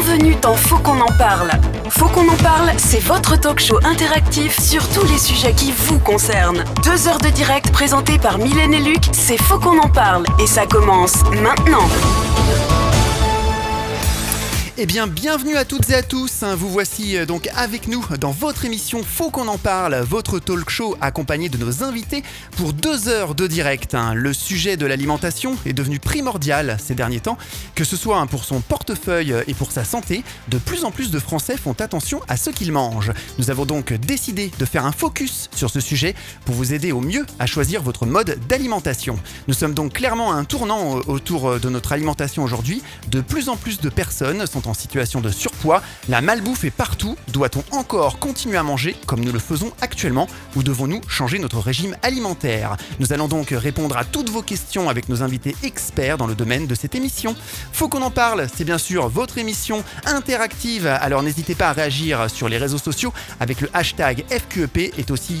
Bienvenue dans Faut qu'on en parle. Faut qu'on en parle, c'est votre talk show interactif sur tous les sujets qui vous concernent. 2 heures de direct présentées par Mylène et Luc, c'est Faut qu'on en parle. Et ça commence maintenant. Eh bien, bienvenue à toutes et à tous. Vous voici donc avec nous dans votre émission Faut qu'on en parle, votre talk show accompagné de nos invités pour 2 heures de direct. Le sujet de l'alimentation est devenu primordial ces derniers temps, que ce soit pour son portefeuille et pour sa santé. De plus en plus de Français font attention à ce qu'ils mangent. Nous avons donc décidé de faire un focus sur ce sujet pour vous aider au mieux à choisir votre mode d'alimentation. Nous sommes donc clairement à un tournant autour de notre alimentation aujourd'hui. De plus en plus de personnes sont en situation de surpoids, la malbouffe est partout. Doit-on encore continuer à manger comme nous le faisons actuellement ou devons-nous changer notre régime alimentaire? Nous allons donc répondre à toutes vos questions avec nos invités experts dans le domaine de cette émission. Faut qu'on en parle, c'est bien sûr votre émission interactive, alors n'hésitez pas à réagir sur les réseaux sociaux avec le hashtag FQEP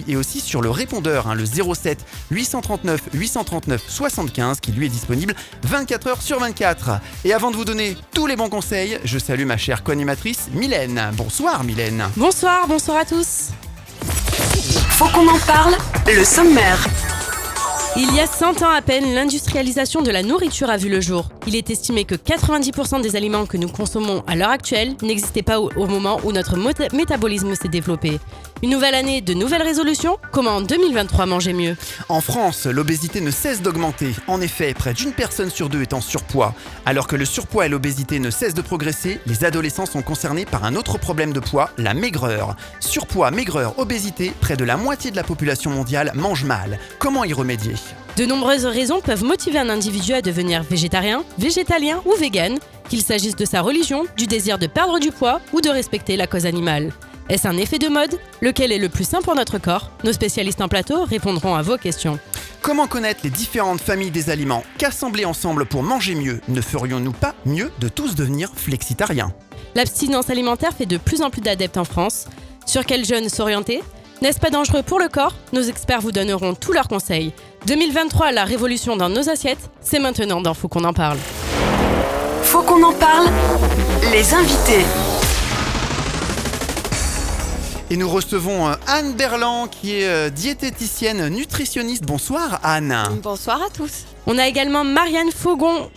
et aussi sur le répondeur, le 07 839 839 75 qui lui est disponible 24 heures sur 24. Et avant de vous donner tous les bons conseils, je salue ma chère co-animatrice Mylène. Bonsoir Mylène. Bonsoir à tous. Faut qu'on en parle, le sommaire. Il y a 100 ans à peine, l'industrialisation de la nourriture a vu le jour. Il est estimé que 90% des aliments que nous consommons à l'heure actuelle n'existaient pas au moment où notre métabolisme s'est développé. Une nouvelle année, de nouvelles résolutions. Comment en 2023 manger mieux? En France, l'obésité ne cesse d'augmenter. En effet, près d'une personne sur 2 est en surpoids. Alors que le surpoids et l'obésité ne cessent de progresser, les adolescents sont concernés par un autre problème de poids, la maigreur. Surpoids, maigreur, obésité, près de la moitié de la population mondiale mange mal. Comment y remédier? De nombreuses raisons peuvent motiver un individu à devenir végétarien, végétalien ou vegan, qu'il s'agisse de sa religion, du désir de perdre du poids ou de respecter la cause animale. Est-ce un effet de mode? Lequel est le plus sain pour notre corps? Nos spécialistes en plateau répondront à vos questions. Comment connaître les différentes familles des aliments? Qu'assembler ensemble pour manger mieux? Ne ferions-nous pas mieux de tous devenir flexitariens? L'abstinence alimentaire fait de plus en plus d'adeptes en France. Sur quel jeune s'orienter? N'est-ce pas dangereux pour le corps? Nos experts vous donneront tous leurs conseils. 2023, la révolution dans nos assiettes, c'est maintenant dans Faut qu'on en parle. Faut qu'on en parle, les invités. Et nous recevons Anne Berland qui est diététicienne nutritionniste. Bonsoir Anne. Bonsoir à tous. On a également Marianne Fongon,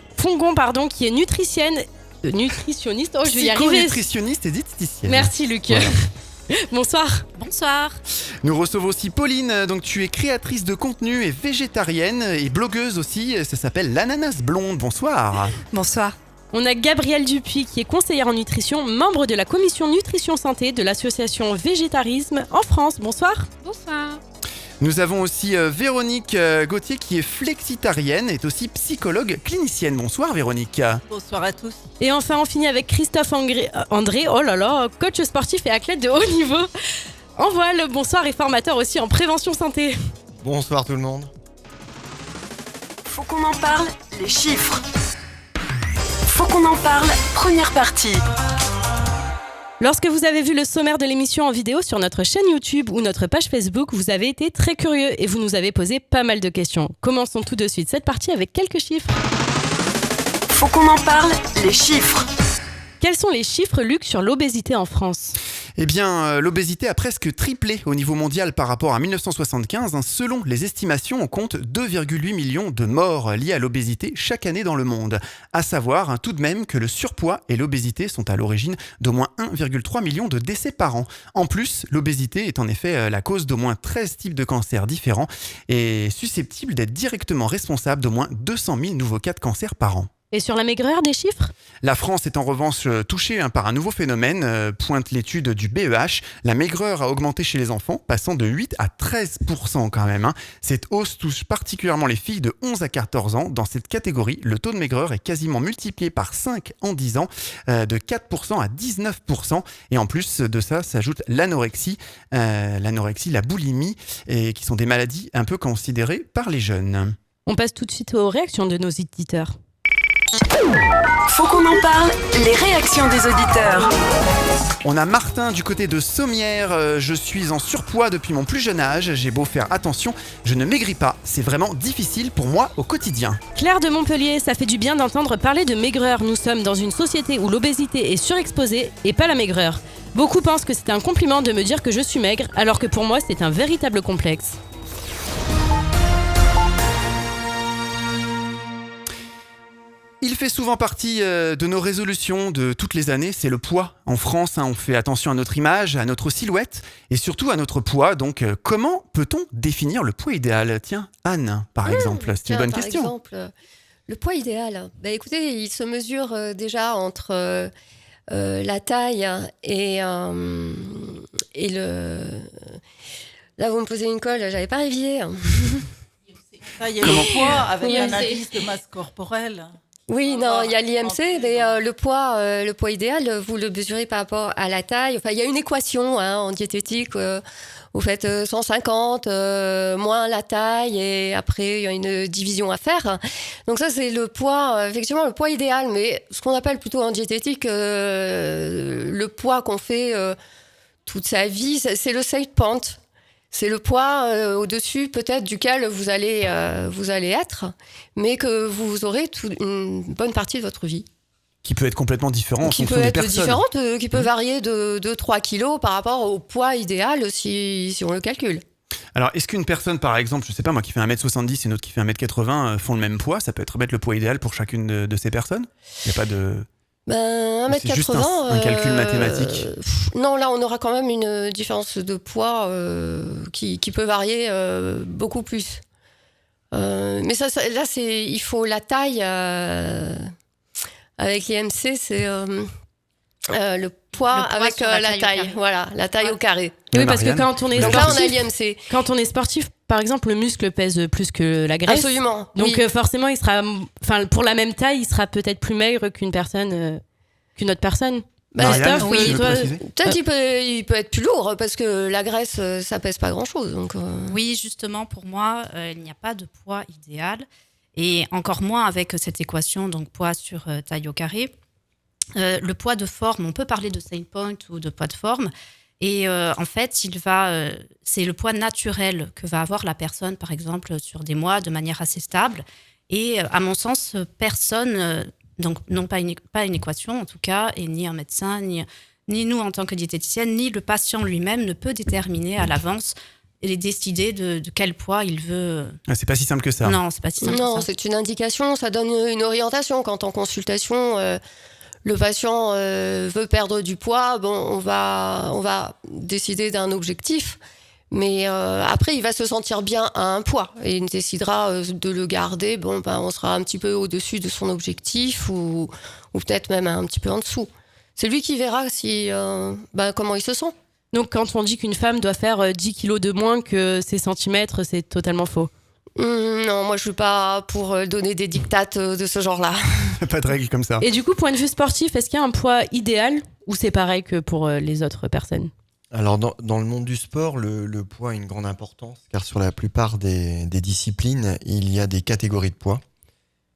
qui est nutritionniste. Oh, je vais y arriver. Nutritionniste et diététicienne. Merci Luc. Voilà. Bonsoir. Bonsoir. Nous recevons aussi Pauline, donc tu es créatrice de contenu et végétarienne et blogueuse aussi, ça s'appelle l'Ananas Blonde. Bonsoir. Bonsoir. On a Gabrielle Dupuis qui est conseillère en nutrition, membre de la commission nutrition santé de l'association Végétarisme en France. Bonsoir. Bonsoir. Nous avons aussi Véronique Gauthier qui est flexitarienne et est aussi psychologue clinicienne. Bonsoir Véronique. Bonsoir à tous. Et enfin on finit avec Christophe André, coach sportif et athlète de haut niveau. En voile, bonsoir et formateur aussi en prévention santé. Bonsoir tout le monde. Faut qu'on en parle, les chiffres. Faut qu'on en parle, première partie. Lorsque vous avez vu le sommaire de l'émission en vidéo sur notre chaîne YouTube ou notre page Facebook, vous avez été très curieux et vous nous avez posé pas mal de questions. Commençons tout de suite cette partie avec quelques chiffres. Faut qu'on en parle, les chiffres. Quels sont les chiffres, Luc, sur l'obésité en France ? Eh bien, l'obésité a presque triplé au niveau mondial par rapport à 1975. Selon les estimations, on compte 2,8 millions de morts liées à l'obésité chaque année dans le monde. À savoir tout de même que le surpoids et l'obésité sont à l'origine d'au moins 1,3 million de décès par an. En plus, l'obésité est en effet la cause d'au moins 13 types de cancers différents et susceptible d'être directement responsable d'au moins 200 000 nouveaux cas de cancer par an. Et sur la maigreur, des chiffres ? La France est en revanche touchée par un nouveau phénomène, pointe l'étude du BEH. La maigreur a augmenté chez les enfants, passant de 8 à 13% quand même. Cette hausse touche particulièrement les filles de 11 à 14 ans. Dans cette catégorie, le taux de maigreur est quasiment multiplié par 5 en 10 ans, de 4% à 19%. Et en plus de ça, s'ajoute l'anorexie, la boulimie, qui sont des maladies un peu considérées par les jeunes. On passe tout de suite aux réactions de nos éditeurs. Faut qu'on en parle, les réactions des auditeurs. On a Martin du côté de Sommières. Je suis en surpoids depuis mon plus jeune âge. J'ai beau faire attention, je ne maigris pas. C'est vraiment difficile pour moi au quotidien. Claire de Montpellier, ça fait du bien d'entendre parler de maigreur. Nous sommes dans une société où l'obésité est surexposée et pas la maigreur. Beaucoup pensent que c'est un compliment de me dire que je suis maigre, alors que pour moi c'est un véritable complexe. Il fait souvent partie de nos résolutions de toutes les années, c'est le poids. En France, on fait attention à notre image, à notre silhouette et surtout à notre poids. Donc, comment peut-on définir le poids idéal ? Tiens, Anne, par exemple, c'est une bonne question. Par exemple, le poids idéal, écoutez, il se mesure déjà entre la taille et le... Là, vous me posez une colle, j'avais pas révisé. Il y a le poids avec Oui, l'analyse de masse corporelle. Oui, non, il y a l'IMC, mais le poids idéal, vous le mesurez par rapport à la taille. Enfin, il y a une équation en diététique. Vous faites 150 moins la taille et après, il y a une division à faire. Donc ça, c'est le poids, effectivement, le poids idéal. Mais ce qu'on appelle plutôt en diététique, le poids qu'on fait toute sa vie, c'est le set point. C'est le poids au-dessus peut-être duquel vous allez être, mais que vous aurez une bonne partie de votre vie. Qui peut être complètement différent en Qui fonction peut des être personnes. différente, qui peut varier de 2-3 kilos par rapport au poids idéal si on le calcule. Alors, est-ce qu'une personne, par exemple, je sais pas moi, qui fait 1m70 et une autre qui fait 1m80 font le même poids ? Ça peut être le poids idéal pour chacune de ces personnes ? Il n'y a pas de... 1m80... C'est juste un calcul mathématique. Non, là, on aura quand même une différence de poids qui peut varier beaucoup plus. Mais ça, là, il faut la taille. Avec l'IMC, c'est le poids avec sur la la taille au taille. carré. Voilà, la taille au carré. Oui, parce que Marianne. quand on est Donc là, on a sportif, l'IMC. quand on est sportif, par exemple, le muscle pèse plus que la graisse. Absolument. Donc oui. forcément, pour la même taille, il sera peut-être plus maigre qu'une autre personne. Marianne, Christophe, tu veux toi, préciser ? Peut-être qu'il peut être plus lourd parce que la graisse, ça pèse pas grand-chose. Donc, Oui, justement, pour moi, il n'y a pas de poids idéal. Et encore moins avec cette équation, donc poids sur taille au carré. Le poids de forme, on peut parler de set point ou de poids de forme. Et en fait, c'est le poids naturel que va avoir la personne, par exemple, sur des mois, de manière assez stable. Et à mon sens, personne, donc non pas une équation en tout cas, et ni un médecin, ni nous en tant que diététicienne, ni le patient lui-même ne peut déterminer à l'avance et décider de quel poids il veut. Ah, c'est pas si simple que ça. Non, c'est pas si simple que non, ça. c'est une indication, ça donne une orientation. Quand en consultation, le patient veut perdre du poids, on va décider d'un objectif. Mais après, il va se sentir bien à un poids et il décidera de le garder. On sera un petit peu au-dessus de son objectif ou peut-être même un petit peu en dessous. C'est lui qui verra comment il se sent. Donc quand on dit qu'une femme doit faire 10 kilos de moins que ses centimètres, c'est totalement faux. Non, moi je suis pas pour donner des dictates de ce genre-là. Pas de règles comme ça. Et du coup, point de vue sportif, est-ce qu'il y a un poids idéal ou c'est pareil que pour les autres personnes ? Alors dans le monde du sport, le poids a une grande importance car sur la plupart des disciplines, il y a des catégories de poids.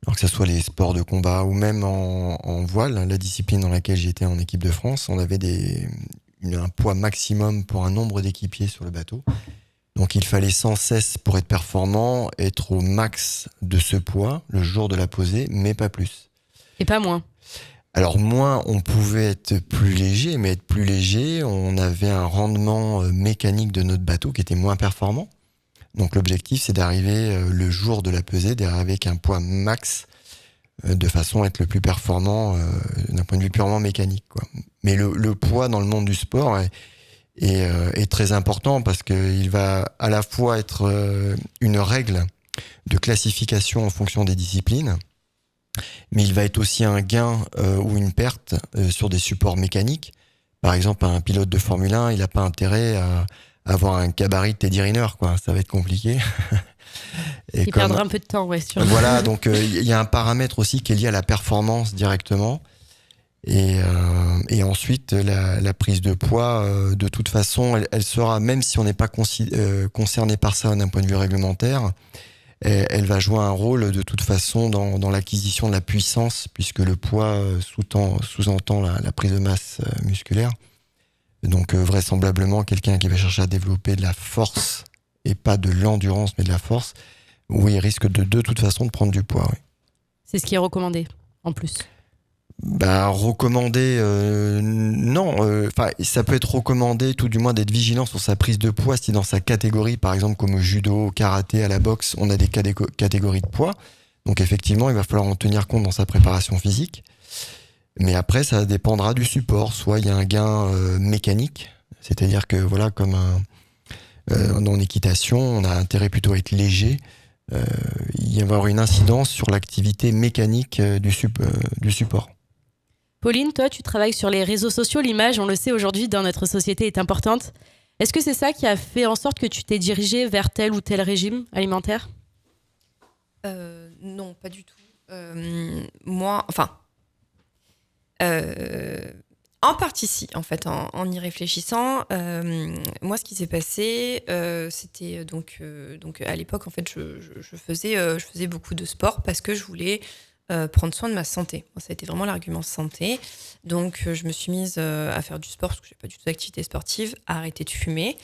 Alors que ce soit les sports de combat ou même en voile, la discipline dans laquelle j'étais en équipe de France, on avait un poids maximum pour un nombre d'équipiers sur le bateau. Donc il fallait sans cesse, pour être performant, être au max de ce poids le jour de la pesée, mais pas plus. Et pas moins. Alors moins, on pouvait être plus léger, mais être plus léger, on avait un rendement mécanique de notre bateau qui était moins performant. Donc l'objectif, c'est d'arriver le jour de la pesée, d'arriver avec un poids max de façon à être le plus performant d'un point de vue purement mécanique, quoi. Mais le poids dans le monde du sport est très important parce qu'il va à la fois être une règle de classification en fonction des disciplines, mais il va être aussi un gain ou une perte sur des supports mécaniques. Par exemple, un pilote de Formule 1, il n'a pas intérêt à avoir un gabarit de Teddy Riner, quoi. Ça va être compliqué. Il perdra un peu de temps, ouais, sûr. Voilà, donc il y a un paramètre aussi qui est lié à la performance directement. Et ensuite, la prise de poids, de toute façon, elle sera, même si on n'est pas concerné par ça d'un point de vue réglementaire, elle va jouer un rôle de toute façon dans l'acquisition de la puissance, puisque le poids sous-entend la prise de masse musculaire. Donc vraisemblablement, quelqu'un qui va chercher à développer de la force, et pas de l'endurance, mais de la force, oui, il risque de toute façon de prendre du poids. Oui. C'est ce qui est recommandé, en plus. Recommandé, non. Ça peut être recommandé, tout du moins, d'être vigilant sur sa prise de poids si dans sa catégorie, par exemple comme au judo, au karaté, à la boxe, on a des catégories de poids. Donc effectivement, il va falloir en tenir compte dans sa préparation physique. Mais après, ça dépendra du support. Soit il y a un gain mécanique, c'est-à-dire que voilà, comme en équitation, on a intérêt plutôt à être léger. Il va y avoir une incidence sur l'activité mécanique du support. Pauline, toi, tu travailles sur les réseaux sociaux. L'image, on le sait aujourd'hui, dans notre société est importante. Est-ce que c'est ça qui a fait en sorte que tu t'es dirigée vers tel ou tel régime alimentaire ? Non, pas du tout. En partie, si, en fait, en y réfléchissant. Moi, ce qui s'est passé, c'était donc à l'époque, en fait, je faisais beaucoup de sport parce que je voulais prendre soin de ma santé. Ça a été vraiment l'argument santé. Donc, je me suis mise à faire du sport parce que je n'avais pas du tout d'activité sportive, à arrêter de fumer.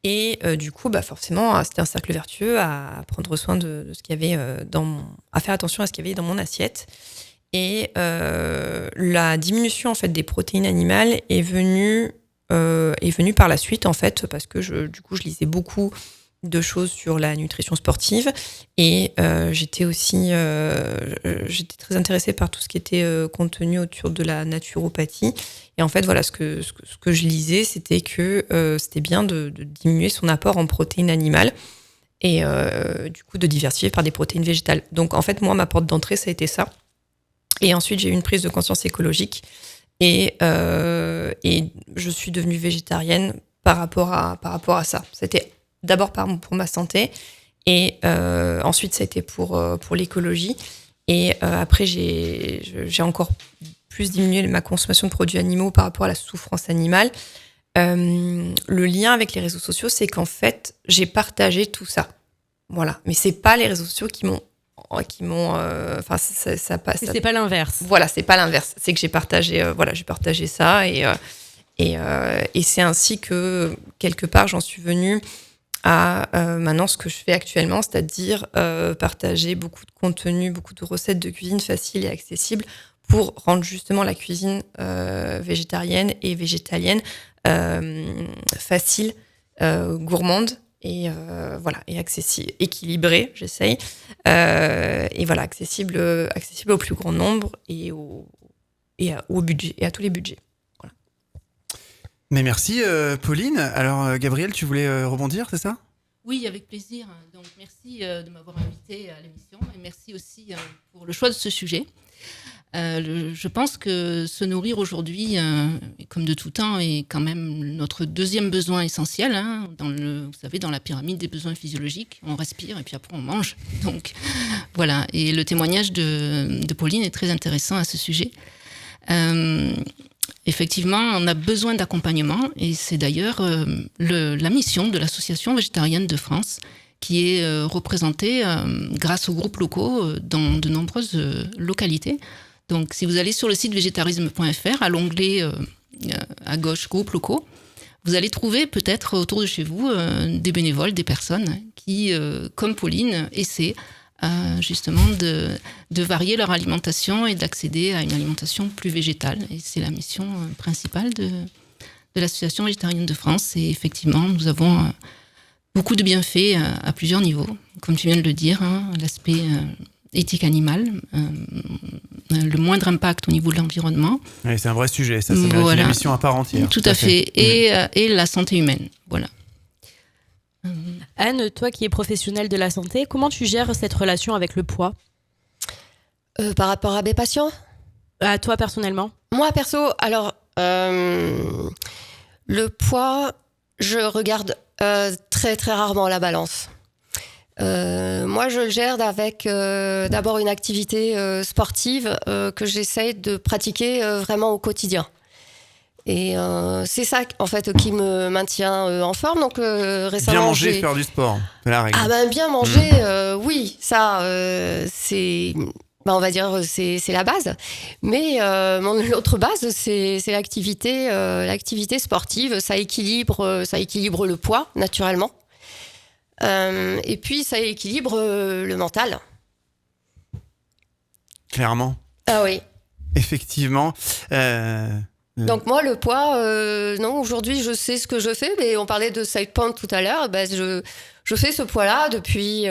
Et du coup, forcément, c'était un cercle vertueux à prendre soin de ce qu'il y avait à faire attention à ce qu'il y avait dans mon assiette. Et la diminution en fait des protéines animales est venue par la suite en fait parce que je lisais beaucoup de choses sur la nutrition sportive et j'étais très intéressée par tout ce qui était contenu autour de la naturopathie. Et en fait, voilà, ce que je lisais, c'était que c'était bien de diminuer son apport en protéines animales et du coup de diversifier par des protéines végétales. Donc en fait, moi, ma porte d'entrée, ça a été ça. Et ensuite, j'ai eu une prise de conscience écologique et je suis devenue végétarienne par rapport à ça. C'était d'abord pour ma santé et ensuite, ça a été pour l'écologie. Et après, j'ai encore plus diminué ma consommation de produits animaux par rapport à la souffrance animale. Le lien avec les réseaux sociaux, c'est qu'en fait, j'ai partagé tout ça. Voilà. Mais c'est pas les réseaux sociaux qui m'ont ça passe. C'est pas l'inverse. Voilà, c'est pas l'inverse. C'est que j'ai partagé ça et c'est ainsi que quelque part j'en suis venue à maintenant ce que je fais actuellement, c'est-à-dire partager beaucoup de contenu, beaucoup de recettes de cuisine faciles et accessibles pour rendre justement la cuisine végétarienne et végétalienne facile, gourmande. Et et accessible, équilibré, j'essaye, et voilà, accessible au plus grand nombre et au budget et à tous les budgets. Voilà. Mais merci Pauline. Alors Gabriel, tu voulais rebondir, c'est ça ? Oui, avec plaisir. Donc merci de m'avoir invité à l'émission et merci aussi pour le choix de ce sujet. Je pense que se nourrir aujourd'hui, comme de tout temps, est quand même notre deuxième besoin essentiel. Vous savez, dans la pyramide des besoins physiologiques, on respire et puis après on mange. Donc voilà. Et le témoignage de Pauline est très intéressant à ce sujet. Effectivement, on a besoin d'accompagnement et c'est d'ailleurs la mission de l'Association végétarienne de France qui est représentée grâce aux groupes locaux dans de nombreuses localités. Donc, si vous allez sur le site végétarisme.fr, à l'onglet à gauche, groupes locaux, vous allez trouver peut-être autour de chez vous des bénévoles, des personnes qui, comme Pauline, essaient justement de varier leur alimentation et d'accéder à une alimentation plus végétale. Et c'est la mission principale de l'Association végétarienne de France. Et effectivement, nous avons beaucoup de bienfaits à plusieurs niveaux. Comme tu viens de le dire, l'aspect éthique animale, le moindre impact au niveau de l'environnement. Oui, c'est un vrai sujet, ça mérite une émission à part entière. Tout à fait. Et la santé humaine, voilà. Anne, toi qui es professionnelle de la santé, comment tu gères cette relation avec le poids ? Par rapport à mes patients ? À toi personnellement ? Moi perso, alors le poids, je regarde très très rarement la balance. Moi, je le gère avec d'abord une activité sportive que j'essaye de pratiquer vraiment au quotidien. Et c'est ça, en fait, qui me maintient en forme. Donc, récemment, Bien manger, faire du sport, c'est la règle. Ah ben, bien manger, oui, ça, c'est... on va dire c'est la base. Mais l'autre base, c'est l'activité sportive. Ça équilibre le poids, naturellement. Et puis, ça équilibre le mental. Clairement. Ah oui. Effectivement. Donc moi, le poids, non, aujourd'hui, je sais ce que je fais, mais on parlait de side point tout à l'heure, ben, je fais ce poids-là depuis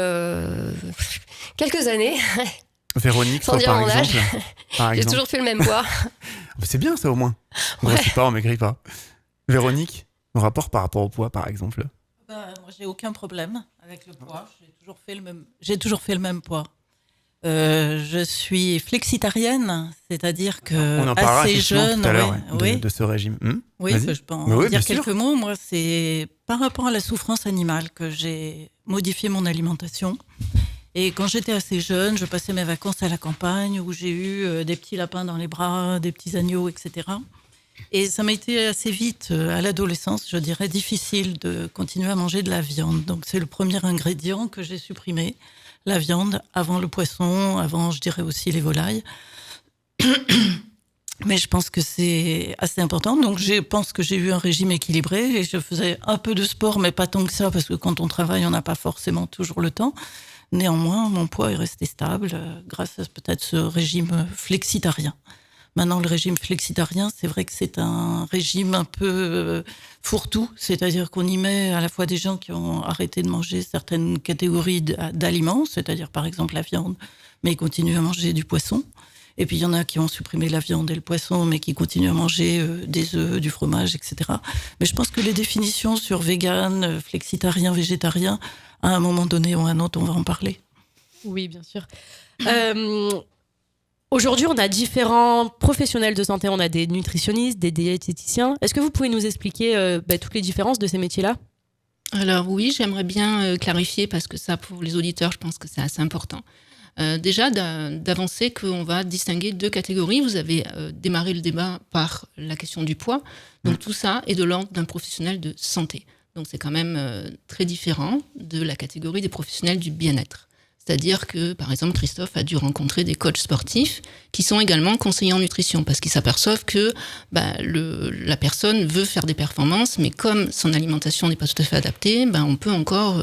quelques années. Véronique, Sans toi, dire par mon exemple. âge. J'ai toujours fait le même poids. C'est bien ça au moins. On grossit pas, on maigrit pas. Véronique, ton rapport par rapport au poids, par exemple? Moi, j'ai aucun problème avec le poids. J'ai toujours fait le même poids. Je suis flexitarienne, c'est-à-dire que on en parlera assez jeune, tout à l'heure oui. de ce régime. Oui, je peux en dire quelques mots. Moi, c'est par rapport à la souffrance animale que j'ai modifié mon alimentation. Et quand j'étais assez jeune, je passais mes vacances à la campagne où j'ai eu des petits lapins dans les bras, des petits agneaux, etc. Et ça m'a été assez vite, à l'adolescence, je dirais, difficile de continuer à manger de la viande. Donc c'est le premier ingrédient que j'ai supprimé. La viande, avant le poisson, avant, je dirais aussi les volailles. Mais je pense que c'est assez important. Donc, je pense que j'ai eu un régime équilibré et je faisais un peu de sport, mais pas tant que ça, parce que quand on travaille, on n'a pas forcément toujours le temps. Néanmoins, mon poids est resté stable grâce à peut-être ce régime flexitarien. Maintenant, le régime flexitarien, c'est vrai que c'est un régime un peu fourre-tout, c'est-à-dire qu'on y met à la fois des gens qui ont arrêté de manger certaines catégories d'aliments, c'est-à-dire par exemple la viande, mais ils continuent à manger du poisson. Et puis il y en a qui ont supprimé la viande et le poisson, mais qui continuent à manger des œufs, du fromage, etc. Mais je pense que les définitions sur vegan, flexitarien, végétarien, à un moment donné ou à un autre, on va en parler. Oui, bien sûr. Aujourd'hui, on a différents professionnels de santé. On a des nutritionnistes, des diététiciens. Est-ce que vous pouvez nous expliquer toutes les différences de ces métiers-là ? Alors oui, j'aimerais bien clarifier, parce que ça, pour les auditeurs, je pense que c'est assez important. Déjà, d'avancer qu'on va distinguer deux catégories. Vous avez démarré le débat par la question du poids. Donc tout ça est de l'ordre d'un professionnel de santé. Donc c'est quand même très différent de la catégorie des professionnels du bien-être. C'est-à-dire que, par exemple, Christophe a dû rencontrer des coachs sportifs qui sont également conseillers en nutrition, parce qu'ils s'aperçoivent que la personne veut faire des performances, mais comme son alimentation n'est pas tout à fait adaptée, on peut encore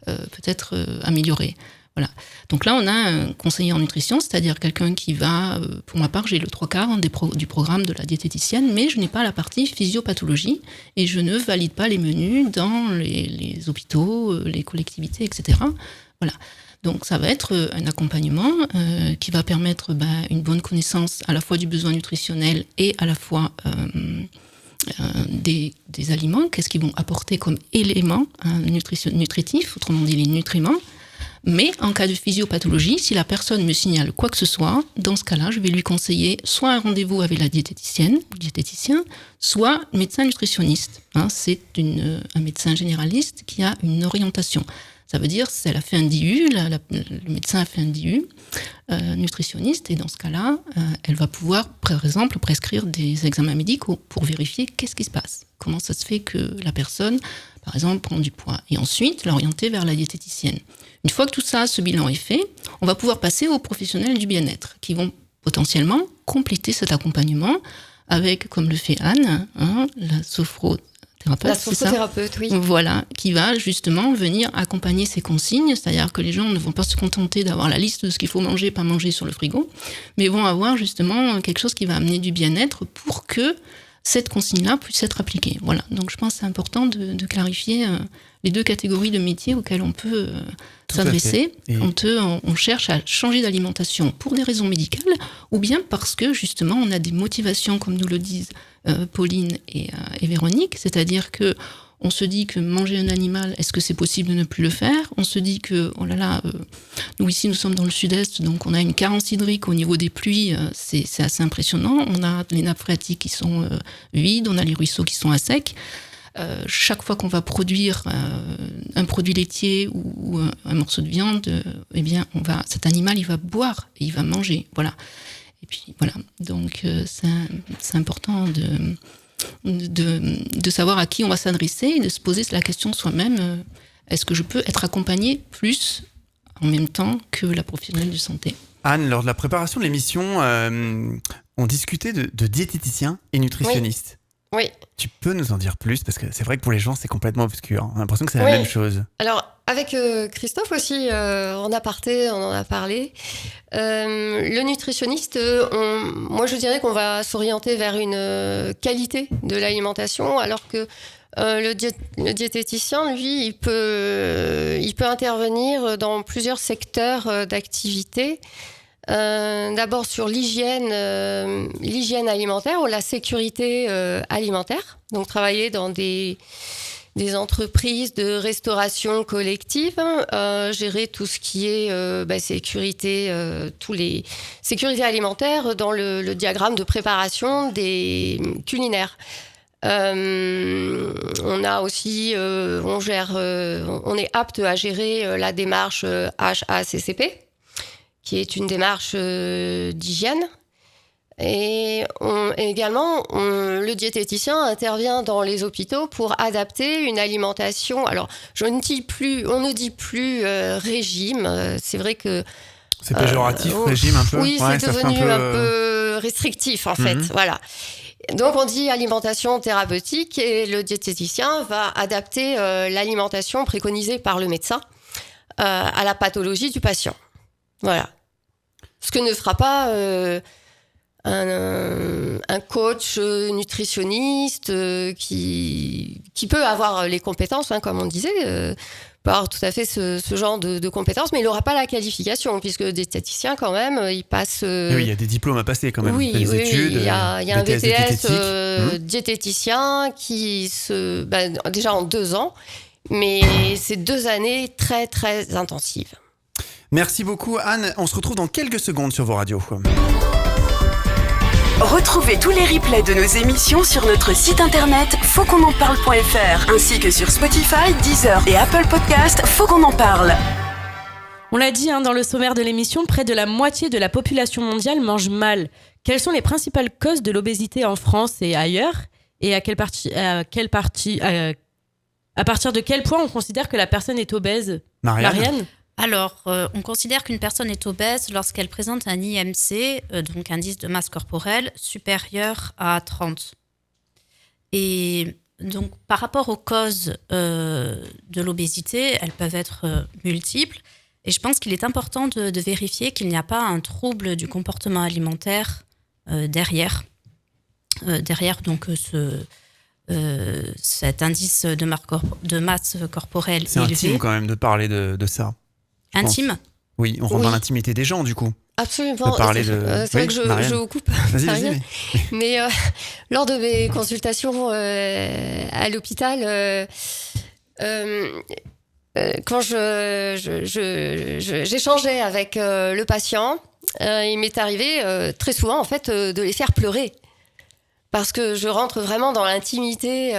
peut-être améliorer. Voilà. Donc là, on a un conseiller en nutrition, c'est-à-dire quelqu'un qui va, pour ma part, j'ai le 3/4 du programme de la diététicienne, mais je n'ai pas la partie physiopathologie et je ne valide pas les menus dans les hôpitaux, les collectivités, etc. Voilà. Donc ça va être un accompagnement qui va permettre une bonne connaissance à la fois du besoin nutritionnel et à la fois des aliments, qu'est-ce qu'ils vont apporter comme éléments nutritifs, autrement dit les nutriments. Mais en cas de physiopathologie, si la personne me signale quoi que ce soit, dans ce cas-là, je vais lui conseiller soit un rendez-vous avec la diététicienne ou diététicien, soit médecin nutritionniste. C'est un médecin généraliste qui a une orientation. Ça veut dire, si elle a fait un DU, le médecin a fait un DU nutritionniste, et dans ce cas-là, elle va pouvoir, par exemple, prescrire des examens médicaux pour vérifier qu'est-ce qui se passe. Comment ça se fait que la personne, par exemple, prend du poids. Et ensuite, l'orienter vers la diététicienne. Une fois que tout ça, ce bilan est fait, on va pouvoir passer aux professionnels du bien-être, qui vont potentiellement compléter cet accompagnement avec, comme le fait Anne, la sophrothérapeute. La sophrothérapeute, oui. Voilà, qui va justement venir accompagner ces consignes, c'est-à-dire que les gens ne vont pas se contenter d'avoir la liste de ce qu'il faut manger, pas manger sur le frigo, mais vont avoir justement quelque chose qui va amener du bien-être pour que cette consigne-là puisse être appliquée. Voilà, donc je pense que c'est important de clarifier les deux catégories de métiers auxquelles on peut s'adresser quand on cherche à changer d'alimentation pour des raisons médicales, ou bien parce que justement on a des motivations, comme nous le disent Pauline et Véronique, c'est-à-dire que on se dit que manger un animal, est-ce que c'est possible de ne plus le faire ? On se dit que, nous ici nous sommes dans le sud-est, donc on a une carence hydrique au niveau des pluies, c'est assez impressionnant. On a les nappes phréatiques qui sont vides, on a les ruisseaux qui sont à sec. Chaque fois qu'on va produire un produit laitier ou un morceau de viande, cet animal il va boire et il va manger, voilà. Et puis voilà, donc c'est important de savoir à qui on va s'adresser et de se poser la question soi-même, est-ce que je peux être accompagnée plus en même temps que la professionnelle de santé? Anne, lors de la préparation de l'émission, on discutait de diététiciens et nutritionnistes. Oui. Tu peux nous en dire plus? Parce que c'est vrai que pour les gens, c'est complètement obscur. On a l'impression que c'est la même chose. Alors, avec Christophe aussi, en aparté, on en a parlé. Le nutritionniste, moi je dirais qu'on va s'orienter vers une qualité de l'alimentation, alors que le diététicien, lui, il peut intervenir dans plusieurs secteurs d'activité. D'abord sur l'hygiène alimentaire ou la sécurité alimentaire. Donc travailler dans des entreprises de restauration collective, gérer tout ce qui est sécurité alimentaire dans le diagramme de préparation des culinaires. On a aussi, on est apte à gérer la démarche HACCP, qui est une démarche d'hygiène. Et également, le diététicien intervient dans les hôpitaux pour adapter une alimentation. Alors, on ne dit plus régime. C'est vrai que... C'est péjoratif, régime un peu. Oui, c'est devenu un peu restrictif, en fait. Voilà. Donc, on dit alimentation thérapeutique et le diététicien va adapter l'alimentation préconisée par le médecin à la pathologie du patient. Voilà. Ce que ne fera pas un coach nutritionniste qui peut avoir les compétences, comme on disait, peut avoir tout à fait ce genre de compétences, mais il n'aura pas la qualification, puisque le diététicien, quand même, il passe... Oui, il y a des diplômes à passer quand même. Oui, des études, il y a un BTS diététicien qui déjà en 2 ans, mais c'est 2 années très, très intensives. Merci beaucoup Anne, on se retrouve dans quelques secondes sur vos radios. Retrouvez tous les replays de nos émissions sur notre site internet fautquonenparle.fr ainsi que sur Spotify, Deezer et Apple Podcast. Faut qu'on en parle. On l'a dit dans le sommaire de l'émission, près de la moitié de la population mondiale mange mal. Quelles sont les principales causes de l'obésité en France et ailleurs? Et à partir de quel point on considère que la personne est obèse? Marianne? Alors, on considère qu'une personne est obèse lorsqu'elle présente un IMC, donc indice de masse corporelle, supérieur à 30. Et donc, par rapport aux causes de l'obésité, elles peuvent être multiples. Et je pense qu'il est important de vérifier qu'il n'y a pas un trouble du comportement alimentaire derrière donc cet indice de masse corporelle c'est élevé. C'est intime quand même de parler de ça. Intime? Oui, on rentre dans l'intimité des gens du coup. Absolument. C'est vrai que je vous coupe. Vas-y. Mais lors de mes consultations à l'hôpital, quand j'échangeais avec le patient, il m'est arrivé très souvent en fait de les faire pleurer. Parce que je rentre vraiment dans l'intimité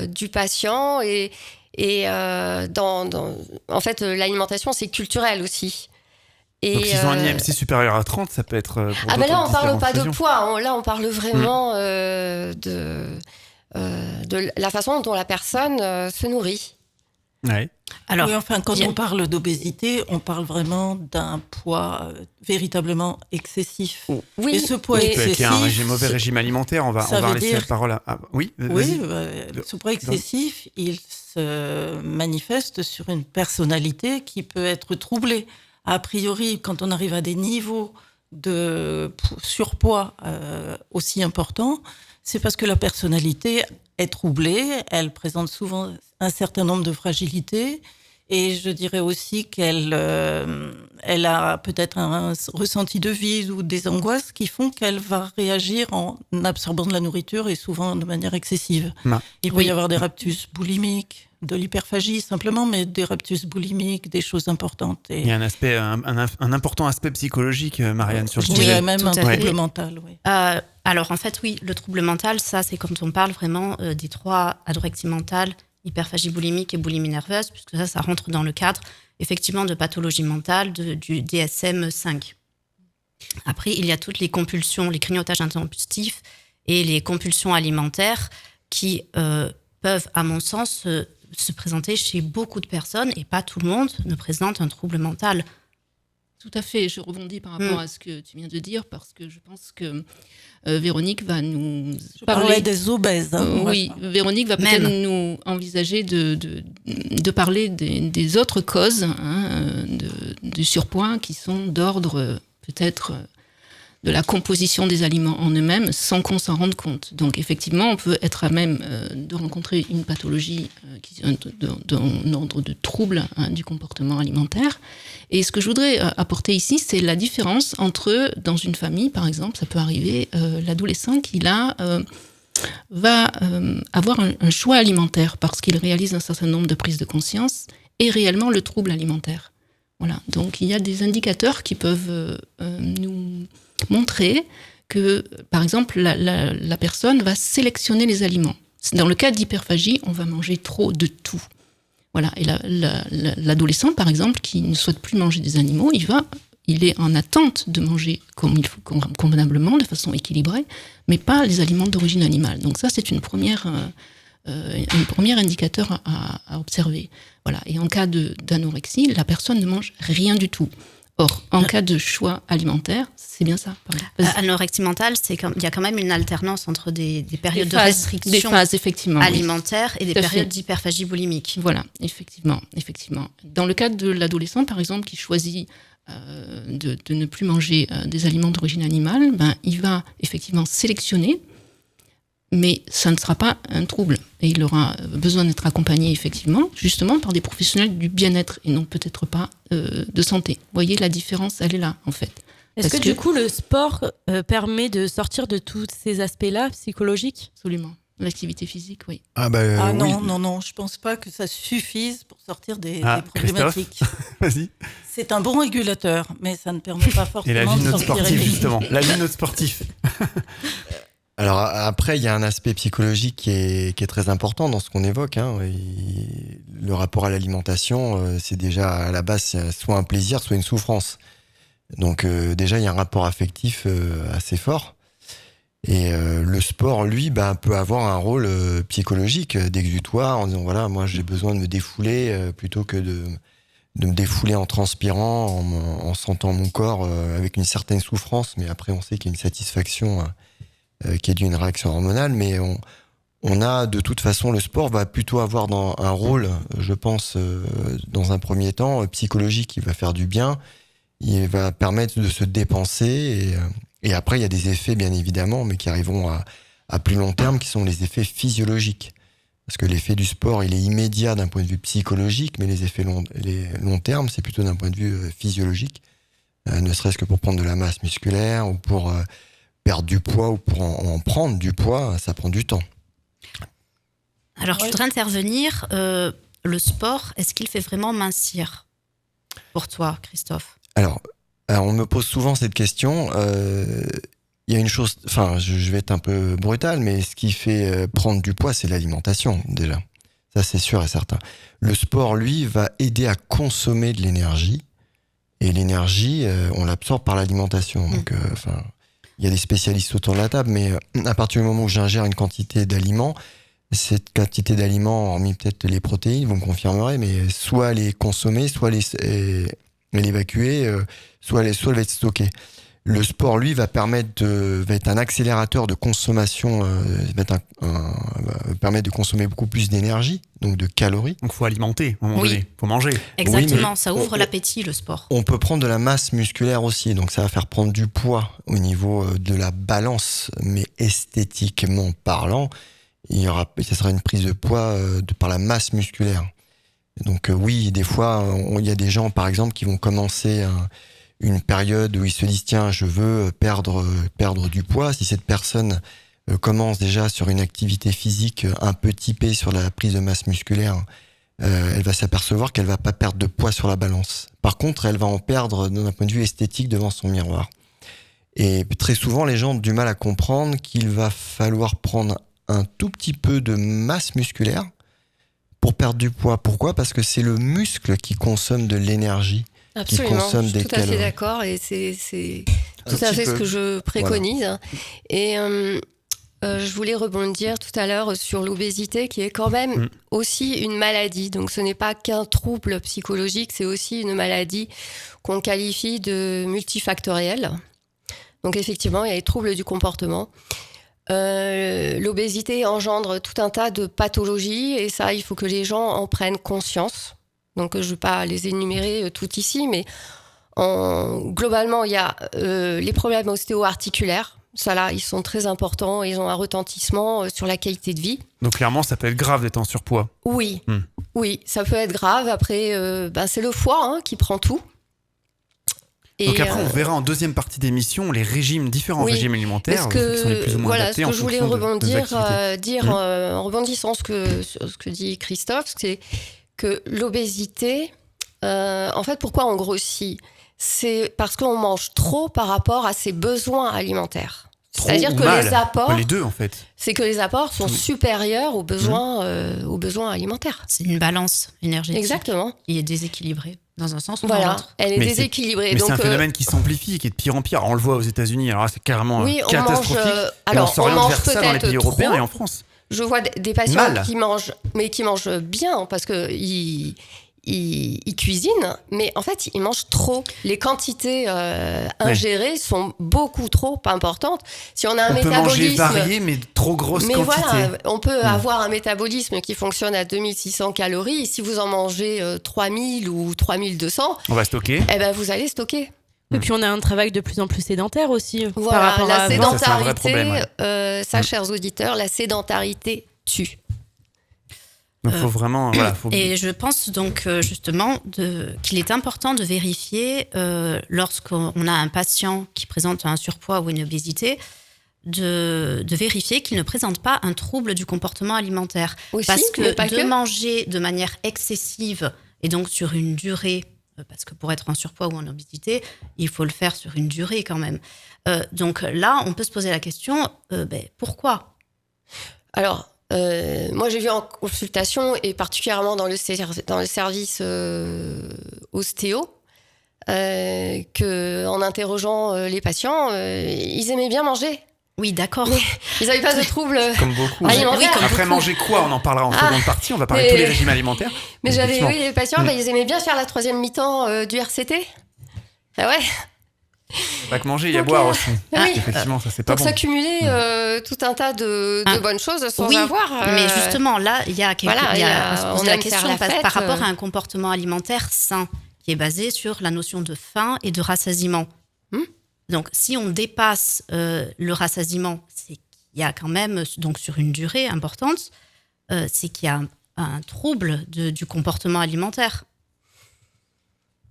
du patient et en fait, l'alimentation, c'est culturel aussi. Et donc, s'ils ont un IMC supérieur à 30, ça peut être... là, on parle pas de poids. Là, on parle vraiment de la façon dont la personne se nourrit. Ouais. Alors, quand on parle d'obésité, on parle vraiment d'un poids véritablement excessif. Oui. Et ce poids excessif... Il y a un mauvais régime alimentaire, on va laisser la parole à... Oui, ce poids excessif, il se manifeste sur une personnalité qui peut être troublée. A priori, quand on arrive à des niveaux de surpoids aussi importants, c'est parce que la personnalité est troublée, elle présente souvent un certain nombre de fragilités, et je dirais aussi qu'elle a peut-être un ressenti de vide ou des angoisses qui font qu'elle va réagir en absorbant de la nourriture et souvent de manière excessive. Il peut y avoir des raptus boulimiques, de l'hyperphagie simplement, mais des raptus boulimiques, des choses importantes. Et... Il y a un important aspect psychologique, Marianne, sur le sujet. Je dirais même un trouble mental. Oui. Alors en fait, oui, le trouble mental, ça c'est quand on parle vraiment des 3 anorexie mentale, hyperphagie boulimique et boulimie nerveuse, puisque ça rentre dans le cadre effectivement de pathologie mentale du DSM-5. Après, il y a toutes les compulsions, les grignotages intempestifs et les compulsions alimentaires qui peuvent, à mon sens, se présenter chez beaucoup de personnes et pas tout le monde ne présente un trouble mental. Tout à fait, je rebondis par rapport à ce que tu viens de dire parce que je pense que Véronique va nous parler des obèses. Oui, Véronique va peut-être nous envisager de parler des autres causes du surpoids qui sont d'ordre peut-être de la composition des aliments en eux-mêmes sans qu'on s'en rende compte. Donc effectivement, on peut être à même de rencontrer une pathologie qui est d'un ordre de trouble du comportement alimentaire. Et ce que je voudrais apporter ici, c'est la différence entre, dans une famille par exemple, ça peut arriver, l'adolescent qui là va avoir un choix alimentaire parce qu'il réalise un certain nombre de prises de conscience et réellement le trouble alimentaire. Voilà, donc il y a des indicateurs qui peuvent nous montrer que, par exemple, la personne va sélectionner les aliments. Dans le cas d'hyperphagie, on va manger trop de tout. Voilà, et l'adolescent, par exemple, qui ne souhaite plus manger des animaux, il est en attente de manger comme il faut, convenablement, de façon équilibrée, mais pas les aliments d'origine animale. Donc ça, c'est un premier indicateur à observer. Voilà. Et en cas d'anorexie, la personne ne mange rien du tout. Or, en cas de choix alimentaire, c'est bien ça. Anorexie mentale, il y a quand même une alternance entre des périodes de restriction des phases, effectivement, alimentaire et des périodes d'hyperphagie boulimique. Voilà, effectivement. Dans le cas de l'adolescent, par exemple, qui choisit de ne plus manger des aliments d'origine animale, il va effectivement sélectionner, mais ça ne sera pas un trouble. Et il aura besoin d'être accompagné, effectivement, justement par des professionnels du bien-être et non peut-être pas de santé. Vous voyez, la différence, elle est là, en fait. Est-ce que du coup, le sport permet de sortir de tous ces aspects-là psychologiques ? Absolument. L'activité physique, oui. Non, je pense pas que ça suffise pour sortir des problématiques. Vas-y. C'est un bon régulateur, mais ça ne permet pas forcément de sortir. Et la vie de notre sportif, justement. La vie de notre sportif. Alors après, il y a un aspect psychologique qui est très important dans ce qu'on évoque. Le rapport à l'alimentation, c'est déjà à la base soit un plaisir, soit une souffrance. Donc déjà, il y a un rapport affectif assez fort. Et le sport, lui, peut avoir un rôle psychologique, d'exutoire, en disant voilà, moi j'ai besoin de me défouler plutôt que de me défouler en transpirant, en sentant mon corps avec une certaine souffrance. Mais après, on sait qu'il y a une satisfaction qui est due à une réaction hormonale. Mais on a de toute façon, le sport va plutôt avoir un rôle, je pense, dans un premier temps, psychologique. Il va faire du bien, il va permettre de se dépenser et après, il y a des effets, bien évidemment, mais qui arriveront à plus long terme, qui sont les effets physiologiques. Parce que l'effet du sport, il est immédiat d'un point de vue psychologique, mais les effets long terme, c'est plutôt d'un point de vue physiologique. Ne serait-ce que pour prendre de la masse musculaire, ou pour perdre du poids, ou pour en prendre du poids, ça prend du temps. Alors, je voudrais intervenir. Le sport, est-ce qu'il fait vraiment mincir pour toi, Christophe ? Alors, on me pose souvent cette question. Il y a une chose, je vais être un peu brutal, mais ce qui fait prendre du poids, c'est l'alimentation, déjà. Ça, c'est sûr et certain. Le sport, lui, va aider à consommer de l'énergie. Et l'énergie, on l'absorbe par l'alimentation. Donc, il y a des spécialistes autour de la table, mais à partir du moment où j'ingère une quantité d'aliments, cette quantité d'aliments, hormis peut-être les protéines, vous me confirmerez, mais soit les consommer, soit l'évacuer, soit elle va être stockée. Le sport, lui, va être un accélérateur de consommation, va permettre de consommer beaucoup plus d'énergie, donc de calories. Donc, faut alimenter, à un moment donné, faut manger. Exactement, ça ouvre l'appétit, le sport. On peut prendre de la masse musculaire aussi, donc ça va faire prendre du poids au niveau de la balance, mais esthétiquement parlant, ça sera une prise de poids par la masse musculaire. Donc oui, des fois, il y a des gens, par exemple, qui vont commencer une période où ils se disent tiens, je veux perdre du poids. Si cette personne commence déjà sur une activité physique un peu typée sur la prise de masse musculaire, elle va s'apercevoir qu'elle va pas perdre de poids sur la balance. Par contre, elle va en perdre d'un point de vue esthétique devant son miroir. Et très souvent, les gens ont du mal à comprendre qu'il va falloir prendre un tout petit peu de masse musculaire pour perdre du poids. Pourquoi ? Parce que c'est le muscle qui consomme de l'énergie. Absolument, qui consomme je suis des tout à fait calories. d'accord et c'est tout à fait ce que je préconise. Et Je voulais rebondir tout à l'heure sur l'obésité, qui est quand même aussi une maladie. Donc, ce n'est pas qu'un trouble psychologique, c'est aussi une maladie qu'on qualifie de multifactorielle. Donc, effectivement, il y a les troubles du comportement. L'obésité engendre tout un tas de pathologies, et ça, il faut que les gens en prennent conscience. Donc, je ne vais pas les énumérer toutes ici, mais globalement, il y a les problèmes ostéo-articulaires. Ça, là, ils sont très importants. Ils ont un retentissement sur la qualité de vie. Donc clairement, ça peut être grave d'être en surpoids. Oui, oui, ça peut être grave. Après, c'est le foie qui prend tout. Et donc après, on verra en deuxième partie d'émission les différents régimes alimentaires qui sont les plus ou moins adaptés en fonction de nos activités. En rebondissant sur ce que dit Christophe, c'est que l'obésité, en fait, pourquoi on grossit ? C'est parce qu'on mange trop par rapport à ses besoins alimentaires. C'est-à-dire que les apports... Les deux, en fait. C'est que les apports sont supérieurs aux besoins alimentaires. C'est une balance énergétique. Exactement. Qui est déséquilibrée dans un sens ou dans l'autre. Elle est déséquilibrée. Mais c'est un phénomène qui s'amplifie, qui est de pire en pire. Alors, on le voit aux États-Unis, alors là, c'est carrément catastrophique. On s'oriente vers ça dans les pays européens et en France. Je vois des patients qui mangent bien parce qu'ils cuisinent, mais en fait, ils mangent trop. Les quantités ingérées sont beaucoup trop importantes. Si on a un métabolisme... On peut manger varié, mais trop grosse quantité. Mais voilà, on peut avoir un métabolisme qui fonctionne à 2600 calories. Si vous en mangez 3000 ou 3200... On va stocker. Vous allez stocker. Et puis on a un travail de plus en plus sédentaire aussi. Voilà, par rapport la à sédentarité, c'est un vrai problème, ça, chers auditeurs, la sédentarité tue. Donc faut vraiment... Et je pense donc justement qu'il est important de vérifier lorsqu'on a un patient qui présente un surpoids ou une obésité, de vérifier qu'il ne présente pas un trouble du comportement alimentaire. Aussi, parce que manger de manière excessive et donc sur une durée, parce que pour être en surpoids ou en obésité, il faut le faire sur une durée quand même. Donc là, on peut se poser la question, pourquoi ? Alors... moi, j'ai vu en consultation, et particulièrement dans le service ostéo, qu'en interrogeant les patients, ils aimaient bien manger. Oui, d'accord. Mais ils n'avaient pas de troubles comme beaucoup. alimentaires. Après, manger quoi ? On en parlera en seconde partie. On va parler de tous les régimes alimentaires. Mais les patients, ils aimaient bien faire la troisième mi-temps du RCT. Ah ouais. Pas que manger, il y a boire aussi. Oui. Effectivement, ça c'est pas bon. Donc s'accumuler tout un tas de bonnes choses sans avoir... mais justement, là, il y a à se poser la question par rapport à un comportement alimentaire sain qui est basé sur la notion de faim et de rassasiement. Donc, si on dépasse le rassasiement, c'est qu'il y a quand même, donc sur une durée importante, c'est qu'il y a un trouble du comportement alimentaire.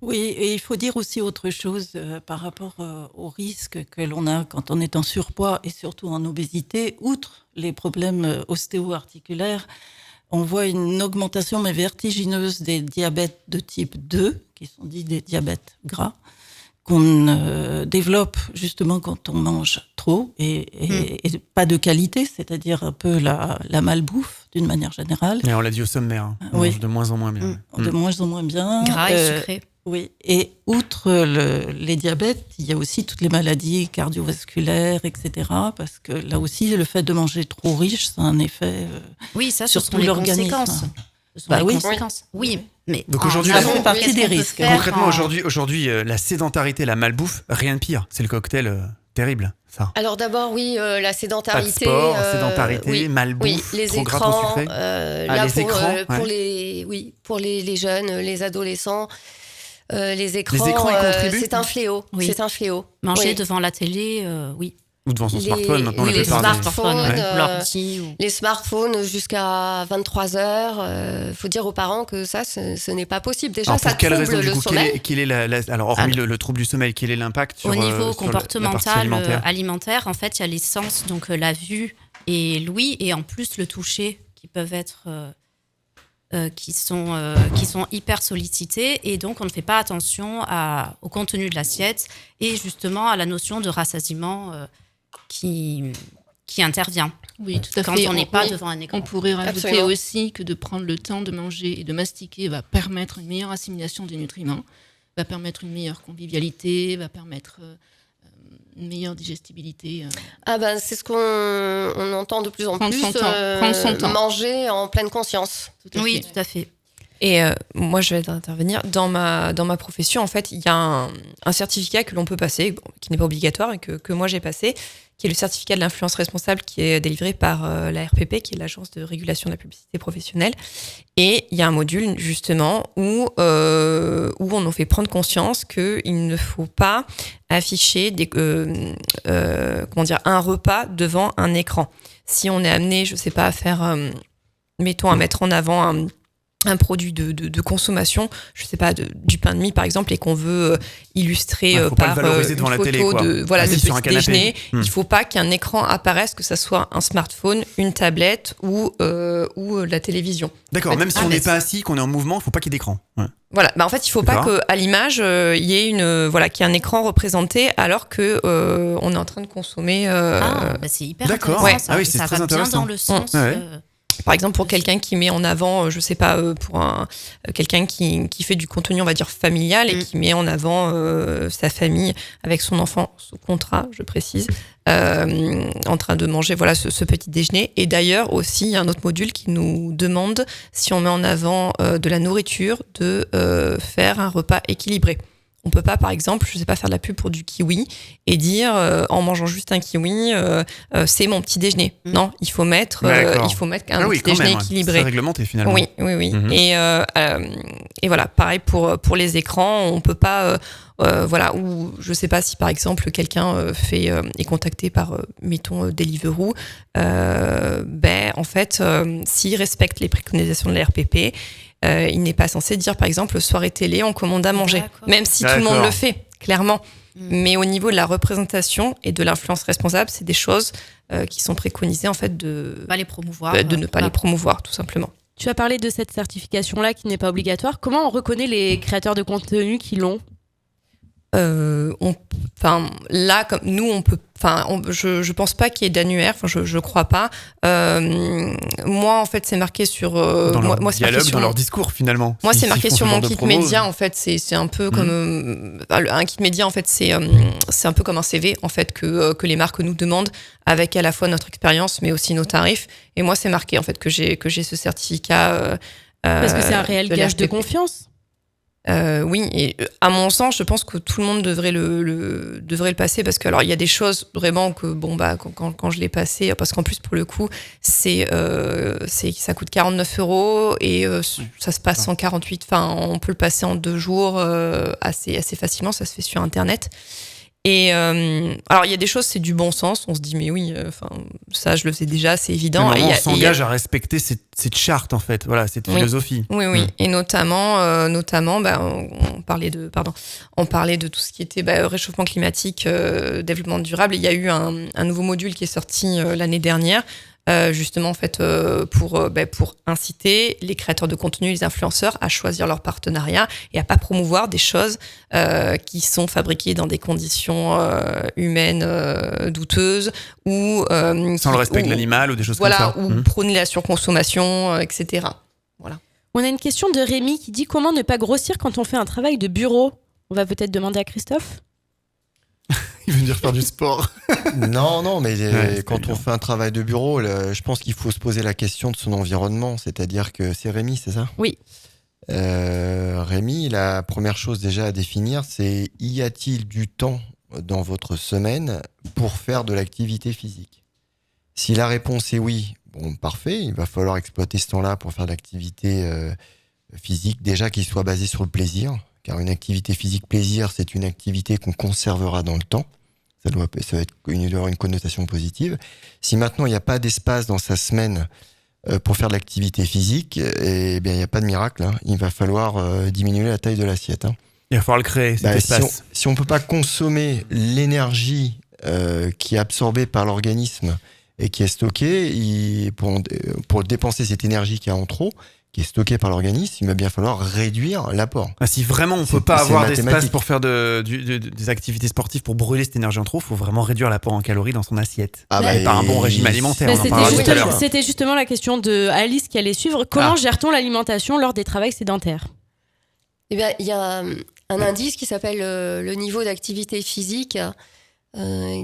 Oui, et il faut dire aussi autre chose par rapport aux risques que l'on a quand on est en surpoids et surtout en obésité. Outre les problèmes ostéo-articulaires, on voit une augmentation mais vertigineuse des diabètes de type 2, qui sont dits des diabètes gras, qu'on développe justement quand on mange trop et pas de qualité, c'est-à-dire un peu la malbouffe d'une manière générale. Et on l'a dit au sommaire, on mange de moins en moins bien. De moins en moins bien. Gras et sucré. Oui, et outre les diabètes, il y a aussi toutes les maladies cardiovasculaires, etc. Parce que là aussi, le fait de manger trop riche, ça a un effet sur tout l'organisme. Conséquences. Oui, mais donc aujourd'hui, ça fait partie des risques. Concrètement, aujourd'hui, la sédentarité, la malbouffe, rien de pire. C'est le cocktail terrible, ça. Alors d'abord, oui, la sédentarité. Pas de sport, sédentarité, malbouffe, les trop écrans, gras, trop sucré. Pour les jeunes, les adolescents. Les écrans, ils contribuent. c'est un fléau. Oui. C'est un fléau. Manger devant la télé, oui. Ou devant son smartphone, maintenant les smartphones, les smartphones jusqu'à 23h. Faut dire aux parents que ça, ce n'est pas possible. Déjà, alors, ça trouble le sommeil. Alors, hormis le trouble du sommeil, quel est l'impact sur au niveau sur comportemental, alimentaire, en fait, il y a les sens, donc la vue et l'ouïe, et en plus le toucher, qui peuvent être... qui sont hyper sollicités, et donc on ne fait pas attention au contenu de l'assiette et justement à la notion de rassasiement qui intervient. Oui, tout à quand fait. on n'est pas devant un écran. On pourrait rajouter Absolument. aussi que de prendre le temps de manger et de mastiquer va permettre une meilleure assimilation des nutriments, va permettre une meilleure convivialité, va permettre une meilleure digestibilité. Ah ben, c'est ce qu'on entend de plus en Prendre plus. son temps. Prendre son temps. Manger en pleine conscience. Oui, tout à fait. Et moi, je vais intervenir. Dans ma profession, en fait, il y a un certificat que l'on peut passer, qui n'est pas obligatoire, et que moi j'ai passé, qui est le certificat de l'influence responsable, qui est délivré par la RPP, qui est l'Agence de régulation de la publicité professionnelle. Et il y a un module, justement, où on nous fait prendre conscience qu'il ne faut pas afficher un repas devant un écran. Si on est amené, je sais pas, à faire, à mettre en avant un produit de consommation, je sais pas, du pain de mie par exemple, et qu'on veut illustrer faut par pas le valoriser devant une la photo télé, quoi. de Assis sur un petit canapé. déjeuner, il faut pas qu'un écran apparaisse, que ça soit un smartphone, une tablette ou la télévision. D'accord, En fait, même si on n'est pas assis, qu'on est en mouvement, il faut pas qu'il y ait d'écran. Ouais. Voilà, en fait, il faut pas D'accord. qu'à l'image il y ait qu'il y ait un écran représenté alors que on est en train de consommer. C'est hyper D'accord. intéressant. Ouais. Ça, Ah oui, c'est ça très va bien intéressant. dans le sens. Ouais. Par exemple, pour quelqu'un qui met en avant, je sais pas, pour quelqu'un qui fait du contenu, on va dire familial, et qui met en avant sa famille avec son enfant sous contrat, je précise, en train de manger ce petit déjeuner. Et d'ailleurs aussi, il y a un autre module qui nous demande, si on met en avant de la nourriture, de faire un repas équilibré. On peut pas, par exemple, je sais pas, faire de la pub pour du kiwi et dire en mangeant juste un kiwi, c'est mon petit déjeuner. Non, il faut mettre un petit déjeuner équilibré. C'est réglementé finalement. Oui. Et voilà, pareil pour les écrans, on peut pas. Ou je sais pas si par exemple quelqu'un est contacté par mettons Deliveroo, en fait, s'il respecte les préconisations de la RPP, il n'est pas censé dire par exemple soirée télé, on commande à manger, même si tout le monde le fait clairement. Mais au niveau de la représentation et de l'influence responsable, c'est des choses qui sont préconisées en fait de Pas les promouvoir. de ne pas les promouvoir tout simplement. Tu as parlé de cette certification-là qui n'est pas obligatoire. Comment on reconnaît les créateurs de contenu qui l'ont ? Là, comme nous, on peut. Je pense pas qu'il y ait d'annuaire. Je crois pas. Moi, en fait, c'est marqué sur. Dans leur moi, c'est dialogue, marqué sur dans leur discours finalement. Moi, S'ils c'est marqué font sur ce mon genre de kit promo, média. En fait, c'est un peu comme un kit média. En fait, c'est un peu comme un CV en fait que les marques nous demandent, avec à la fois notre expérience, mais aussi nos tarifs. Et moi, c'est marqué en fait que j'ai ce certificat. Parce que c'est un réel gage de l'RPP. confiance. Oui, et à mon sens, je pense que tout le monde devrait le passer, parce que alors il y a des choses vraiment que quand je l'ai passé, parce qu'en plus pour le coup ça coûte 49 € et ça se passe en 48. Enfin, on peut le passer en 2 jours assez facilement. Ça se fait sur internet. Et alors il y a des choses, c'est du bon sens, on se dit mais oui, ça je le faisais déjà, c'est évident. On s'engage à respecter cette charte en fait, voilà, cette philosophie. Oui. Et notamment on parlait de tout ce qui était réchauffement climatique, développement durable. Il y a eu un nouveau module qui est sorti l'année dernière, justement en fait pour inciter les créateurs de contenu, les influenceurs à choisir leur partenariat et à pas promouvoir des choses qui sont fabriquées dans des conditions humaines douteuses ou sans le respect de l'animal ou des choses comme ça. Ou prôner la surconsommation, etc. Voilà. On a une question de Rémi qui dit comment ne pas grossir quand on fait un travail de bureau. On va peut-être demander à Christophe. Il veut dire faire du sport. Non, mais quand bien. on fait un travail de bureau, je pense qu'il faut se poser la question de son environnement. C'est-à-dire que c'est Rémi, c'est ça ? Oui. Rémi, la première chose déjà à définir, c'est y a-t-il du temps dans votre semaine pour faire de l'activité physique ? Si la réponse est oui, bon, parfait, il va falloir exploiter ce temps-là pour faire de l'activité physique, déjà qui soit basée sur le plaisir. Car une activité physique plaisir, c'est une activité qu'on conservera dans le temps. Ça va être une connotation positive. Si maintenant il n'y a pas d'espace dans sa semaine pour faire de l'activité physique, eh bien il n'y a pas de miracle. Hein. Il va falloir diminuer la taille de l'assiette. Hein. Il va falloir le créer, cet espace. Si on ne peut pas consommer l'énergie qui est absorbée par l'organisme et qui est stockée, pour dépenser cette énergie qui est en trop, qui est stocké par l'organisme, il va bien falloir réduire l'apport. Si vraiment on ne peut pas avoir d'espace pour faire des activités sportives, pour brûler cette énergie en trop, il faut vraiment réduire l'apport en calories dans son assiette. Par un bon régime alimentaire. C'était justement la question de Alice qui allait suivre. Comment gère-t-on l'alimentation lors des travails sédentaires ? Eh bien, il y a un indice qui s'appelle le niveau d'activité physique.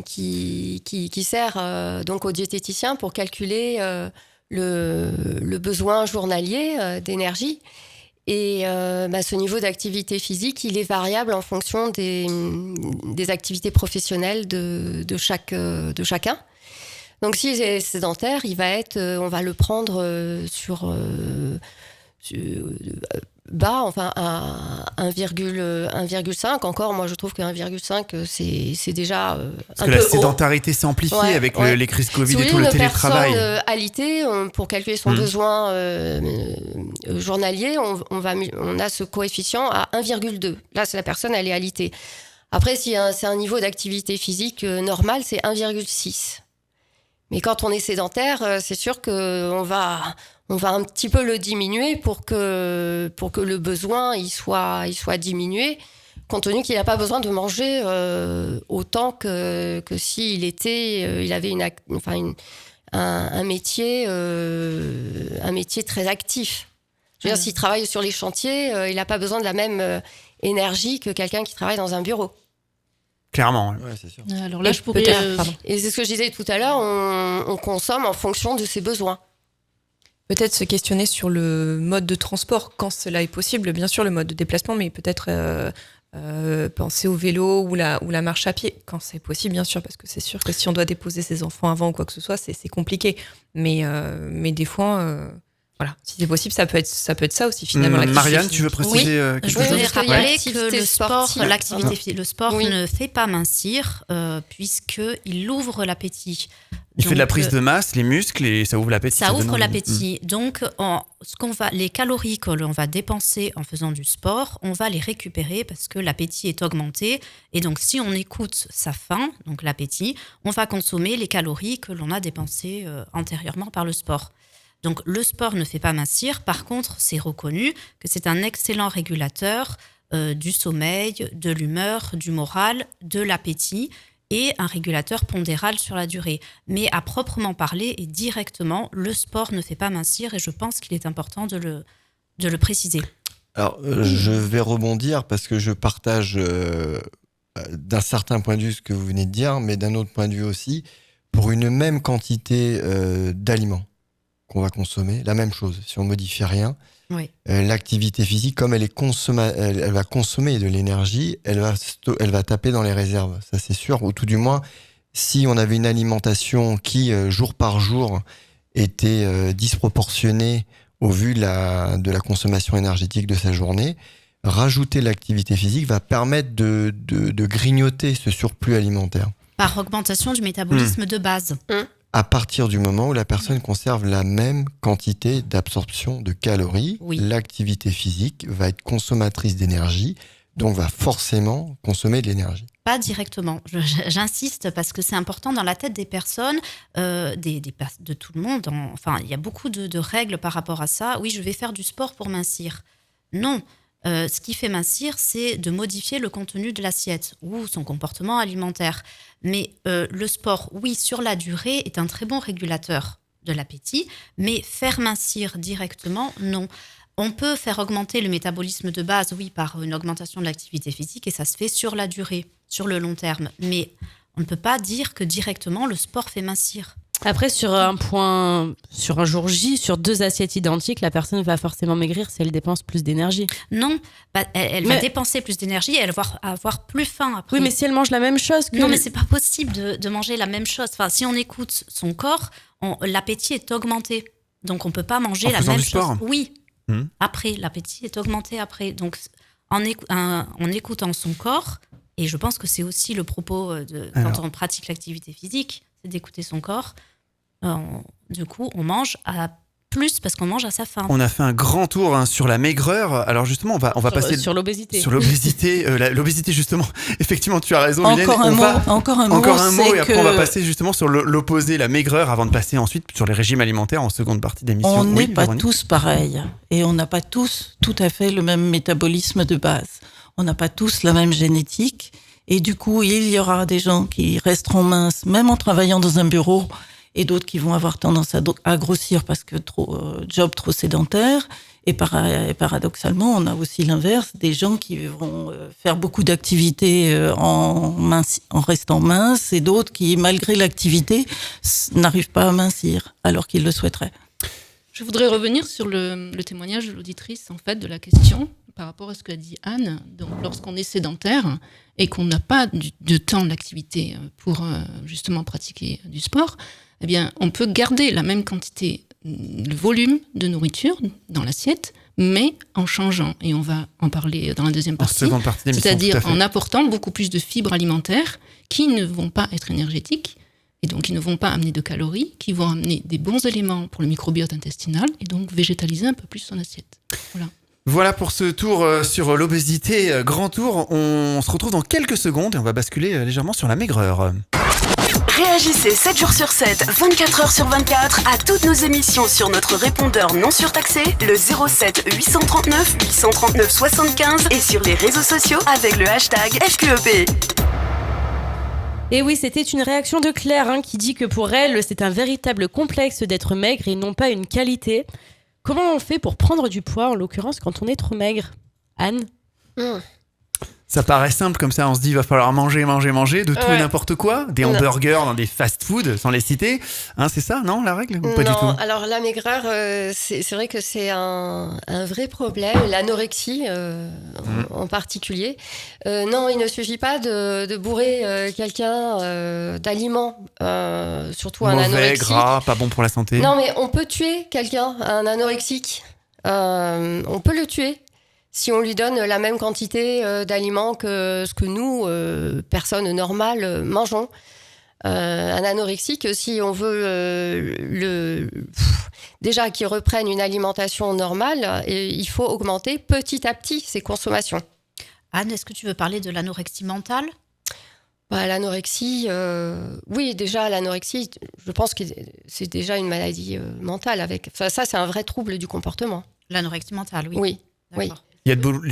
qui sert donc au diététicien pour calculer le besoin journalier d'énergie. Et ce niveau d'activité physique, il est variable en fonction des activités professionnelles de chacun. Donc s'il est sédentaire, on va le prendre sur bas, enfin à 1,5. Encore, moi je trouve que 1,5 c'est déjà parce que la sédentarité s'est amplifiée avec les crises Covid et tout le télétravail. Une personne alitée, pour calculer son besoin journalier, on a ce coefficient à 1,2. Là, c'est la personne, elle est alitée. Après, si c'est un niveau d'activité physique normal, c'est 1,6. Mais quand on est sédentaire, c'est sûr qu'on va un petit peu le diminuer pour que le besoin il soit diminué, compte tenu qu'il n'a pas besoin de manger autant que s'il il avait un métier très actif. Je veux dire, s'il travaille sur les chantiers, il n'a pas besoin de la même énergie que quelqu'un qui travaille dans un bureau. Clairement. Ouais, c'est sûr. Alors là, je pourrais... Et c'est ce que je disais tout à l'heure, on consomme en fonction de ses besoins. Peut-être se questionner sur le mode de transport quand cela est possible, bien sûr le mode de déplacement, mais peut-être penser au vélo ou la marche à pied quand c'est possible, bien sûr, parce que c'est sûr que si on doit déposer ses enfants avant ou quoi que ce soit, c'est compliqué. Mais des fois, voilà, si c'est possible, ça peut être ça aussi finalement. Marianne, tu veux préciser quelque chose? Je voulais rappeler que le sport Oui. ne fait pas mincir puisqu'il ouvre l'appétit. Il fait de la prise de masse, les muscles, et ça ouvre l'appétit. Ça ouvre l'appétit. Donc, les calories que l'on va dépenser en faisant du sport, on va les récupérer parce que l'appétit est augmenté. Et donc, si on écoute sa faim, donc l'appétit, on va consommer les calories que l'on a dépensées antérieurement par le sport. Donc, le sport ne fait pas mincir. Par contre, c'est reconnu que c'est un excellent régulateur du sommeil, de l'humeur, du moral, de l'appétit et un régulateur pondéral sur la durée. Mais à proprement parler et directement, le sport ne fait pas mincir et je pense qu'il est important de le préciser. Alors, je vais rebondir parce que je partage d'un certain point de vue ce que vous venez de dire, mais d'un autre point de vue aussi, pour une même quantité d'aliments qu'on va consommer, la même chose, si on ne modifie rien, Oui. l'activité physique, comme elle va consommer de l'énergie, elle va taper dans les réserves, ça c'est sûr, ou tout du moins, si on avait une alimentation qui, jour par jour, était disproportionnée au vu de la consommation énergétique de sa journée, rajouter l'activité physique va permettre de grignoter ce surplus alimentaire. Par augmentation du métabolisme de base. À partir du moment où la personne conserve la même quantité d'absorption de calories, Oui. l'activité physique va être consommatrice d'énergie, donc va forcément consommer de l'énergie. Pas directement. J'insiste parce que c'est important dans la tête des personnes, de tout le monde. Enfin, il y a beaucoup de règles par rapport à ça. Oui, je vais faire du sport pour mincir. Non. Ce qui fait mincir, c'est de modifier le contenu de l'assiette ou son comportement alimentaire. Mais le sport, oui, sur la durée, est un très bon régulateur de l'appétit, mais faire mincir directement, non. On peut faire augmenter le métabolisme de base, oui, par une augmentation de l'activité physique, et ça se fait sur la durée, sur le long terme. Mais on ne peut pas dire que directement le sport fait mincir. Après, sur un jour J, sur 2 assiettes identiques, la personne va forcément maigrir si elle dépense plus d'énergie. Non, elle va dépenser plus d'énergie et elle va avoir plus faim après. Oui, mais si elle mange la même chose que... Non, mais c'est pas possible de manger la même chose. Enfin, si on écoute son corps, l'appétit est augmenté. Donc, on peut pas manger la même chose. Oui. Après, l'appétit est augmenté après. Donc, en écoutant son corps, et je pense que c'est aussi le propos quand on pratique l'activité physique, c'est d'écouter son corps. Du coup, on mange à plus parce qu'on mange à sa faim. On a fait un grand tour sur la maigreur. Alors justement, on va passer sur l'obésité. Sur l'obésité, l'obésité justement. Effectivement, tu as raison. Encore un mot, et après on va passer justement sur l'opposé, la maigreur, avant de passer ensuite sur les régimes alimentaires en seconde partie d'émission. On n'est pas tous pareils et on n'a pas tous tout à fait le même métabolisme de base. On n'a pas tous la même génétique. Et du coup, il y aura des gens qui resteront minces, même en travaillant dans un bureau, et d'autres qui vont avoir tendance à grossir parce que job trop sédentaire. Et paradoxalement, on a aussi l'inverse, des gens qui vont faire beaucoup d'activités en restant minces, et d'autres qui, malgré l'activité, n'arrivent pas à mincir alors qu'ils le souhaiteraient. Je voudrais revenir sur le témoignage de l'auditrice, en fait, de la question par rapport à ce qu'a dit Anne. Donc, lorsqu'on est sédentaire et qu'on n'a pas de temps d'activité pour justement pratiquer du sport, eh bien, on peut garder la même quantité, le volume de nourriture dans l'assiette, mais en changeant. Et on va en parler dans la deuxième partie. Seconde partie d'émission, c'est-à-dire tout à fait. en apportant beaucoup plus de fibres alimentaires qui ne vont pas être énergétiques, et donc qui ne vont pas amener de calories, qui vont amener des bons éléments pour le microbiote intestinal, et donc végétaliser un peu plus son assiette. Voilà. Voilà pour ce tour sur l'obésité, grand tour. On se retrouve dans quelques secondes et on va basculer légèrement sur la maigreur. Réagissez 7 jours sur 7, 24 heures sur 24 à toutes nos émissions sur notre répondeur non surtaxé, le 07 839 839 75 et sur les réseaux sociaux avec le hashtag FQEP. Et oui, c'était une réaction de Claire qui dit que pour elle, c'est un véritable complexe d'être maigre et non pas une qualité. Comment on fait pour prendre du poids, en l'occurrence, quand on est trop maigre ? Anne ? Ça paraît simple comme ça, on se dit il va falloir manger de tout et n'importe quoi, des hamburgers dans des fast-food sans les citer, c'est ça, non, la règle ou pas du tout? Alors la maigreur, c'est vrai que c'est un vrai problème, l'anorexie en particulier. Non, il ne suffit pas de bourrer quelqu'un d'aliments, surtout un anorexique. Mauvais, gras, pas bon pour la santé. Non, mais on peut tuer quelqu'un, un anorexique. On peut le tuer. Si on lui donne la même quantité d'aliments que ce que nous, personnes normales, mangeons. Un anorexique, si on veut déjà qu'il reprenne une alimentation normale, il faut augmenter petit à petit ses consommations. Anne, est-ce que tu veux parler de l'anorexie mentale ? L'anorexie, oui, déjà l'anorexie, je pense que c'est déjà une maladie mentale. Ça, c'est un vrai trouble du comportement. L'anorexie mentale, oui. Oui, oui. Il y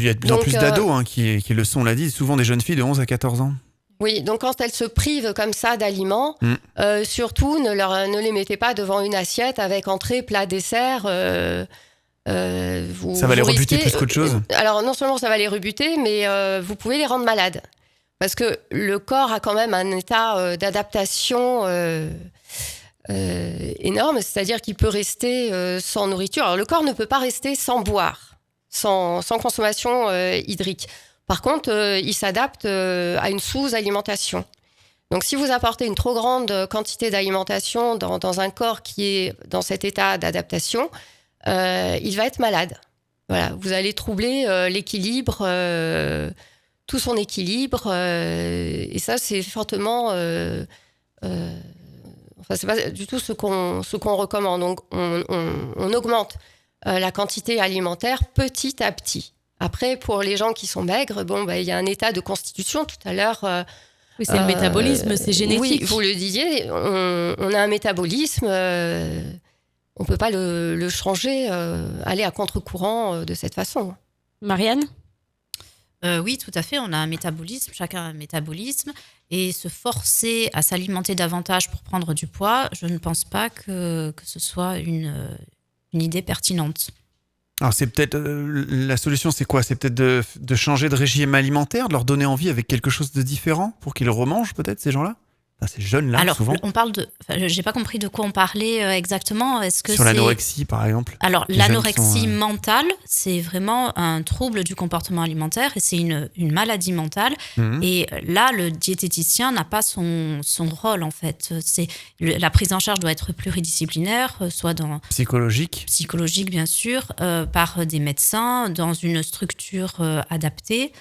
a de plus en plus d'ados qui le sont, on l'a dit, souvent des jeunes filles de 11 à 14 ans. Oui, donc quand elles se privent comme ça d'aliments, surtout ne les mettez pas devant une assiette avec entrée, plat, dessert. Ça va les rebuter plus qu'autre chose. Alors non seulement ça va les rebuter, mais vous pouvez les rendre malades. Parce que le corps a quand même un état d'adaptation énorme, c'est-à-dire qu'il peut rester sans nourriture. Alors le corps ne peut pas rester sans boire. Sans consommation hydrique. Par contre, il s'adapte à une sous-alimentation. Donc, si vous apportez une trop grande quantité d'alimentation dans un corps qui est dans cet état d'adaptation, il va être malade. Voilà, vous allez troubler l'équilibre, tout son équilibre, et ça, c'est fortement... c'est pas du tout ce qu'on recommande. Donc, on augmente la quantité alimentaire petit à petit. Après, pour les gens qui sont maigres, il y a un état de constitution tout à l'heure. Oui, c'est le métabolisme, c'est génétique. Oui, vous le disiez, on a un métabolisme, on ne peut pas le changer, aller à contre-courant de cette façon. Marianne ? Oui, tout à fait, on a un métabolisme, chacun a un métabolisme, et se forcer à s'alimenter davantage pour prendre du poids, je ne pense pas que ce soit une idée pertinente. Alors c'est peut-être la solution, c'est quoi ? C'est peut-être de changer de régime alimentaire, de leur donner envie avec quelque chose de différent pour qu'ils remangent peut-être ces gens-là ? Ces jeunes-là, alors, souvent. on parle de... j'ai pas compris de quoi on parlait exactement. Est-ce que sur l'anorexie, par exemple. Alors, l'anorexie mentale, c'est vraiment un trouble du comportement alimentaire et c'est une maladie mentale. Et là, le diététicien n'a pas son rôle, en fait. La prise en charge doit être pluridisciplinaire, soit dans... Psychologique, bien sûr, par des médecins, dans une structure adaptée,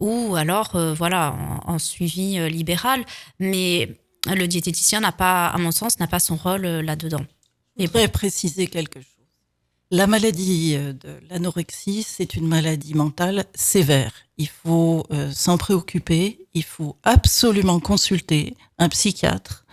ou alors, en suivi libéral. Mais le diététicien n'a pas, à mon sens, n'a pas son rôle là-dedans. Je voudrais préciser quelque chose. La maladie de l'anorexie, c'est une maladie mentale sévère. Il faut s'en préoccuper, il faut absolument consulter un psychiatre.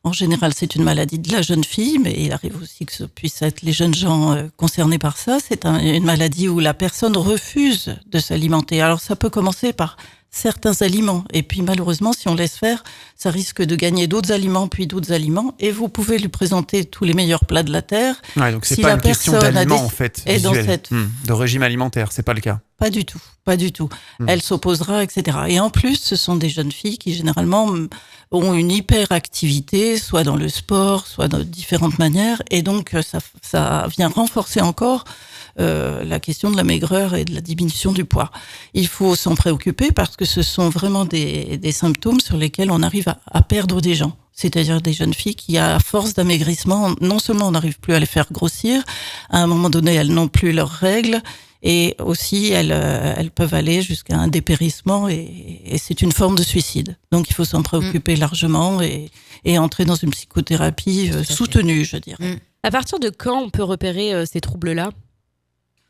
En général, c'est une maladie de la jeune fille, mais il arrive aussi que ce puisse être les jeunes gens concernés par ça. C'est une maladie où la personne refuse de s'alimenter. Alors, ça peut commencer par certains aliments. Et puis malheureusement, si on laisse faire, ça risque de gagner d'autres aliments, puis d'autres aliments. Et vous pouvez lui présenter tous les meilleurs plats de la terre. Ouais, donc c'est Si pas la une question personne a d'aliment des- en fait, est dans visuel. cette- De régime alimentaire, c'est pas le cas. Pas du tout, pas du tout. Mhm. Elle s'opposera, etc. Et en plus, ce sont des jeunes filles qui généralement ont une hyperactivité, soit dans le sport, soit de différentes manières. Et donc, ça vient renforcer encore la question de la maigreur et de la diminution du poids. Il faut s'en préoccuper parce que ce sont vraiment des symptômes sur lesquels on arrive à perdre des gens. C'est-à-dire des jeunes filles qui, à force d'amaigrissement, non seulement on n'arrive plus à les faire grossir, à un moment donné, elles n'ont plus leurs règles, et aussi elles peuvent aller jusqu'à un dépérissement, et c'est une forme de suicide. Donc il faut s'en préoccuper largement et entrer dans une psychothérapie soutenue, je dirais. À partir de quand on peut repérer ces troubles-là ?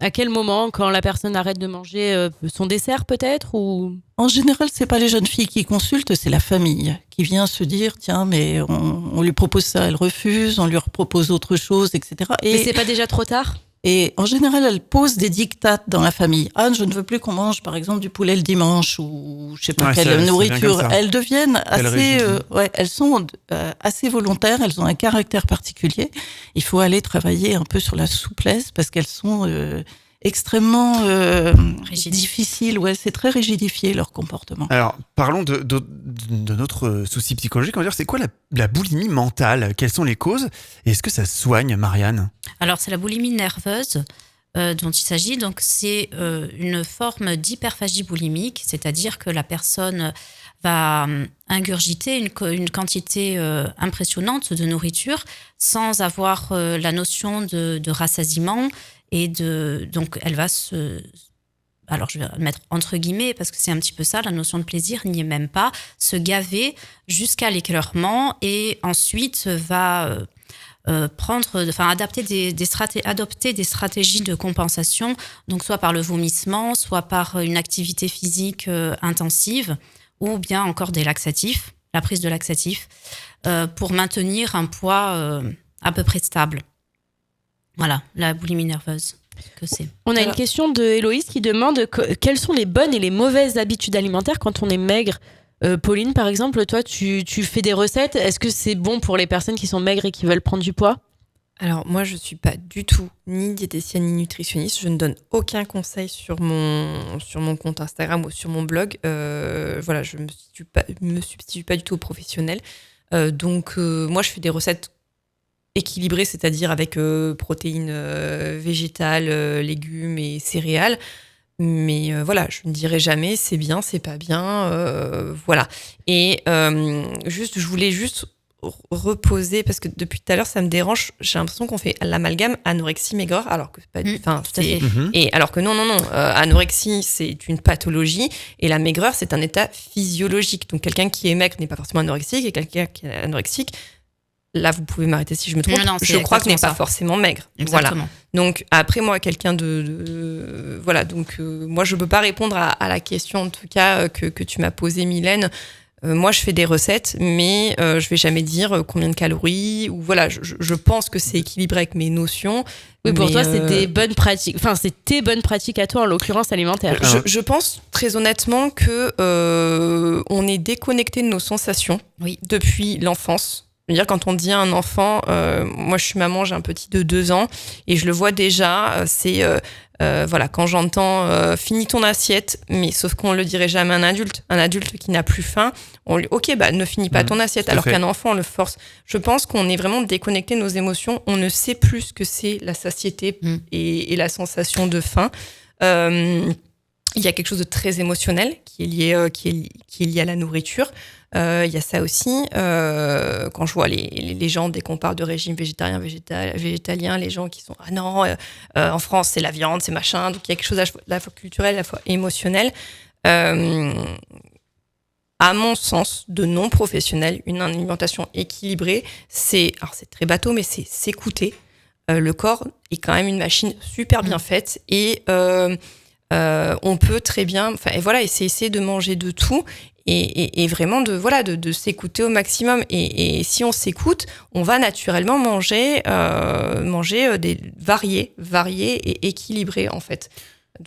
À quel moment ? Quand la personne arrête de manger son dessert peut-être ou... En général, c'est pas les jeunes filles qui consultent, c'est la famille qui vient se dire tiens, mais on lui propose ça, elle refuse, on lui propose autre chose, etc. Mais c'est pas déjà trop tard ? Et en général, elle pose des dictates dans la famille. Ah, je ne veux plus qu'on mange, par exemple, du poulet le dimanche ou je sais pas Ouais, quelle ça vient nourriture. comme ça. Elles deviennent Elle assez, rigidifie. elles sont assez volontaires. Elles ont un caractère particulier. Il faut aller travailler un peu sur la souplesse parce qu'elles sont extrêmement difficiles. Ouais, c'est très rigidifié leur comportement. Alors, parlons de notre souci psychologique. On va dire, c'est quoi la boulimie mentale ? Quelles sont les causes ? Et est-ce que ça se soigne, Marianne ? Alors, c'est la boulimie nerveuse dont il s'agit. Donc, c'est une forme d'hyperphagie boulimique, c'est-à-dire que la personne va ingurgiter une quantité impressionnante de nourriture sans avoir la notion de rassasiement. Et donc, elle va alors je vais mettre entre guillemets, parce que c'est un petit peu ça, la notion de plaisir n'y est même pas, se gaver jusqu'à l'écœurement et ensuite va adopter des stratégies de compensation, donc soit par le vomissement, soit par une activité physique intensive, ou bien encore des laxatifs, la prise de laxatifs, pour maintenir un poids à peu près stable. Voilà, la boulimie nerveuse, que c'est. On a une question de Héloïse qui demande quelles sont les bonnes et les mauvaises habitudes alimentaires quand on est maigre. Pauline, par exemple, toi, tu fais des recettes. Est-ce que c'est bon pour les personnes qui sont maigres et qui veulent prendre du poids ? Alors moi, je suis pas du tout ni diététicienne ni nutritionniste. Je ne donne aucun conseil sur mon compte Instagram ou sur mon blog. Voilà, je me substitue pas du tout aux professionnels. Donc moi, je fais des recettes équilibrées, c'est-à-dire avec protéines végétales, légumes et céréales. Mais voilà, je ne dirais jamais c'est bien, c'est pas bien. Voilà. Et je voulais juste reposer parce que depuis tout à l'heure ça me dérange, j'ai l'impression qu'on fait l'amalgame anorexie maigreur alors que pas et alors que non anorexie c'est une pathologie et la maigreur c'est un état physiologique, donc quelqu'un qui est maigre n'est pas forcément anorexique et quelqu'un qui est anorexique, là vous pouvez m'arrêter si je me trompe, je crois que n'est pas forcément maigre. Exactement. Voilà. Donc après moi quelqu'un voilà, donc moi je peux pas répondre à la question en tout cas que tu m'as posée, Mylène. Moi, je fais des recettes, mais je vais jamais dire combien de calories. Ou voilà, je pense que c'est équilibré avec mes notions. Oui, pour toi, c'est des bonnes pratiques. Enfin, c'est tes bonnes pratiques à toi, en l'occurrence alimentaires. Je pense très honnêtement que on est déconnecté de nos sensations depuis l'enfance. C'est-à-dire quand on dit à un enfant, moi je suis maman, j'ai un petit de 2 ans et je le vois déjà, c'est voilà, quand j'entends finis ton assiette, mais sauf qu'on le dirait jamais à un adulte qui n'a plus faim, on lui ok bah ne finis pas ton assiette, alors qu'un enfant on le force. Je pense qu'on est vraiment déconnecté de nos émotions, on ne sait plus ce que c'est la satiété et la sensation de faim. Il y a quelque chose de très émotionnel qui est lié à la nourriture. Il y a ça aussi. Quand je vois les gens, dès qu'on parle de régime végétarien, végétalien, les gens qui sont ah non, en France c'est la viande, c'est machin. Donc il y a quelque chose à la fois culturel, à la fois émotionnel. À mon sens, de non professionnel, une alimentation équilibrée, c'est très bateau, mais c'est s'écouter. Le corps est quand même une machine super bien faite et on peut très bien, et voilà, essayer de manger de tout et vraiment de s'écouter au maximum. Et si on s'écoute, on va naturellement manger des variés et équilibrés en fait.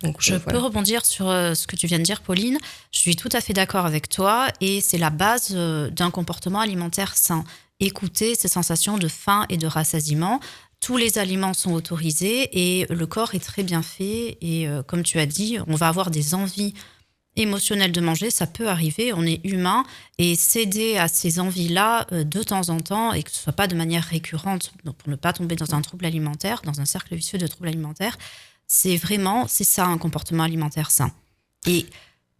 Donc, Je peux rebondir sur ce que tu viens de dire, Pauline. Je suis tout à fait d'accord avec toi et c'est la base d'un comportement alimentaire sain. Écouter ces sensations de faim et de rassasiement. Tous les aliments sont autorisés et le corps est très bien fait. Et comme tu as dit, on va avoir des envies émotionnelles de manger. Ça peut arriver, on est humain. Et céder à ces envies-là de temps en temps et que ce ne soit pas de manière récurrente pour ne pas tomber dans un trouble alimentaire, dans un cercle vicieux de troubles alimentaires, c'est ça un comportement alimentaire sain. Et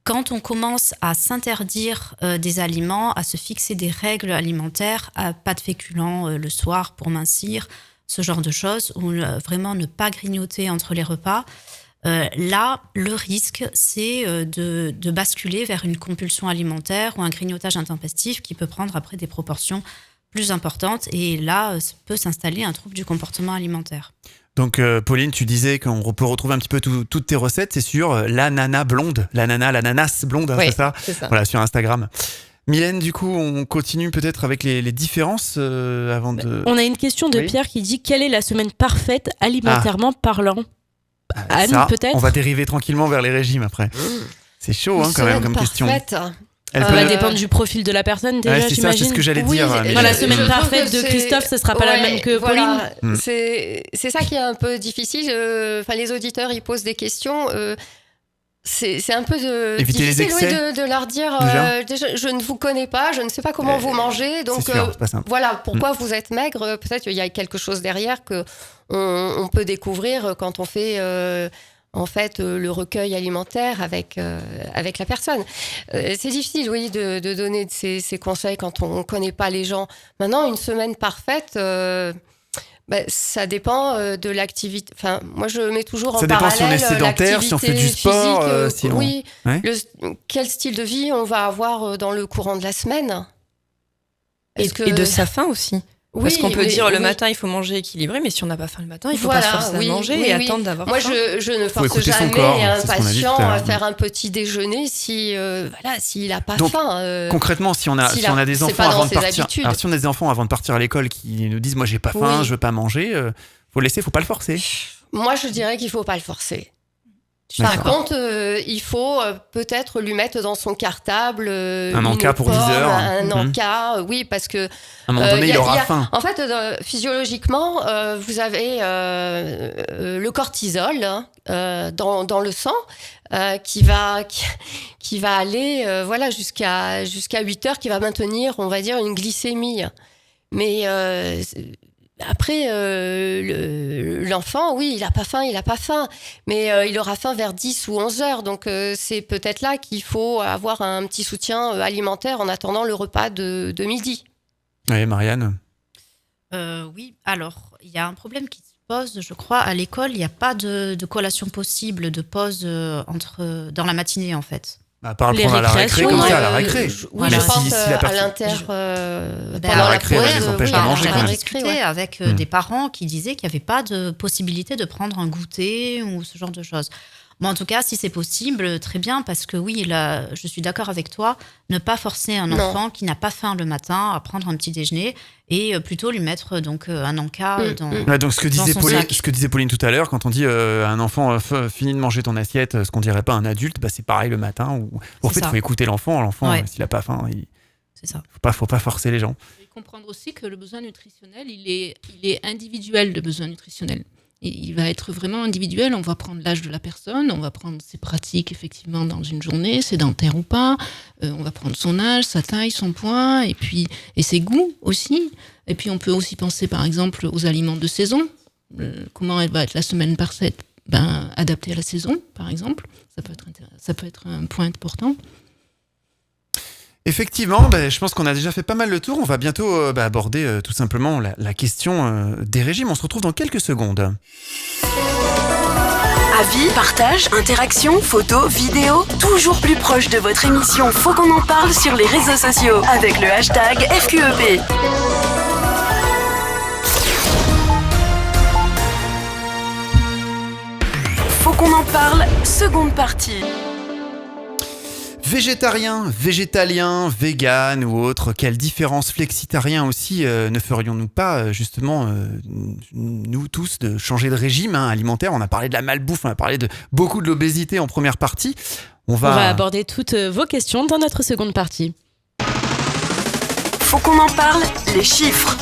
quand on commence à s'interdire des aliments, à se fixer des règles alimentaires, pas de féculents le soir pour mincir, ce genre de choses, ou vraiment ne pas grignoter entre les repas, là, le risque, c'est de basculer vers une compulsion alimentaire ou un grignotage intempestif qui peut prendre après des proportions plus importantes. Et là, peut s'installer un trouble du comportement alimentaire. Donc Pauline, tu disais qu'on peut retrouver un petit peu toutes tes recettes, c'est sûr, l'ananas blonde, l'ananas blonde, Oui, c'est ça, c'est ça. Voilà, sur Instagram. Mylène, du coup, on continue peut-être avec les différences avant de... On a une question de Oui. Pierre qui dit quelle est la semaine parfaite alimentairement parlant? Anne, Ça, peut-être. on va dériver tranquillement vers les régimes après. C'est chaud quand même comme question. Elle Ça peut- va dépendre du profil de la personne déjà, Ouais, c'est ça, j'imagine. c'est ce que j'allais Oui, dire. je- Mylène. Voilà, la je semaine trouve parfaite que de c'est- Christophe, ce sera pas la Ouais, même que voilà. Mm. C'est ça qui est un peu difficile. Enfin, les auditeurs, ils posent des questions. C'est un peu Éviter les difficile excès, de leur dire déjà, je ne vous connais pas, je ne sais pas comment vous mangez. Donc c'est sûr, c'est pas simple. voilà, pourquoi vous êtes maigre. Peut-être qu'il y a quelque chose derrière que on peut découvrir quand on fait en fait le recueil alimentaire avec la personne. C'est difficile, oui, de donner ces conseils quand on ne connaît pas les gens. Maintenant, une semaine parfaite, ça dépend de l'activité. Enfin, moi, je mets toujours en Ça dépend parallèle si on est sédentaire, si on fait du l'activité sport, physique, si on- oui, Ouais. quel style de vie on va avoir dans le courant de la semaine. Et de sa faim aussi. Parce Oui, qu'on peut mais- dire le oui. matin il faut manger équilibré, mais si on n'a pas faim le matin, il faut Voilà, pas se forcer oui, à manger oui, et oui. attendre d'avoir Moi, faim. je ne force écouter son jamais corps, un c'est ce qu'on a dit patient tout à l'heure. à faire un petit déjeuner si s'il n'a pas Donc, faim. Concrètement, si on a des c'est enfants pas dans avant de ses partir, habitudes. alors si on a des enfants avant de partir à l'école qui nous disent moi j'ai pas faim, Oui. je veux pas manger, faut le laisser, faut pas le forcer. Moi, je dirais qu'il faut pas le forcer. D'accord. Par contre, il faut peut-être lui mettre dans son cartable Un une encas pour pomme, 10 heures. un Mhm. encas, oui, parce que À un moment donné, y a- il aura y a- faim. En fait, physiologiquement, vous avez le cortisol dans le sang qui va aller voilà jusqu'à 8 heures, qui va maintenir, on va dire, une glycémie. Mais après, l'enfant, oui, il n'a pas faim, mais il aura faim vers 10 ou 11 heures. Donc, c'est peut-être là qu'il faut avoir un petit soutien alimentaire en attendant le repas de midi. Oui, Marianne. Oui, alors, il y a un problème qui se pose, je crois, à l'école. Il n'y a pas de collation possible, de pause dans la matinée, en fait. À part le Les prendre à la récré, récréations, comme ouais. ça, à la récré. Oui, Mais je si- pense si la à personne- l'inter Ben, pendant à la la récré, ouais, pause. les empêche de manger, J'avais quand même. discuté avec des parents qui disaient qu'il n'y avait pas de possibilité de prendre un goûter ou ce genre de choses. Bon, en tout cas, si c'est possible, très bien, parce que oui, là, je suis d'accord avec toi, ne pas forcer un Non. enfant qui n'a pas faim le matin à prendre un petit déjeuner et plutôt lui mettre donc un encas dans... Ouais, donc ce que disait son Pauline, sac. tout à l'heure, quand on dit un enfant finit de manger ton assiette, ce qu'on dirait pas à un adulte, c'est pareil le matin. En C'est fait, il ça. faut écouter l'enfant. L'enfant, Ouais. s'il a pas faim, il C'est ça. faut pas forcer les gens. Et comprendre aussi que le besoin nutritionnel, il est individuel, le besoin nutritionnel. Et il va être vraiment individuel. On va prendre l'âge de la personne, on va prendre ses pratiques effectivement dans une journée, sédentaire ou pas. On va prendre son âge, sa taille, son poids, et ses goûts aussi. Et puis on peut aussi penser par exemple aux aliments de saison. Comment elle va être la semaine parfaite, adaptée à la saison, par exemple. Ça peut être un point important. Effectivement, je pense qu'on a déjà fait pas mal le tour. On va bientôt aborder tout simplement la question des régimes. On se retrouve dans quelques secondes. Avis, partage, interaction, photos, vidéos, toujours plus proche de votre émission Faut qu'on en parle sur les réseaux sociaux avec le hashtag FQEP. Faut qu'on en parle, seconde partie. Végétarien, végétalien, vegan ou autre, quelle différence flexitarien aussi ne ferions-nous pas justement nous tous de changer de régime alimentaire? On a parlé de la malbouffe, on a parlé de beaucoup de l'obésité en première partie. On va aborder toutes vos questions dans notre seconde partie. Faut qu'on en parle, les chiffres.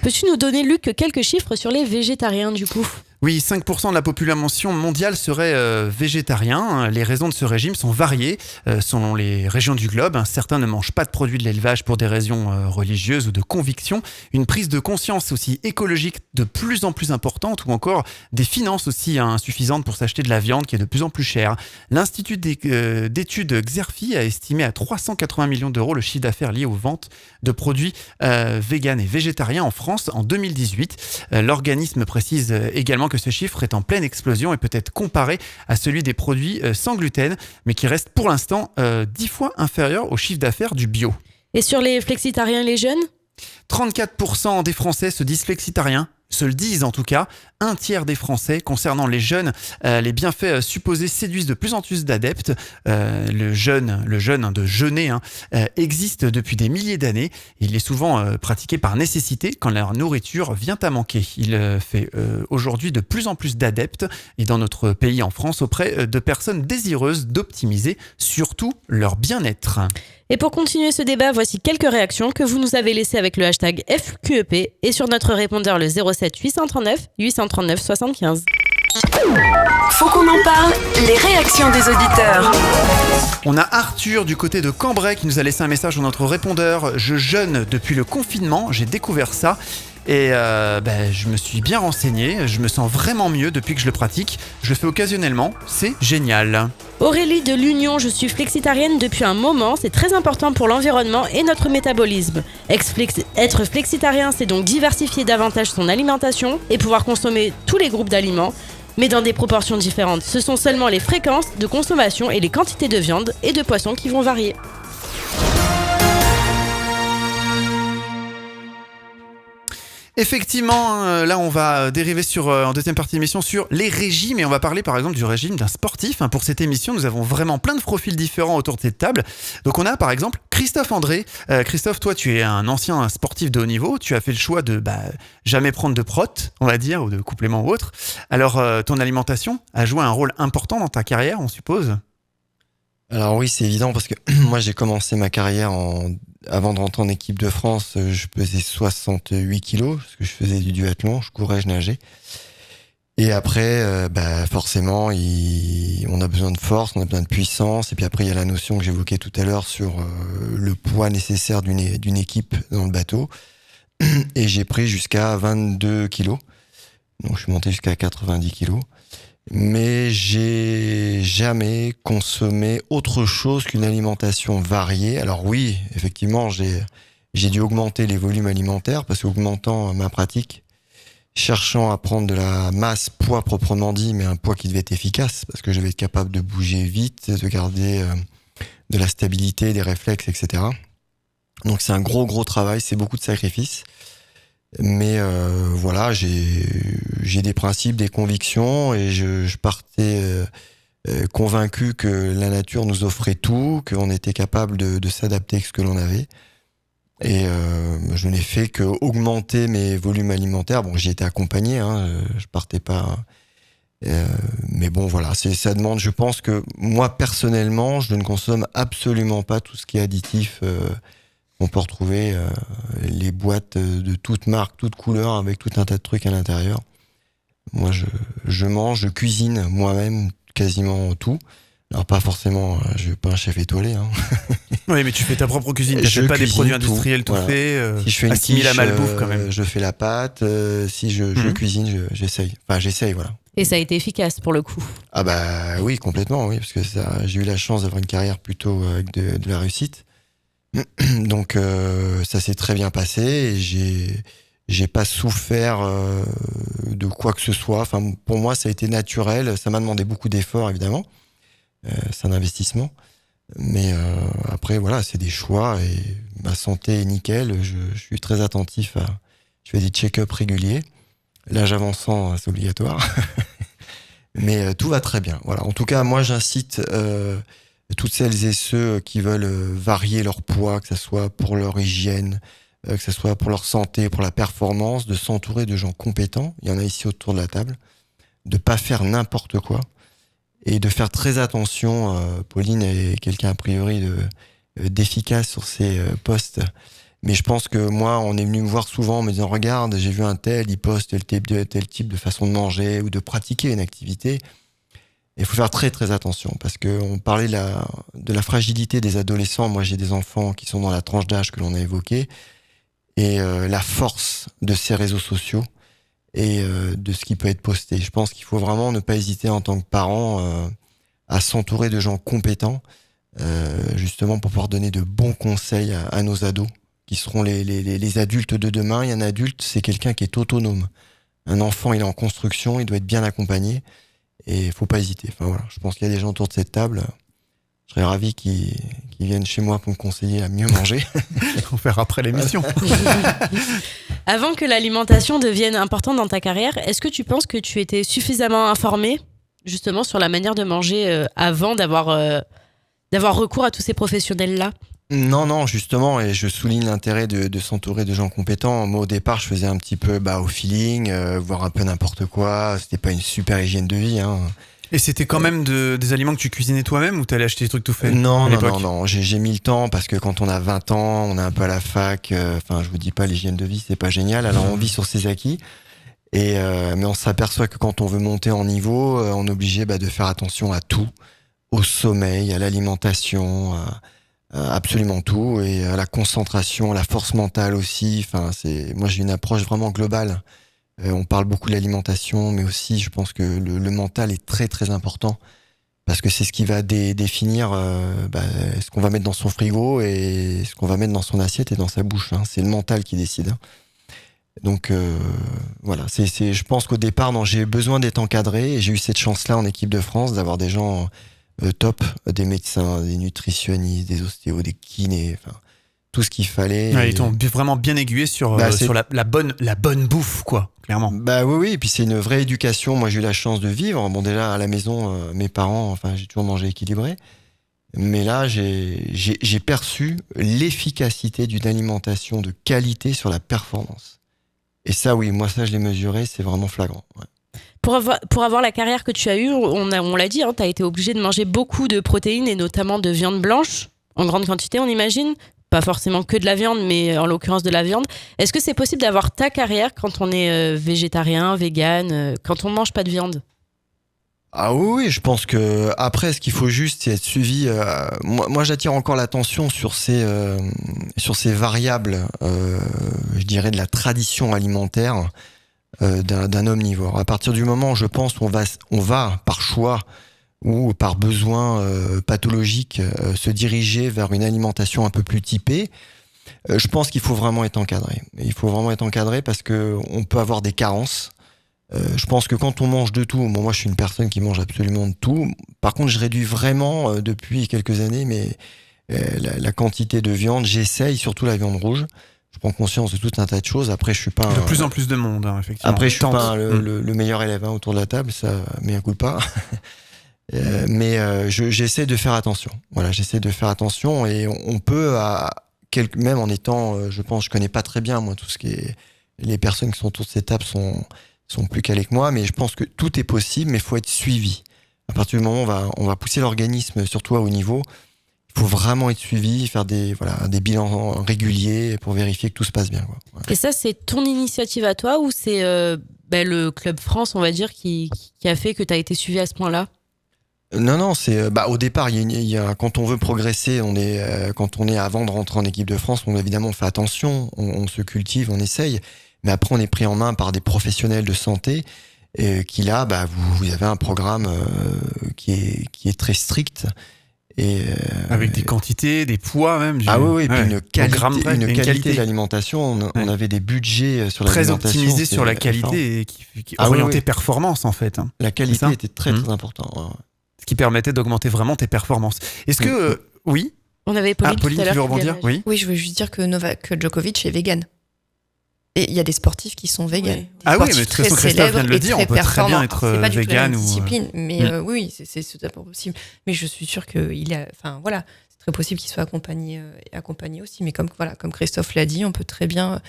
Peux-tu nous donner, Luc, quelques chiffres sur les végétariens du coup ? Oui, 5% de la population mondiale serait végétarien. Les raisons de ce régime sont variées selon les régions du globe. Certains ne mangent pas de produits de l'élevage pour des raisons religieuses ou de conviction. Une prise de conscience aussi écologique de plus en plus importante ou encore des finances aussi insuffisantes pour s'acheter de la viande qui est de plus en plus chère. L'Institut d'études Xerfi a estimé à 380 millions d'euros le chiffre d'affaires lié aux ventes de produits véganes et végétariens en France en 2018. L'organisme précise également que ce chiffre est en pleine explosion et peut être comparé à celui des produits sans gluten, mais qui reste pour l'instant 10 fois inférieur au chiffre d'affaires du bio. Et sur les flexitariens et les jeunes ? 34% des Français se disent flexitariens, se le disent en tout cas. Un tiers des Français, concernant les jeunes, les bienfaits supposés séduisent de plus en plus d'adeptes. Le jeûne de jeûner existe depuis des milliers d'années. Il est souvent pratiqué par nécessité quand leur nourriture vient à manquer. Il fait aujourd'hui de plus en plus d'adeptes et dans notre pays en France auprès de personnes désireuses d'optimiser surtout leur bien-être. Et pour continuer ce débat, voici quelques réactions que vous nous avez laissées avec le hashtag FQEP et sur notre répondeur le 07 839 839 75. Faut qu'on en parle, les réactions des auditeurs. On a Arthur du côté de Cambrai qui nous a laissé un message sur notre répondeur. Je jeûne depuis le confinement, j'ai découvert ça. Et je me suis bien renseigné, je me sens vraiment mieux depuis que je le pratique. Je le fais occasionnellement, c'est génial. Aurélie de l'Union, je suis flexitarienne depuis un moment, c'est très important pour l'environnement et notre métabolisme. Être flexitarien, c'est donc diversifier davantage son alimentation et pouvoir consommer tous les groupes d'aliments, mais dans des proportions différentes. Ce sont seulement les fréquences de consommation et les quantités de viande et de poisson qui vont varier. Effectivement, là on va dériver en deuxième partie d'émission sur les régimes et on va parler par exemple du régime d'un sportif. Pour cette émission, nous avons vraiment plein de profils différents autour de cette table. Donc on a par exemple Christophe André. Christophe, toi tu es un ancien sportif de haut niveau, tu as fait le choix de jamais prendre de prot, on va dire, ou de complément ou autre. Alors ton alimentation a joué un rôle important dans ta carrière, on suppose ? Alors oui, c'est évident parce que moi j'ai commencé ma carrière avant de rentrer en équipe de France, je pesais 68 kilos parce que je faisais du duathlon, je courais, je nageais. Et après, forcément, on a besoin de force, on a besoin de puissance. Et puis après, il y a la notion que j'évoquais tout à l'heure sur le poids nécessaire d'une équipe dans le bateau. Et j'ai pris jusqu'à 22 kilos. Donc je suis monté jusqu'à 90 kilos. Mais j'ai jamais consommé autre chose qu'une alimentation variée. Alors oui, effectivement, j'ai dû augmenter les volumes alimentaires parce qu'augmentant ma pratique, cherchant à prendre de la masse, poids proprement dit, mais un poids qui devait être efficace parce que je devais être capable de bouger vite, de garder de la stabilité, des réflexes, etc. Donc c'est un gros travail, c'est beaucoup de sacrifices. Mais voilà, j'ai des principes, des convictions et je partais convaincu que la nature nous offrait tout, qu'on était capable de s'adapter avec ce que l'on avait. Et je n'ai fait qu'augmenter mes volumes alimentaires. Bon, j'y étais accompagné, je partais pas. Mais bon, voilà, ça demande. Je pense que moi personnellement, je ne consomme absolument pas tout ce qui est additif. On peut retrouver les boîtes de toutes marques, toutes couleurs, avec tout un tas de trucs à l'intérieur. Moi, je mange, je cuisine moi-même quasiment tout. Alors pas forcément, je suis pas un chef étoilé. Oui, mais tu fais ta propre cuisine. Tu fais pas des produits industriels tout faits. Si je fais une quiche, la malbouffe quand même. Je fais la pâte. Si je cuisine, j'essaye. Enfin, j'essaye, voilà. Et ça a été efficace pour le coup. Ah bah oui, complètement, oui, parce que j'ai eu la chance d'avoir une carrière plutôt avec de la réussite. Donc ça s'est très bien passé et j'ai pas souffert de quoi que ce soit. Enfin, pour moi, ça a été naturel. Ça m'a demandé beaucoup d'efforts, évidemment. C'est un investissement. Mais après, voilà, c'est des choix et ma santé est nickel. Je suis très attentif je fais des check-ups réguliers. L'âge avançant, c'est obligatoire. Mais tout va très bien. Voilà. En tout cas, moi, j'incite toutes celles et ceux qui veulent varier leur poids, que ce soit pour leur hygiène, que ce soit pour leur santé, pour la performance, de s'entourer de gens compétents. Il y en a ici autour de la table. De pas faire n'importe quoi et de faire très attention. Pauline est quelqu'un a priori d'efficace sur ses posts. Mais je pense que moi, on est venu me voir souvent en me disant, regarde, j'ai vu un tel, il poste tel type de façon de manger ou de pratiquer une activité. Il faut faire très très attention parce que on parlait de la fragilité des adolescents. Moi, j'ai des enfants qui sont dans la tranche d'âge que l'on a évoquée et la force de ces réseaux sociaux et de ce qui peut être posté. Je pense qu'il faut vraiment ne pas hésiter en tant que parent à s'entourer de gens compétents justement pour pouvoir donner de bons conseils à nos ados qui seront les adultes de demain. Et un adulte, c'est quelqu'un qui est autonome. Un enfant, il est en construction, il doit être bien accompagné et il faut pas hésiter. Enfin voilà, je pense qu'il y a des gens autour de cette table. Je serais ravi qu'ils viennent chez moi pour me conseiller à mieux manger. On verra après l'émission. Avant que l'alimentation devienne importante dans ta carrière, est-ce que tu penses que tu étais suffisamment informé justement sur la manière de manger avant d'avoir recours à tous ces professionnels-là ? Non, justement, et je souligne l'intérêt de s'entourer de gens compétents. Moi, au départ, je faisais un petit peu au feeling, voir un peu n'importe quoi. C'était pas une super hygiène de vie, hein. Et c'était quand même des aliments que tu cuisinais toi-même ou t'allais acheter des trucs tout faits? Non. J'ai mis le temps parce que quand on a 20 ans, on est un peu à la fac. Enfin, je vous dis pas, l'hygiène de vie, c'est pas génial. Alors, on vit sur ses acquis. Mais on s'aperçoit que quand on veut monter en niveau, on est obligé de faire attention à tout, au sommeil, à l'alimentation, à absolument tout, et à la concentration, à la force mentale aussi. Enfin, moi, j'ai une approche vraiment globale. On parle beaucoup de l'alimentation, mais aussi, je pense que le mental est très très important parce que c'est ce qui va définir ce qu'on va mettre dans son frigo et ce qu'on va mettre dans son assiette et dans sa bouche. Hein. C'est le mental qui décide. Donc voilà, je pense qu'au départ, j'ai besoin d'être encadré et j'ai eu cette chance-là en équipe de France d'avoir des gens top, des médecins, des nutritionnistes, des ostéos, des kinés, enfin tout ce qu'il fallait. Ouais, ils t'ont vraiment bien aiguillé sur la bonne bouffe, quoi, clairement. Oui, et puis c'est une vraie éducation. Moi, j'ai eu la chance de vivre. Bon, déjà à la maison, mes parents, j'ai toujours mangé équilibré. Mais là, j'ai perçu l'efficacité d'une alimentation de qualité sur la performance. Et ça, oui, moi, ça, je l'ai mesuré, c'est vraiment flagrant. Ouais. Pour avoir la carrière que tu as eue, on l'a dit, tu as été obligé de manger beaucoup de protéines et notamment de viande blanche, en grande quantité, on imagine. Pas forcément que de la viande, mais en l'occurrence de la viande. Est-ce que c'est possible d'avoir ta carrière quand on est végétarien, vegan, quand on ne mange pas de viande ? Ah oui, je pense que après, ce qu'il faut juste, c'est être suivi. Moi, j'attire encore l'attention sur ces variables, je dirais, de la tradition alimentaire d'un omnivore. À partir du moment, je pense, où on va par choix ou par besoin pathologique se diriger vers une alimentation un peu plus typée, je pense qu'il faut vraiment être encadré. Il faut vraiment être encadré parce que on peut avoir des carences. Je pense que quand on mange de tout, moi je suis une personne qui mange absolument de tout. Par contre, je réduis vraiment depuis quelques années la quantité de viande. J'essaye, surtout la viande rouge. Je prends conscience de tout un tas de choses. Après, je suis pas de plus en plus de monde, hein, effectivement. Après, je suis pas le meilleur élève autour de la table, ça mea culpa. Mais j'essaie de faire attention. Voilà, j'essaie de faire attention et on peut, même en étant, je pense, je connais pas très bien moi tout ce qui est les personnes qui sont autour de cette table sont plus calées que moi, mais je pense que tout est possible, mais il faut être suivi. À partir du moment où on va pousser l'organisme, surtout à haut niveau, il faut vraiment être suivi, faire des bilans réguliers pour vérifier que tout se passe bien, quoi. Voilà. Et ça, c'est ton initiative à toi ou c'est le Club France, on va dire, qui a fait que tu as été suivi à ce point-là ? Non, c'est au départ, il y a quand on veut progresser, quand on est avant de rentrer en équipe de France, évidemment on fait attention, on se cultive, on essaye, mais après on est pris en main par des professionnels de santé qui là, vous avez un programme qui est très strict et avec des quantités, des poids même. Oui, puis une qualité de l'alimentation. On avait des budgets sur l'alimentation très optimisés sur la qualité et qui orienté performance en fait. La qualité était très très importante. Ouais. Ce qui permettait d'augmenter vraiment tes performances. Est-ce que oui, on avait Pauline tu veux rebondir ? Oui, je veux juste dire que Novak Djokovic est vegan. Et il y a des sportifs qui sont véganes. Oui. Ah oui, mais de toute façon, Christophe vient de le dire, on peut très bien être c'est pas du tout la vegan même ou... discipline, mais oui, c'est tout à fait possible. Mais je suis sûre qu'il a, enfin voilà, c'est très possible qu'il soit accompagné aussi. Mais comme Christophe l'a dit, on peut très bien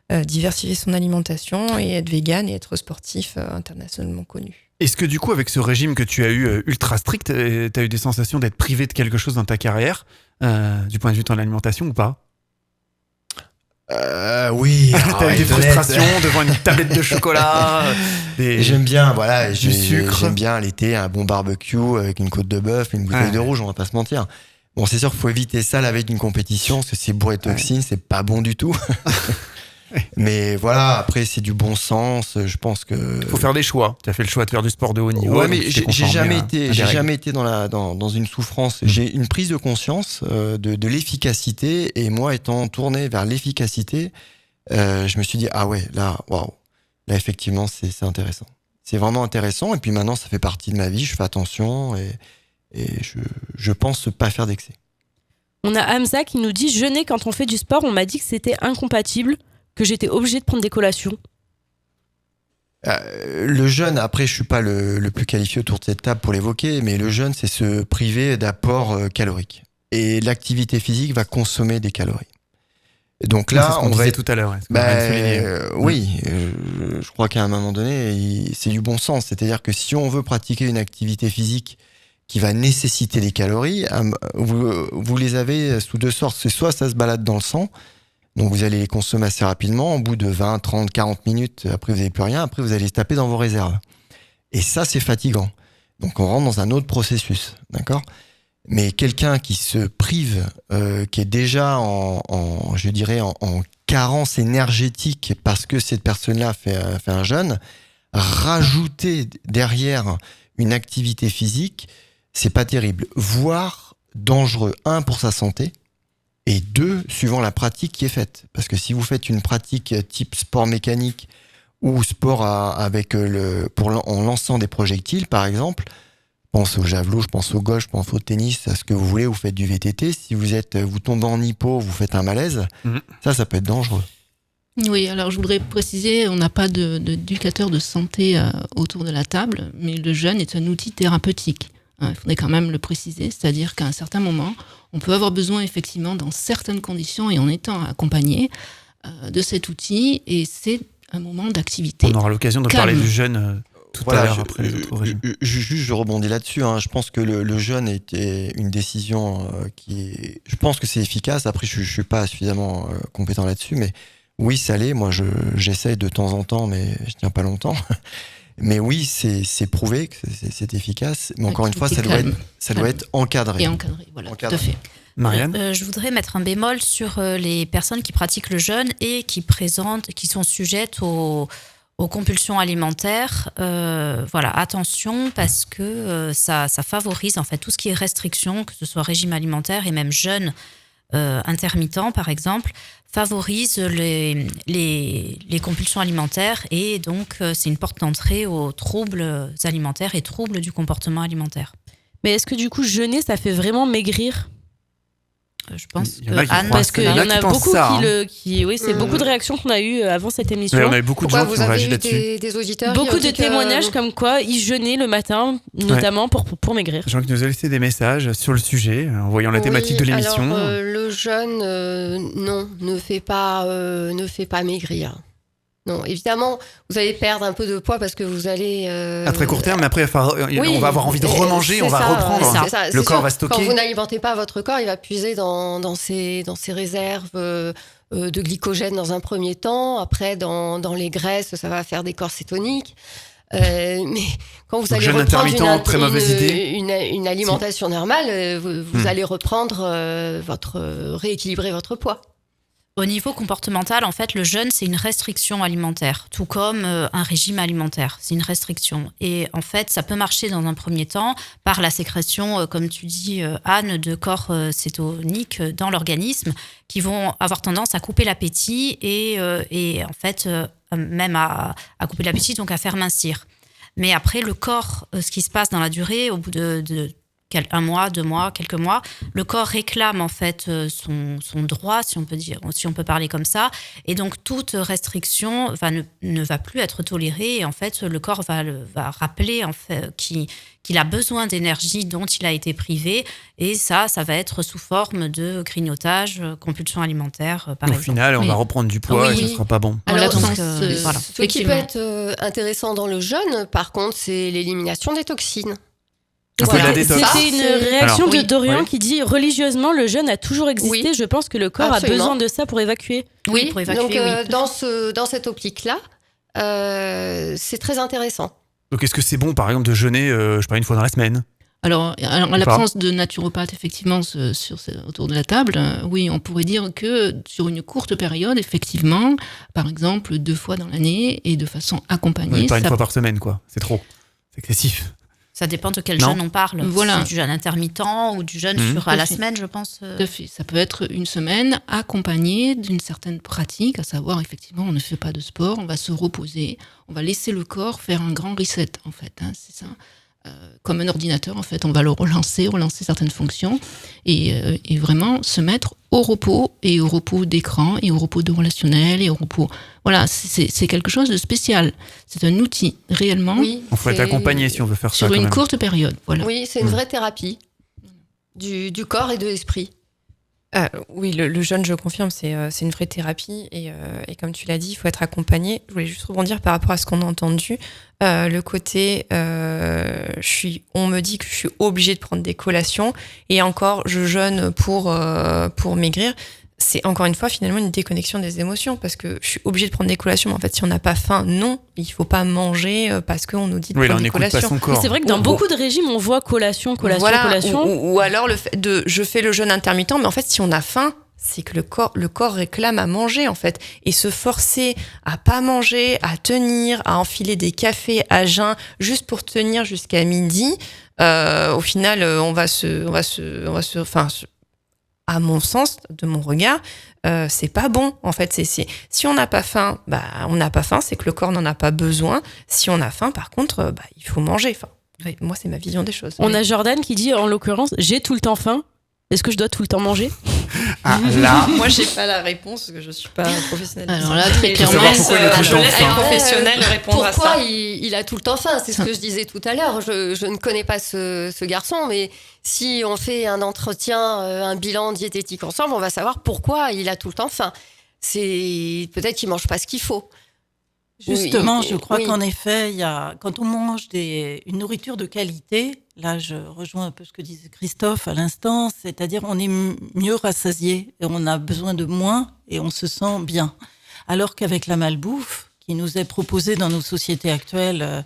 diversifier son alimentation et être vegan et être sportif internationalement connu. Est-ce que du coup, avec ce régime que tu as eu ultra strict, tu as eu des sensations d'être privé de quelque chose dans ta carrière, du point de vue de ton alimentation ou pas? Oui. T'as eu des frustrations devant une tablette de chocolat, J'aime bien, voilà, du sucre. J'aime bien l'été un bon barbecue avec une côte de bœuf, une bouteille de rouge, on va pas se mentir. Bon, c'est sûr qu'il faut éviter ça la veille d'une compétition parce que c'est bourré de toxines, c'est pas bon du tout. Mais voilà, après c'est du bon sens, je pense que Faut faire des choix. Tu as fait le choix de faire du sport de haut niveau. Ouais, mais donc tu t'es j'ai conformé jamais été dans une souffrance. J'ai une prise de conscience de l'efficacité, et moi étant tourné vers l'efficacité, je me suis dit ah ouais, là waouh, là effectivement c'est intéressant. C'est vraiment intéressant, et puis maintenant ça fait partie de ma vie, je fais attention et je pense pas faire d'excès. On a Hamza qui nous dit « Jeûner quand on fait du sport, on m'a dit que c'était incompatible, que j'étais obligée de prendre des collations. » Le jeûne, après je suis pas le plus qualifié autour de cette table pour l'évoquer, mais le jeûne c'est se priver d'apport calorique. Et l'activité physique va consommer des calories. Donc là, c'est ce qu'on disait tout à l'heure. Oui, je crois qu'à un moment donné, c'est du bon sens. C'est-à-dire que si on veut pratiquer une activité physique qui va nécessiter des calories, vous les avez sous deux sortes. C'est soit ça se balade dans le sang, donc vous allez les consommer assez rapidement, au bout de 20, 30, 40 minutes, après vous n'avez plus rien, après vous allez se taper dans vos réserves. Et ça, c'est fatigant. Donc on rentre dans un autre processus, d'accord ? Mais quelqu'un qui se prive, qui est déjà en carence énergétique parce que cette personne-là fait un jeûne, rajouter derrière une activité physique, c'est pas terrible, voire dangereux. 1, pour sa santé, et 2, suivant la pratique qui est faite. Parce que si vous faites une pratique type sport mécanique ou sport en lançant des projectiles, par exemple, je pense au javelot, je pense au golf, je pense au tennis, à ce que vous voulez, vous faites du VTT. Si vous tombez en hypo, vous faites un malaise, ça peut être dangereux. Oui, alors je voudrais préciser, on n'a pas d'éducateur de santé autour de la table, mais le jeûne est un outil thérapeutique. Il faudrait quand même le préciser, c'est-à-dire qu'à un certain moment, on peut avoir besoin effectivement dans certaines conditions et en étant accompagné de cet outil, et c'est un moment d'activité. On aura l'occasion de parler du jeûne tout à l'heure après les autres régimes. Je rebondis là-dessus. Je pense que le jeûne était une décision je pense que c'est efficace. Après, je suis pas suffisamment compétent là-dessus, mais oui, ça l'est. Moi, j'essaye de temps en temps, mais je tiens pas longtemps. Mais oui, c'est prouvé que c'est efficace. Mais encore une fois, ça doit être encadré. Et encadré, voilà, tout à fait. Marianne ? Je voudrais mettre un bémol sur les personnes qui pratiquent le jeûne et qui sont sujettes aux compulsions alimentaires. Voilà, attention, parce que ça favorise en fait tout ce qui est restriction, que ce soit régime alimentaire et même jeûne intermittent par exemple, favorise les compulsions alimentaires, et donc c'est une porte d'entrée aux troubles alimentaires et troubles du comportement alimentaire. Mais est-ce que du coup, jeûner, ça fait vraiment maigrir ? Je pense Il y en a qui Anne, parce qu'il y en a beaucoup qui c'est beaucoup de réactions qu'on a eues avant cette émission. Oui, on a eu beaucoup de gens qui ont réagi là-dessus. Des auditeurs Beaucoup de témoignages comme quoi ils jeûnaient le matin, notamment pour maigrir. Des gens qui nous ont laissé des messages sur le sujet, en voyant la thématique de l'émission. Alors, le jeûne, non, ne fait pas maigrir. Non, évidemment, vous allez perdre un peu de poids parce que vous allez... À très court terme, mais après, on va avoir envie de remanger, on va reprendre. Le corps va stocker. Quand vous n'alimentez pas votre corps, il va puiser dans ses réserves de glycogène dans un premier temps. Après, dans les graisses, ça va faire des corps cétoniques. Mais quand vous allez reprendre une alimentation normale, vous allez reprendre rééquilibrer votre poids. Au niveau comportemental, en fait, le jeûne, c'est une restriction alimentaire, tout comme un régime alimentaire. C'est une restriction. Et en fait, ça peut marcher dans un premier temps par la sécrétion, comme tu dis, Anne, de corps cétoniques dans l'organisme qui vont avoir tendance à couper l'appétit et en fait, même à couper l'appétit, donc à faire mincir. Mais après, le corps, ce qui se passe dans la durée, au bout de un mois, 2 mois, quelques mois, le corps réclame en fait son droit, si on peut parler comme ça, et donc toute restriction ne va plus être tolérée, et en fait le corps va rappeler en fait qu'il a besoin d'énergie dont il a été privé, et ça va être sous forme de grignotage, compulsion alimentaire, par exemple. Au final, on va reprendre du poids et ce sera pas bon. Alors, voilà. Ce qui peut être intéressant dans le jeûne, par contre, c'est l'élimination des toxines. Un peu de la détox. C'était une réaction de Dorian Oui. qui dit religieusement le jeûne a toujours existé. Oui. Je pense que le corps Absolument. a besoin de ça pour évacuer. Oui, pour évacuer, donc oui. dans cette optique-là, c'est très intéressant. Donc est-ce que c'est bon par exemple de jeûner, je sais pas, une fois dans la semaine? Alors, en l'absence de naturopathe, effectivement, autour de la table, oui, on pourrait dire que sur une courte période, effectivement, par exemple, 2 fois dans l'année et de façon accompagnée. Pas une fois par semaine, quoi. C'est trop. C'est excessif. Ça dépend de quel Non. jeûne on parle. Voilà. C'est du jeûne intermittent ou du jeûne à la semaine, je pense. Tout à fait. Ça peut être une semaine accompagnée d'une certaine pratique, à savoir, effectivement, on ne fait pas de sport, on va se reposer, on va laisser le corps faire un grand reset, en fait. C'est ça. Comme un ordinateur, en fait, on va le relancer certaines fonctions et vraiment se mettre au repos d'écran et au repos de relationnel et au repos. Voilà, c'est quelque chose de spécial. C'est un outil, réellement. Oui, Il faut être accompagné si on veut faire ça. Sur quand une même. courte période, voilà. Oui, c'est une vraie thérapie du corps et de l'esprit. Oui, le jeûne, je confirme, c'est une vraie thérapie et comme tu l'as dit, il faut être accompagné. Je voulais juste rebondir par rapport à ce qu'on a entendu. Le côté, on me dit que je suis obligée de prendre des collations et encore, je jeûne pour maigrir. C'est encore une fois finalement une déconnexion des émotions parce que je suis obligée de prendre des collations. Mais en fait, si on n'a pas faim, non, il faut pas manger parce qu'on nous dit de Oui, là, prendre on des n'écoute pas collations. son corps. Mais c'est vrai que dans beaucoup de régimes, on voit collation. Voilà, ou alors le fait de je fais le jeûne intermittent, mais en fait, si on a faim, c'est que le corps réclame à manger en fait, et se forcer à pas manger, à tenir, à enfiler des cafés à jeun juste pour tenir jusqu'à midi, au final, à mon sens, de mon regard, c'est pas bon en fait. Si on n'a pas faim, on n'a pas faim, c'est que le corps n'en a pas besoin. Si on a faim, par contre, il faut manger. Enfin, moi, c'est ma vision des choses. On a Jordan qui dit en l'occurrence j'ai tout le temps faim. Est-ce que je dois tout le temps manger? Ah, là. Moi, j'ai pas la réponse parce que je suis pas professionnelle. Alors là, très clairement, clairement, pourquoi il a tout le je temps laisse faim. les professionnels répondre à Pourquoi ça. il a tout le temps faim? C'est ce que je disais tout à l'heure. Je ne connais pas ce garçon, mais si on fait un entretien, un bilan diététique ensemble, on va savoir pourquoi il a tout le temps faim. C'est peut-être qu'il mange pas ce qu'il faut. Justement, Oui, je crois oui. qu'en effet, quand on mange une nourriture de qualité, là je rejoins un peu ce que disait Christophe à l'instant, c'est-à-dire on est mieux rassasié et on a besoin de moins et on se sent bien. Alors qu'avec la malbouffe qui nous est proposée dans nos sociétés actuelles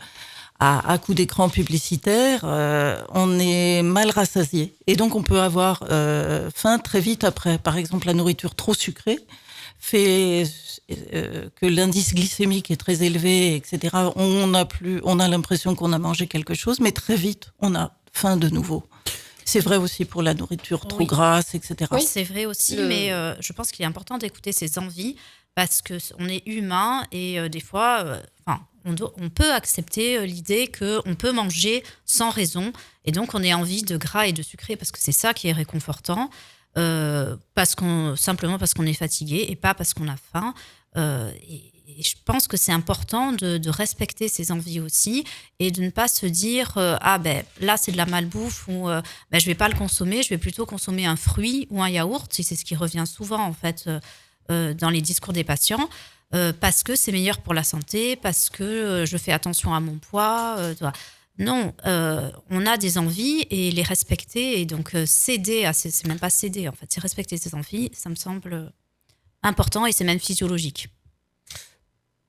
à coups d'écran publicitaire, on est mal rassasié. Et donc on peut avoir faim très vite après. Par exemple, la nourriture trop sucrée fait que l'indice glycémique est très élevé, etc. On a l'impression qu'on a mangé quelque chose, mais très vite, on a faim de nouveau. C'est vrai aussi pour la nourriture trop grasse, etc. Oui, c'est vrai aussi, mais je pense qu'il est important d'écouter ses envies parce qu'on est humain et des fois, on peut accepter l'idée qu'on peut manger sans raison et donc on ait envie de gras et de sucré parce que c'est ça qui est réconfortant. Simplement parce qu'on est fatigué et pas parce qu'on a faim. Et je pense que c'est important de respecter ses envies aussi et de ne pas se dire là c'est de la malbouffe ou je vais pas le consommer, je vais plutôt consommer un fruit ou un yaourt. C'est ce qui revient souvent en fait dans les discours des patients. Parce que c'est meilleur pour la santé, parce que je fais attention à mon poids. Non, on a des envies et les respecter et donc céder à c'est même pas céder en fait, c'est respecter ses envies, ça me semble important et c'est même physiologique.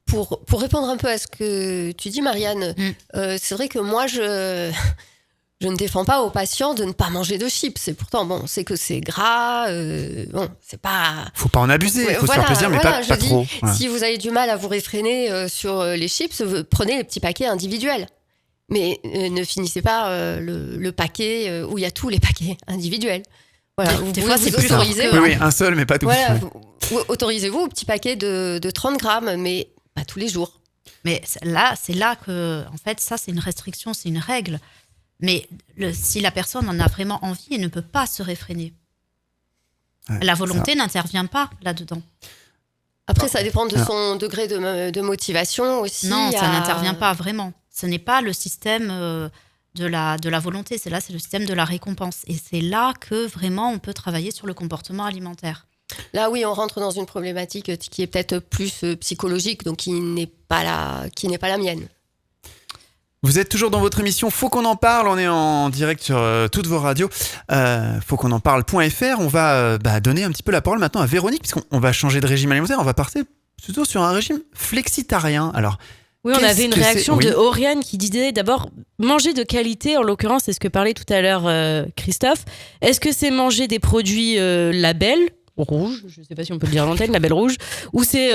Pour répondre un peu à ce que tu dis, Marianne, c'est vrai que moi, je ne défends pas aux patients de ne pas manger de chips. Et pourtant, bon, on sait que c'est gras. C'est pas. Faut pas en abuser. Faut se faire plaisir, mais pas trop. Ouais. Si vous avez du mal à vous réfréner sur les chips, prenez les petits paquets individuels. Mais ne finissez pas le paquet où il y a tous les paquets individuels. Voilà, Des fois, c'est plus autorisez. Oui, un seul, mais pas tous. Voilà, autorisez-vous au petit paquet de 30 grammes, mais pas tous les jours. Mais là, c'est là que, en fait, ça, c'est une restriction, c'est une règle. Mais si la personne en a vraiment envie, elle ne peut pas se réfréner. Ouais, la volonté n'intervient pas là-dedans. Après, ça dépend de son degré de motivation aussi. Non, ça n'intervient pas vraiment. Ce n'est pas le système de la volonté, c'est le système de la récompense. Et c'est là que vraiment on peut travailler sur le comportement alimentaire. Là, oui, on rentre dans une problématique qui est peut-être plus psychologique, donc qui n'est pas la mienne. Vous êtes toujours dans votre émission Faut qu'on en parle, on est en direct sur toutes vos radios, faut qu'on en parle.fr. On va donner un petit peu la parole maintenant à Véronique, puisqu'on va changer de régime alimentaire, on va partir plutôt sur un régime flexitarien. Alors, oui, on avait une réaction de Oriane qui disait d'abord manger de qualité, en l'occurrence c'est ce que parlait tout à l'heure Christophe. Est-ce que c'est manger des produits label rouge, je ne sais pas si on peut le dire à l'antenne, label rouge, ou c'est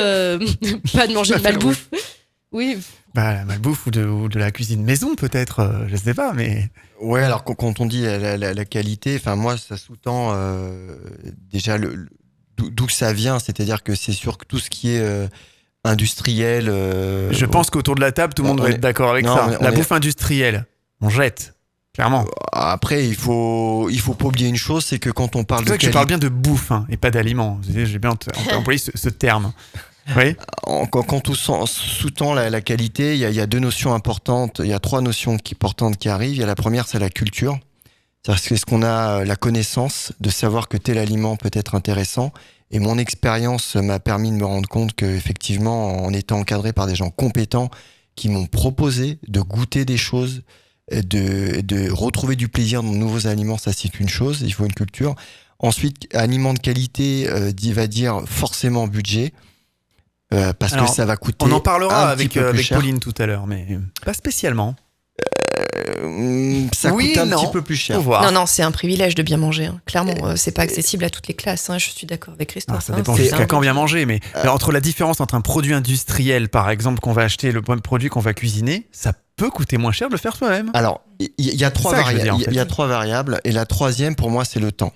pas de manger de malbouffe? Oui. La malbouffe ou de la cuisine maison peut-être, je sais pas, mais... Ouais, alors quand on dit la qualité, enfin moi ça sous-tend déjà d'où ça vient, c'est-à-dire que c'est sûr que tout ce qui est industriel... je pense qu'autour de la table, tout le monde va être d'accord avec ça. La bouffe industrielle, on jette, clairement. Après, il faut pas oublier une chose, c'est que quand on parle de... C'est vrai que je parle bien de bouffe et pas d'aliments. J'ai bien employé ce terme. Oui. Quand on sous-tend la qualité, il y a deux notions importantes, il y a trois notions importantes qui arrivent. Il y a la première, c'est la culture. C'est-à-dire est-ce qu'on a la connaissance de savoir que tel aliment peut être intéressant. Et mon expérience m'a permis de me rendre compte qu'effectivement, en étant encadré par des gens compétents qui m'ont proposé de goûter des choses, de retrouver du plaisir dans de nouveaux aliments, ça c'est une chose, il faut une culture. Ensuite, aliment de qualité va dire forcément budget. Parce que ça va coûter. On en parlera avec Pauline tout à l'heure, mais pas spécialement. Ça coûte un petit peu plus cher. Non, c'est un privilège de bien manger. Clairement, c'est pas accessible à toutes les classes. Je suis d'accord avec Christophe. Ça dépend jusqu'à quand bien manger, mais entre la différence entre un produit industriel, par exemple, qu'on va acheter, le produit qu'on va cuisiner, ça peut coûter moins cher de le faire soi-même. Alors, il y a trois variables. Il y a trois variables, et la troisième, pour moi, c'est le temps.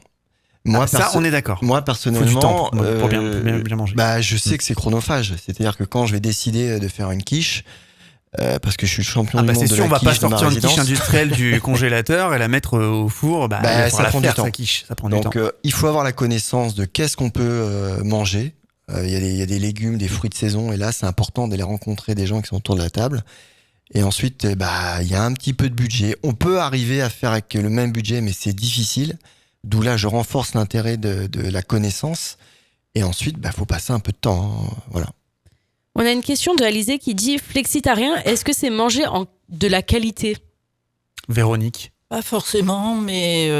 Moi, ça, on est d'accord. Moi, personnellement, pour bien manger. Je sais que c'est chronophage. C'est-à-dire que quand je vais décider de faire une quiche, parce que je suis le champion du monde de la quiche. C'est sûr, on va pas sortir une quiche industrielle du congélateur et la mettre au four. Ça prend du temps. Sa quiche, ça prend du temps. Donc, il faut avoir la connaissance de qu'est-ce qu'on peut manger. Il y a des légumes, des fruits de saison, et là, c'est important d'aller rencontrer des gens qui sont autour de la table. Et ensuite, il y a un petit peu de budget. On peut arriver à faire avec le même budget, mais c'est difficile. D'où là, je renforce l'intérêt de la connaissance. Et ensuite, faut passer un peu de temps. Voilà. On a une question de Alizé qui dit flexitarien, est-ce que c'est manger de la qualité? Véronique? Pas forcément, mais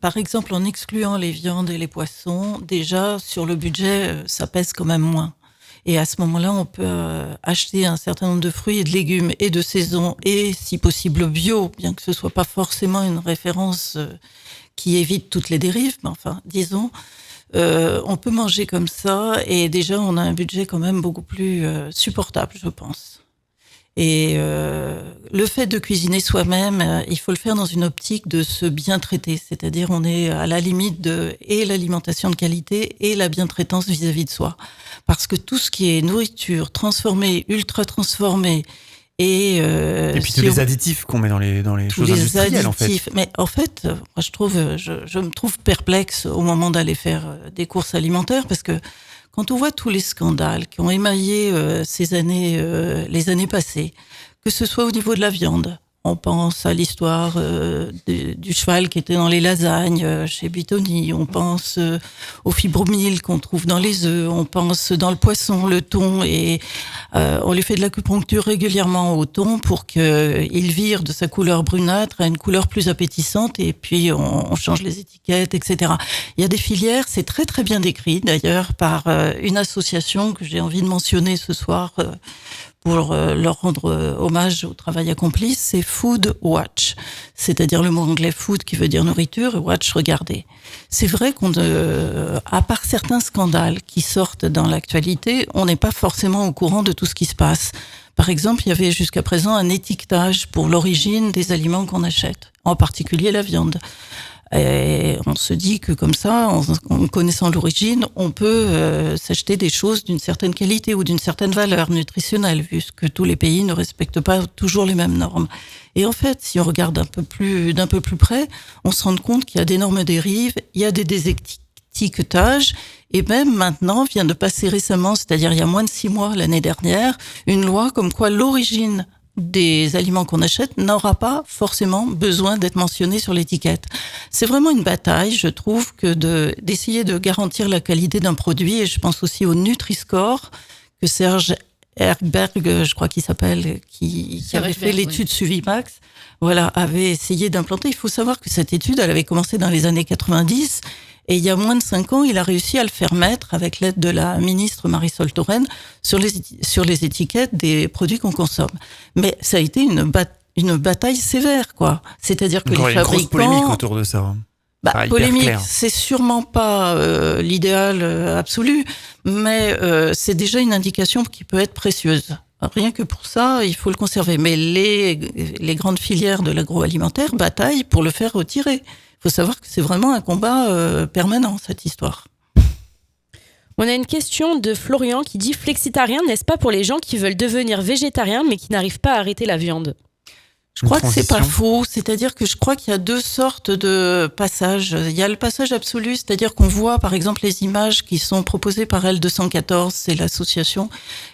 par exemple, en excluant les viandes et les poissons, déjà, sur le budget, ça pèse quand même moins. Et à ce moment-là, on peut acheter un certain nombre de fruits et de légumes et de saison et, si possible, bio, bien que ce soit pas forcément une référence qui évite toutes les dérives, mais enfin, disons, on peut manger comme ça et déjà, on a un budget quand même beaucoup plus supportable, je pense. Et le fait de cuisiner soi-même, il faut le faire dans une optique de se bien traiter, c'est-à-dire on est à la limite de et l'alimentation de qualité et la bientraitance vis-à-vis de soi. Parce que tout ce qui est nourriture transformée, ultra transformée, et puis tous les additifs qu'on met dans les choses industrielles, en fait. Mais en fait, moi je me trouve perplexe au moment d'aller faire des courses alimentaires parce que quand on voit tous les scandales qui ont émaillé les années passées, que ce soit au niveau de la viande, on pense à l'histoire du cheval qui était dans les lasagnes chez Buitoni, on pense aux fibromyles qu'on trouve dans les œufs, on pense dans le poisson, le thon, et on lui fait de l'acupuncture régulièrement au thon pour qu'il vire de sa couleur brunâtre à une couleur plus appétissante, et puis on change les étiquettes, etc. Il y a des filières, c'est très très bien décrit d'ailleurs par une association que j'ai envie de mentionner ce soir pour leur rendre hommage au travail accompli, c'est Food Watch, c'est-à-dire le mot anglais food qui veut dire nourriture et watch, regarder. C'est vrai à part certains scandales qui sortent dans l'actualité, on n'est pas forcément au courant de tout ce qui se passe. Par exemple, il y avait jusqu'à présent un étiquetage pour l'origine des aliments qu'on achète, en particulier la viande. Et on se dit que comme ça, en connaissant l'origine, on peut s'acheter des choses d'une certaine qualité ou d'une certaine valeur nutritionnelle, vu que tous les pays ne respectent pas toujours les mêmes normes. Et en fait, si on regarde d'un peu plus près, on se rend compte qu'il y a d'énormes dérives, il y a des désétiquetages, et même maintenant vient de passer récemment, c'est-à-dire il y a moins de 6 mois l'année dernière, une loi comme quoi l'origine des aliments qu'on achète n'aura pas forcément besoin d'être mentionné sur l'étiquette. C'est vraiment une bataille, je trouve, que d'essayer de garantir la qualité d'un produit, et je pense aussi au Nutri-Score, que Serge Herberg, je crois qu'il s'appelle, qui avait fait l'étude Suvimax, voilà, avait essayé d'implanter. Il faut savoir que cette étude, elle avait commencé dans les années 90, et il y a moins de 5 ans, il a réussi à le faire mettre, avec l'aide de la ministre Marisol Touraine, sur les étiquettes des produits qu'on consomme. Mais ça a été une bataille sévère, quoi. C'est-à-dire que les fabricants... Il y a une grosse polémique autour de ça. Polémique, c'est sûrement pas l'idéal absolu, mais c'est déjà une indication qui peut être précieuse. Rien que pour ça, il faut le conserver. Mais les grandes filières de l'agroalimentaire bataillent pour le faire retirer. Il faut savoir que c'est vraiment un combat permanent, cette histoire. On a une question de Florian qui dit « Flexitarien, n'est-ce pas pour les gens qui veulent devenir végétariens mais qui n'arrivent pas à arrêter la viande ?» Je crois que c'est pas faux, c'est-à-dire que je crois qu'il y a 2 sortes de passages. Il y a le passage absolu, c'est-à-dire qu'on voit par exemple les images qui sont proposées par L214, c'est l'association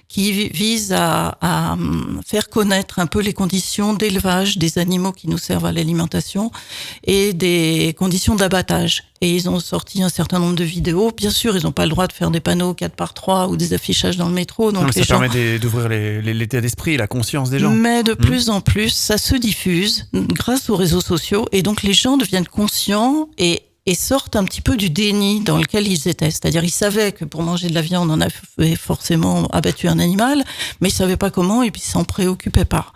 qui vise à faire connaître un peu les conditions d'élevage des animaux qui nous servent à l'alimentation et des conditions d'abattage. Et ils ont sorti un certain nombre de vidéos. Bien sûr, ils n'ont pas le droit de faire des panneaux 4x3 ou des affichages dans le métro. Donc ça permet d'ouvrir l'état d'esprit et la conscience des gens. Mais de plus en plus, ça se diffuse grâce aux réseaux sociaux. Et donc les gens deviennent conscients et sortent un petit peu du déni dans lequel ils étaient. C'est-à-dire, ils savaient que pour manger de la viande, on avait forcément abattu un animal, mais ils savaient pas comment et puis ils s'en préoccupaient pas.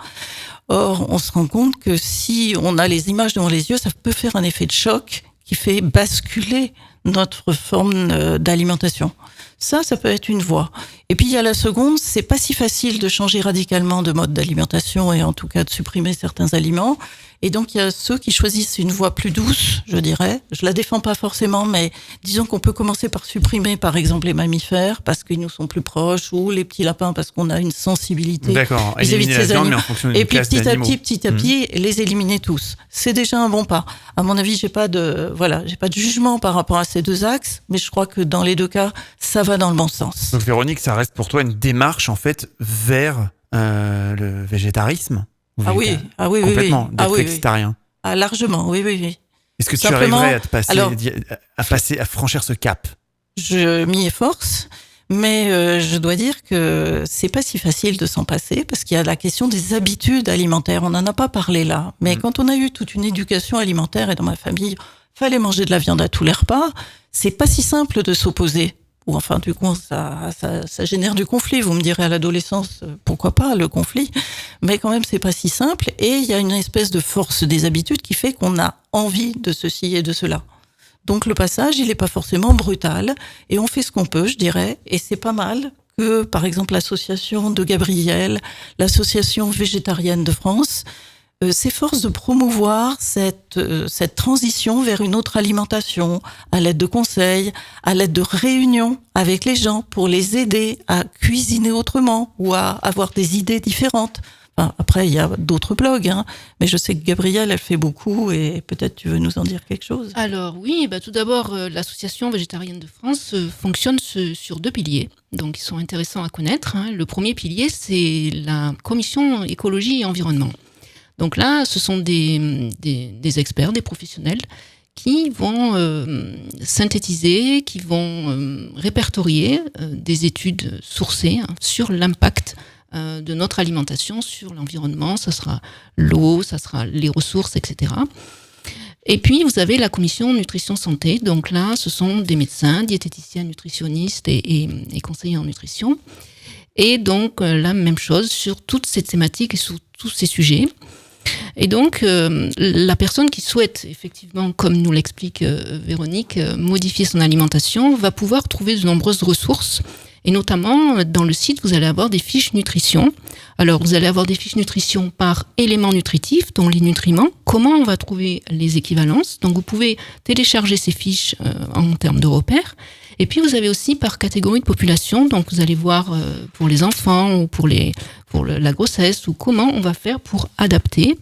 Or, on se rend compte que si on a les images devant les yeux, ça peut faire un effet de choc qui fait basculer notre forme d'alimentation. Ça peut être une voie. Et puis il y a la seconde, c'est pas si facile de changer radicalement de mode d'alimentation et en tout cas de supprimer certains aliments. Et donc il y a ceux qui choisissent une voie plus douce, je dirais. Je la défends pas forcément, mais disons qu'on peut commencer par supprimer par exemple les mammifères parce qu'ils nous sont plus proches ou les petits lapins parce qu'on a une sensibilité vis-à-vis de ces animaux. Et puis petit à petit, les éliminer tous. C'est déjà un bon pas. À mon avis, j'ai pas de jugement par rapport à ces 2 axes, mais je crois que dans les 2 cas, ça va dans le bon sens. Donc Véronique, ça reste pour toi une démarche en fait vers le végétarisme? Complètement, d'être flexitarien. Ah, largement, oui. Est-ce que tu arriverais à franchir ce cap? Je m'y efforce, mais je dois dire que c'est pas si facile de s'en passer parce qu'il y a la question des habitudes alimentaires. On n'en a pas parlé là, mais quand on a eu toute une éducation alimentaire et dans ma famille, fallait manger de la viande à tous les repas, c'est pas si simple de s'opposer. Ou enfin, du coup, ça génère du conflit. Vous me direz à l'adolescence, pourquoi pas le conflit? Mais quand même, c'est pas si simple. Et il y a une espèce de force des habitudes qui fait qu'on a envie de ceci et de cela. Donc le passage, il est pas forcément brutal. Et on fait ce qu'on peut, je dirais. Et c'est pas mal que, par exemple, l'association de Gabriel, l'association végétarienne de France, s'efforce de promouvoir cette transition vers une autre alimentation à l'aide de conseils, à l'aide de réunions avec les gens pour les aider à cuisiner autrement ou à avoir des idées différentes. Enfin, après, il y a d'autres blogs, mais je sais que Gabrielle, elle fait beaucoup et peut-être tu veux nous en dire quelque chose. Alors oui, tout d'abord, l'association végétarienne de France fonctionne sur 2 piliers, donc ils sont intéressants à connaître. Le premier pilier, c'est la commission écologie et environnement. Donc là, ce sont des experts, des professionnels qui vont synthétiser, qui vont répertorier des études sourcées sur l'impact de notre alimentation sur l'environnement. Ça sera l'eau, ça sera les ressources, etc. Et puis, vous avez la commission nutrition santé. Donc là, ce sont des médecins, diététiciens, nutritionnistes et conseillers en nutrition. Et donc, la même chose sur toutes ces thématiques et sur tous ces sujets. Et donc, la personne qui souhaite, effectivement, comme nous l'explique Véronique, modifier son alimentation, va pouvoir trouver de nombreuses ressources. Et notamment, dans le site, vous allez avoir des fiches nutrition. Alors, vous allez avoir des fiches nutrition par éléments nutritifs, dont les nutriments. Comment on va trouver les équivalences? Donc, vous pouvez télécharger ces fiches en termes de repères. Et puis, vous avez aussi par catégorie de population. Donc, vous allez voir pour les enfants ou pour la grossesse ou comment on va faire pour adapter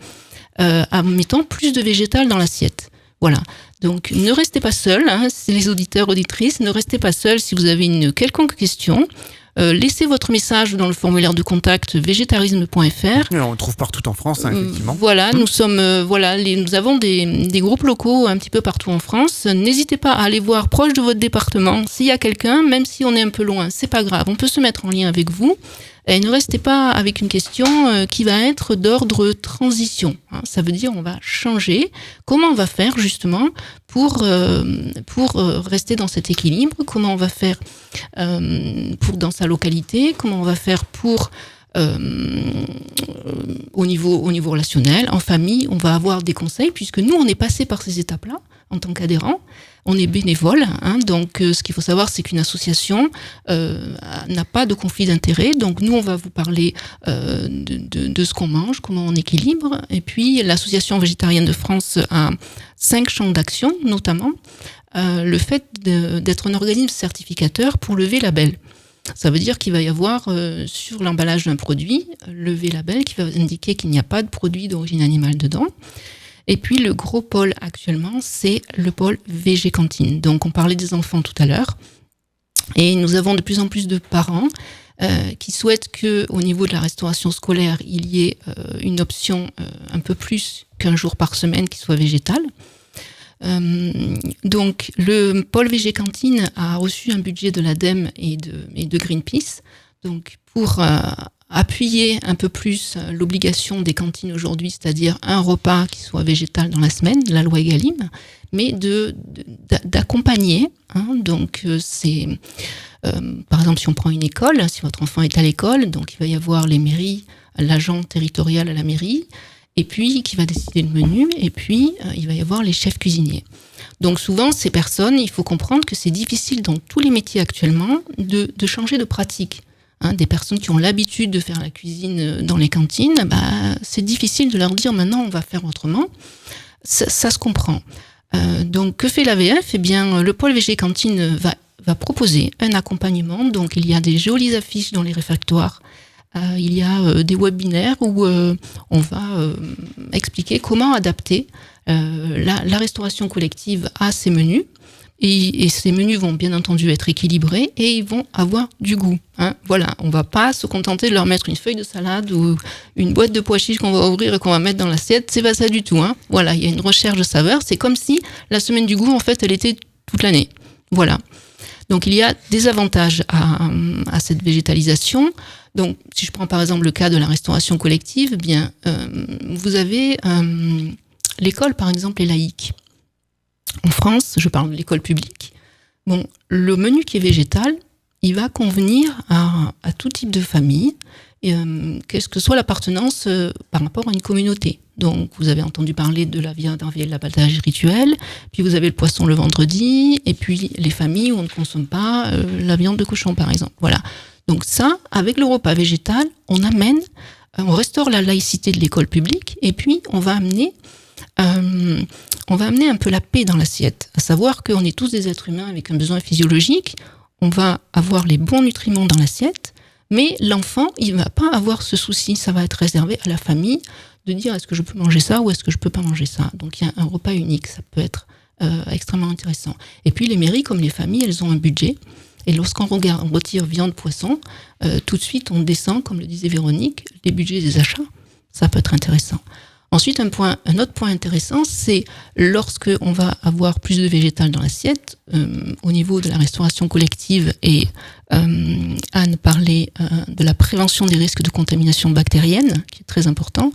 en mettant plus de végétal dans l'assiette. Voilà. Donc, ne restez pas seuls, les auditeurs, auditrices, ne restez pas seuls si vous avez une quelconque question. Laissez votre message dans le formulaire de contact végétarisme.fr. On le trouve partout en France, effectivement. Voilà, nous avons des groupes locaux un petit peu partout en France. N'hésitez pas à aller voir proche de votre département. S'il y a quelqu'un, même si on est un peu loin, c'est pas grave, on peut se mettre en lien avec vous. Et ne restez pas avec une question qui va être d'ordre transition. Ça veut dire on va changer. Comment on va faire justement pour rester dans cet équilibre? Comment on va faire dans sa localité? Comment on va faire pour au niveau relationnel, en famille? On va avoir des conseils puisque nous on est passé par ces étapes-là en tant qu'adhérent. On est bénévole, donc ce qu'il faut savoir, c'est qu'une association n'a pas de conflit d'intérêt. Donc nous, on va vous parler de ce qu'on mange, comment on équilibre. Et puis l'Association végétarienne de France a 5 champs d'action, notamment le fait d'être un organisme certificateur pour le V-Label. Ça veut dire qu'il va y avoir sur l'emballage d'un produit le V-Label qui va indiquer qu'il n'y a pas de produit d'origine animale dedans. Et puis le gros pôle actuellement, c'est le pôle VG Cantine. Donc on parlait des enfants tout à l'heure. Et nous avons de plus en plus de parents qui souhaitent qu'au niveau de la restauration scolaire, il y ait une option un peu plus qu'un jour par semaine qui soit végétale. Donc le pôle VG Cantine a reçu un budget de l'ADEME et de Greenpeace. Donc pour appuyer un peu plus l'obligation des cantines aujourd'hui, c'est-à-dire un repas qui soit végétal dans la semaine, la loi Egalim, mais d'accompagner. Donc c'est par exemple si on prend une école, si votre enfant est à l'école, donc il va y avoir les mairies, l'agent territorial à la mairie, et puis qui va décider le menu, et puis il va y avoir les chefs cuisiniers. Donc souvent ces personnes, il faut comprendre que c'est difficile dans tous les métiers actuellement de changer de pratique. Des personnes qui ont l'habitude de faire la cuisine dans les cantines, c'est difficile de leur dire maintenant on va faire autrement. Ça se comprend. Donc que fait l'AVF? Eh bien, le pôle VG Cantine va proposer un accompagnement. Donc il y a des jolies affiches dans les réfectoires. Il y a des webinaires où on va expliquer comment adapter la restauration collective à ces menus. Et ces menus vont bien entendu être équilibrés et ils vont avoir du goût. Voilà, on va pas se contenter de leur mettre une feuille de salade ou une boîte de pois chiches qu'on va ouvrir et qu'on va mettre dans l'assiette. C'est pas ça du tout. Voilà, il y a une recherche de saveur. C'est comme si la semaine du goût, en fait, elle était toute l'année. Voilà. Donc il y a des avantages à cette végétalisation. Donc si je prends par exemple le cas de la restauration collective, eh bien vous avez l'école par exemple est laïque. En France, je parle de l'école publique. Bon, le menu qui est végétal, il va convenir à tout type de famille, qu'est-ce que soit l'appartenance par rapport à une communauté. Donc, vous avez entendu parler de la viande et de l'abattage rituel, puis vous avez le poisson le vendredi, et puis les familles où on ne consomme pas la viande de cochon, par exemple. Voilà. Donc ça, avec le repas végétal, on restaure la laïcité de l'école publique, et puis on va amener un peu la paix dans l'assiette, à savoir qu'on est tous des êtres humains avec un besoin physiologique, on va avoir les bons nutriments dans l'assiette, mais l'enfant, il ne va pas avoir ce souci, ça va être réservé à la famille de dire est-ce que je peux manger ça ou est-ce que je peux pas manger ça. Donc il y a un repas unique, ça peut être extrêmement intéressant. Et puis les mairies, comme les familles, elles ont un budget, et lorsqu'on retire viande, poisson, tout de suite on descend, comme le disait Véronique, les budgets des achats, ça peut être intéressant. Ensuite, un autre point intéressant, c'est lorsque on va avoir plus de végétal dans l'assiette, au niveau de la restauration collective, et Anne parlait de la prévention des risques de contamination bactérienne, qui est très important.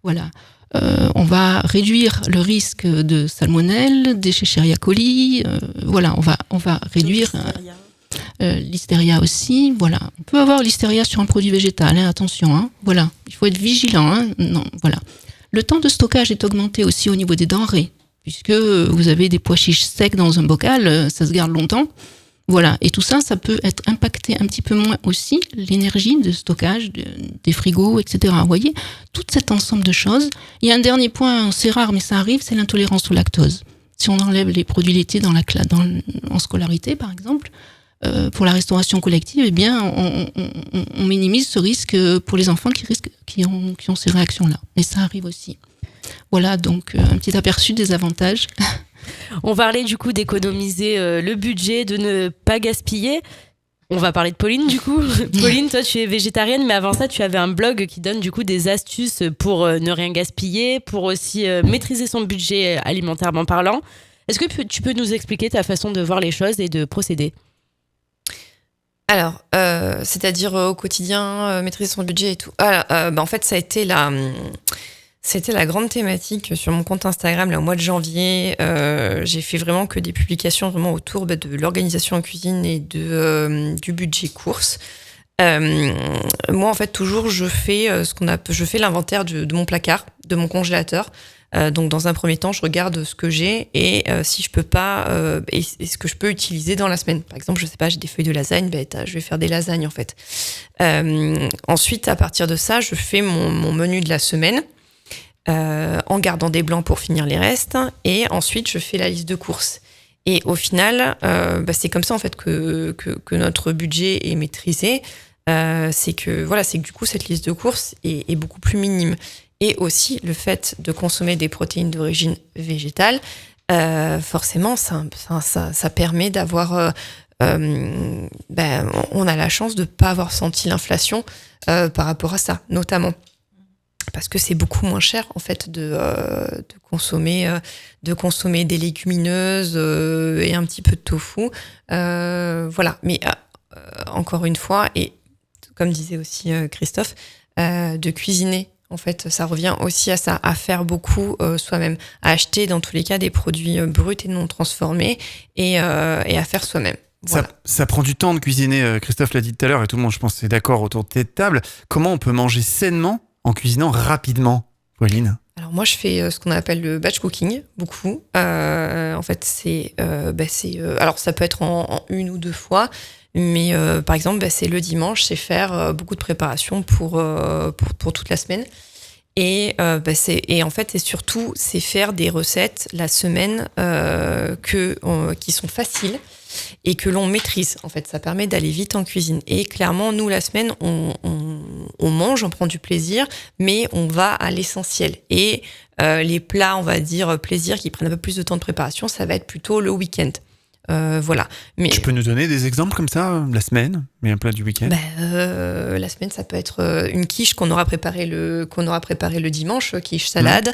Voilà, on va réduire le risque de salmonelle, d'Escherichia coli. Voilà, on va réduire l'hystéria aussi. Voilà, on peut avoir l'hystéria sur un produit végétal. Attention, voilà, il faut être vigilant. Non, voilà. Le temps de stockage est augmenté aussi au niveau des denrées, puisque vous avez des pois chiches secs dans un bocal, ça se garde longtemps. Voilà, et tout ça, ça peut être impacté un petit peu moins aussi l'énergie de stockage des frigos, etc. Vous voyez, tout cet ensemble de choses. Il y a un dernier point, c'est rare, mais ça arrive, c'est l'intolérance au lactose. Si on enlève les produits laitiers en scolarité, par exemple, pour la restauration collective, eh bien, on minimise ce risque pour les enfants qui ont ces réactions-là. Et ça arrive aussi. Voilà, donc un petit aperçu des avantages. On parlait du coup d'économiser le budget, de ne pas gaspiller. On va parler de Pauline du coup. Pauline, toi tu es végétarienne, mais avant ça tu avais un blog qui donne du coup des astuces pour ne rien gaspiller, pour aussi maîtriser son budget alimentairement parlant. Est-ce que tu peux nous expliquer ta façon de voir les choses et de procéder ? Alors, c'est-à-dire au quotidien, maîtriser son budget et tout. En fait, ça a été c'était la grande thématique sur mon compte Instagram là, au mois de janvier. J'ai fait vraiment que des publications vraiment autour de l'organisation en cuisine et du budget course. Moi, en fait, toujours, je fais l'inventaire de mon placard, de mon congélateur. Donc, dans un premier temps, je regarde ce que j'ai et si je peux pas, et ce que je peux utiliser dans la semaine. Par exemple, je sais pas, j'ai des feuilles de lasagne, je vais faire des lasagnes en fait. Ensuite, à partir de ça, je fais mon menu de la semaine. En gardant des blancs pour finir les restes, et ensuite je fais la liste de courses. Et au final, c'est comme ça en fait que notre budget est maîtrisé. C'est que du coup cette liste de courses est beaucoup plus minime. Et aussi le fait de consommer des protéines d'origine végétale, forcément ça permet d'avoir on a la chance de pas avoir senti l'inflation par rapport à ça, notamment. Parce que c'est beaucoup moins cher en fait de consommer des légumineuses et un petit peu de tofu. Voilà. Mais encore une fois, et comme disait aussi Christophe, de cuisiner. En fait, ça revient aussi à ça, à faire beaucoup soi-même, à acheter dans tous les cas des produits bruts et non transformés et à faire soi-même. Voilà. Ça prend du temps de cuisiner. Christophe l'a dit tout à l'heure et tout le monde, je pense, est d'accord autour de cette table. Comment on peut manger sainement en cuisinant rapidement, Pauline ? Alors moi, je fais ce qu'on appelle le batch cooking, beaucoup. En fait, alors ça peut être en une ou deux fois, mais par exemple, c'est le dimanche, c'est faire beaucoup de préparation pour toute la semaine. Et en fait, et surtout, c'est faire des recettes la semaine qui sont faciles et que l'on maîtrise. En fait, ça permet d'aller vite en cuisine. Et clairement, nous, la semaine, on mange, on prend du plaisir, mais on va à l'essentiel. Et les plats, on va dire, plaisir, qui prennent un peu plus de temps de préparation, ça va être plutôt le week-end. Voilà. Mais tu peux nous donner des exemples comme ça, la semaine, mais un plat du week-end ? La semaine, ça peut être une quiche qu'on aura préparé le dimanche, quiche salade.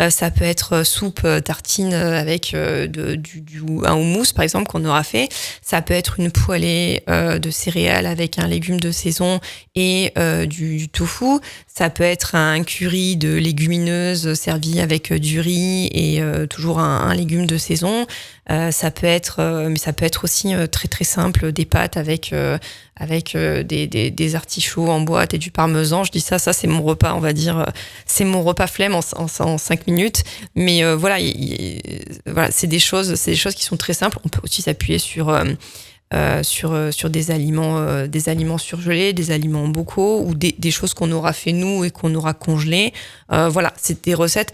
Ça peut être soupe tartine avec un houmous, par exemple, qu'on aura fait. Ça peut être une poêlée de céréales avec un légume de saison et du tofu. Ça peut être un curry de légumineuses servi avec du riz et toujours un légume de saison. Ça peut être aussi très très simple, des pâtes avec des artichauts en boîte et du parmesan. Je dis ça c'est mon repas, on va dire, c'est mon repas flemme en 5 minutes. Mais voilà, c'est des choses qui sont très simples. On peut aussi s'appuyer sur des aliments surgelés, des aliments bocaux ou des choses qu'on aura fait nous et qu'on aura congelées. Voilà, c'est des recettes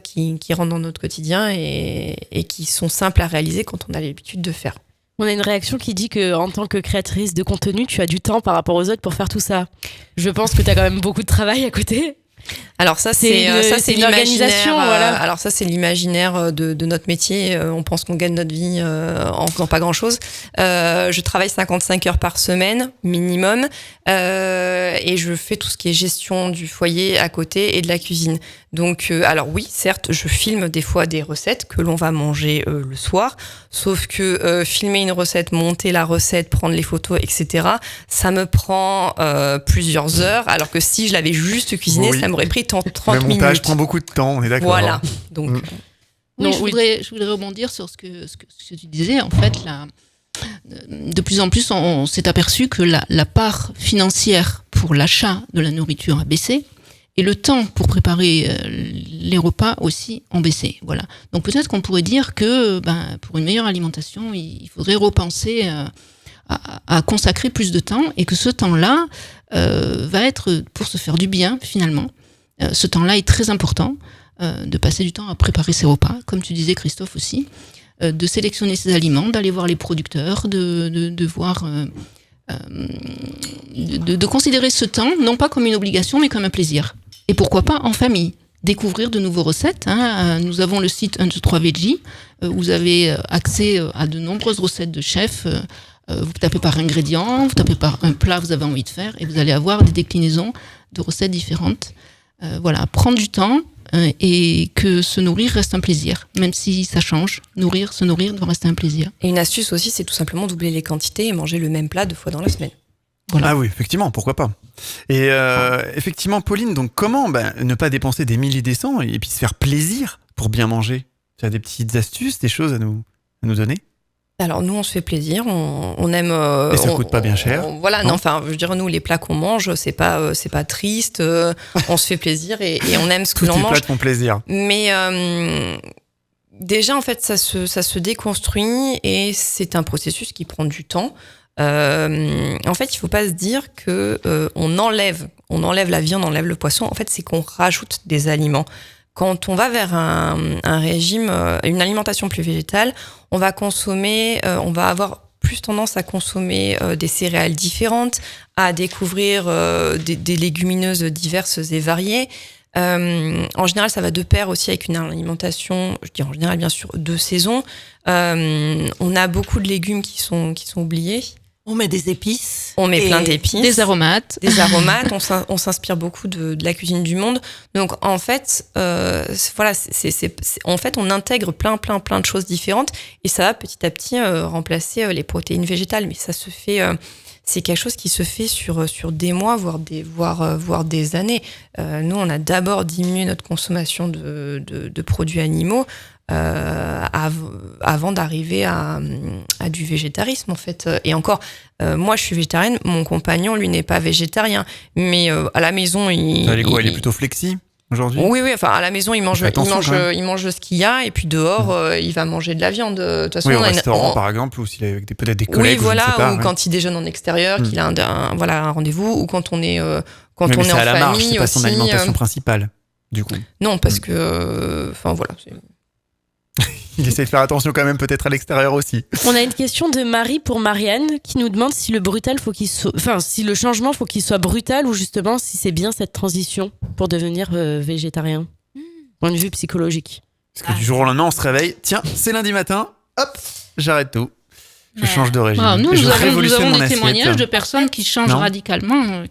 qui rentrent dans notre quotidien et qui sont simples à réaliser quand on a l'habitude de faire. On a une réaction qui dit que en tant que créatrice de contenu, tu as du temps par rapport aux autres pour faire tout ça. Je pense que tu as quand même beaucoup de travail à côté. Alors ça c'est une organisation, voilà. Alors ça c'est l'imaginaire de notre métier. On pense qu'on gagne notre vie en faisant pas grand chose. Je travaille 55 heures par semaine minimum et je fais tout ce qui est gestion du foyer à côté et de la cuisine. Donc alors oui, certes, je filme des fois des recettes que l'on va manger le soir, sauf que filmer une recette, monter la recette, prendre les photos, etc. ça me prend plusieurs heures, alors que si je l'avais juste cuisiné, ça m'aurait pris 30 minutes. Le montage prend beaucoup de temps, on est d'accord. Voilà. Donc, je voudrais rebondir sur ce que tu disais. En fait, de plus en plus, on s'est aperçu que la part financière pour l'achat de la nourriture a baissé. Et le temps pour préparer les repas aussi ont baissé. Voilà. Donc peut-être qu'on pourrait dire que pour une meilleure alimentation, il faudrait repenser à consacrer plus de temps et que ce temps-là va être pour se faire du bien finalement. Ce temps-là est très important, de passer du temps à préparer ses repas, comme tu disais Christophe aussi, de sélectionner ses aliments, d'aller voir les producteurs, de voir... de considérer ce temps non pas comme une obligation mais comme un plaisir. Et pourquoi pas en famille, découvrir de nouvelles recettes. Nous avons le site 1, 2, 3 Veggie, où vous avez accès à de nombreuses recettes de chefs. Vous tapez par ingrédients, vous tapez par un plat que vous avez envie de faire et vous allez avoir des déclinaisons de recettes différentes. Voilà, prendre du temps et que se nourrir reste un plaisir. Même si ça change, se nourrir doit rester un plaisir. Et une astuce aussi, c'est tout simplement doubler les quantités et manger le même plat 2 fois dans la semaine. Voilà. Ah oui, effectivement, pourquoi pas. Et effectivement, Pauline, donc comment ne pas dépenser des milliers des cents et puis se faire plaisir pour bien manger? Tu as des petites astuces, des choses à nous donner? Alors nous, on se fait plaisir, on aime. Et ça coûte pas bien cher. Voilà, non, enfin, je veux dire, nous, les plats qu'on mange, c'est pas triste. On se fait plaisir et on aime ce que l'on mange. Tous les plats font plaisir. Mais déjà, en fait, ça se déconstruit et c'est un processus qui prend du temps. En fait, il faut pas se dire que on enlève la viande, on enlève le poisson. En fait, c'est qu'on rajoute des aliments. Quand on va vers un régime, une alimentation plus végétale, on va avoir plus tendance à consommer des céréales différentes, à découvrir des légumineuses diverses et variées. En général, ça va de pair aussi avec une alimentation, je dis en général bien sûr, de saison. On a beaucoup de légumes qui sont oubliés. On met des épices. On met plein d'épices. Des aromates. On s'inspire beaucoup de la cuisine du monde. Donc, en fait, voilà, en fait, on intègre plein de choses différentes et ça va petit à petit remplacer les protéines végétales. Mais ça se fait, c'est quelque chose qui se fait sur des mois, voire des années. Nous, on a d'abord diminué notre consommation de produits animaux. Avant d'arriver à du végétarisme en fait. Et encore, moi je suis végétarienne, mon compagnon lui n'est pas végétarien, mais à la maison il est plutôt flexi aujourd'hui. Oui, enfin à la maison il mange ce qu'il y a et puis dehors il va manger de la viande. De toute façon, oui, au restaurant par exemple, ou s'il est avec peut-être des collègues. Oui, voilà, je ne sais pas, ou quand il déjeune en extérieur, qu'il a un rendez-vous, ou quand on est en famille à la marge, c'est pas aussi. son alimentation principale du coup. Non, parce que voilà. Il essaie de faire attention quand même peut-être à l'extérieur aussi. On a une question de Marie pour Marianne qui nous demande si si le changement faut qu'il soit brutal ou justement si c'est bien cette transition pour devenir végétarien. Point de vue psychologique. Parce que du jour au lendemain on se réveille, tiens c'est lundi matin, hop, j'arrête tout. Je change de régime. Nous avons des assiette. Témoignages de personnes qui changent radicalement.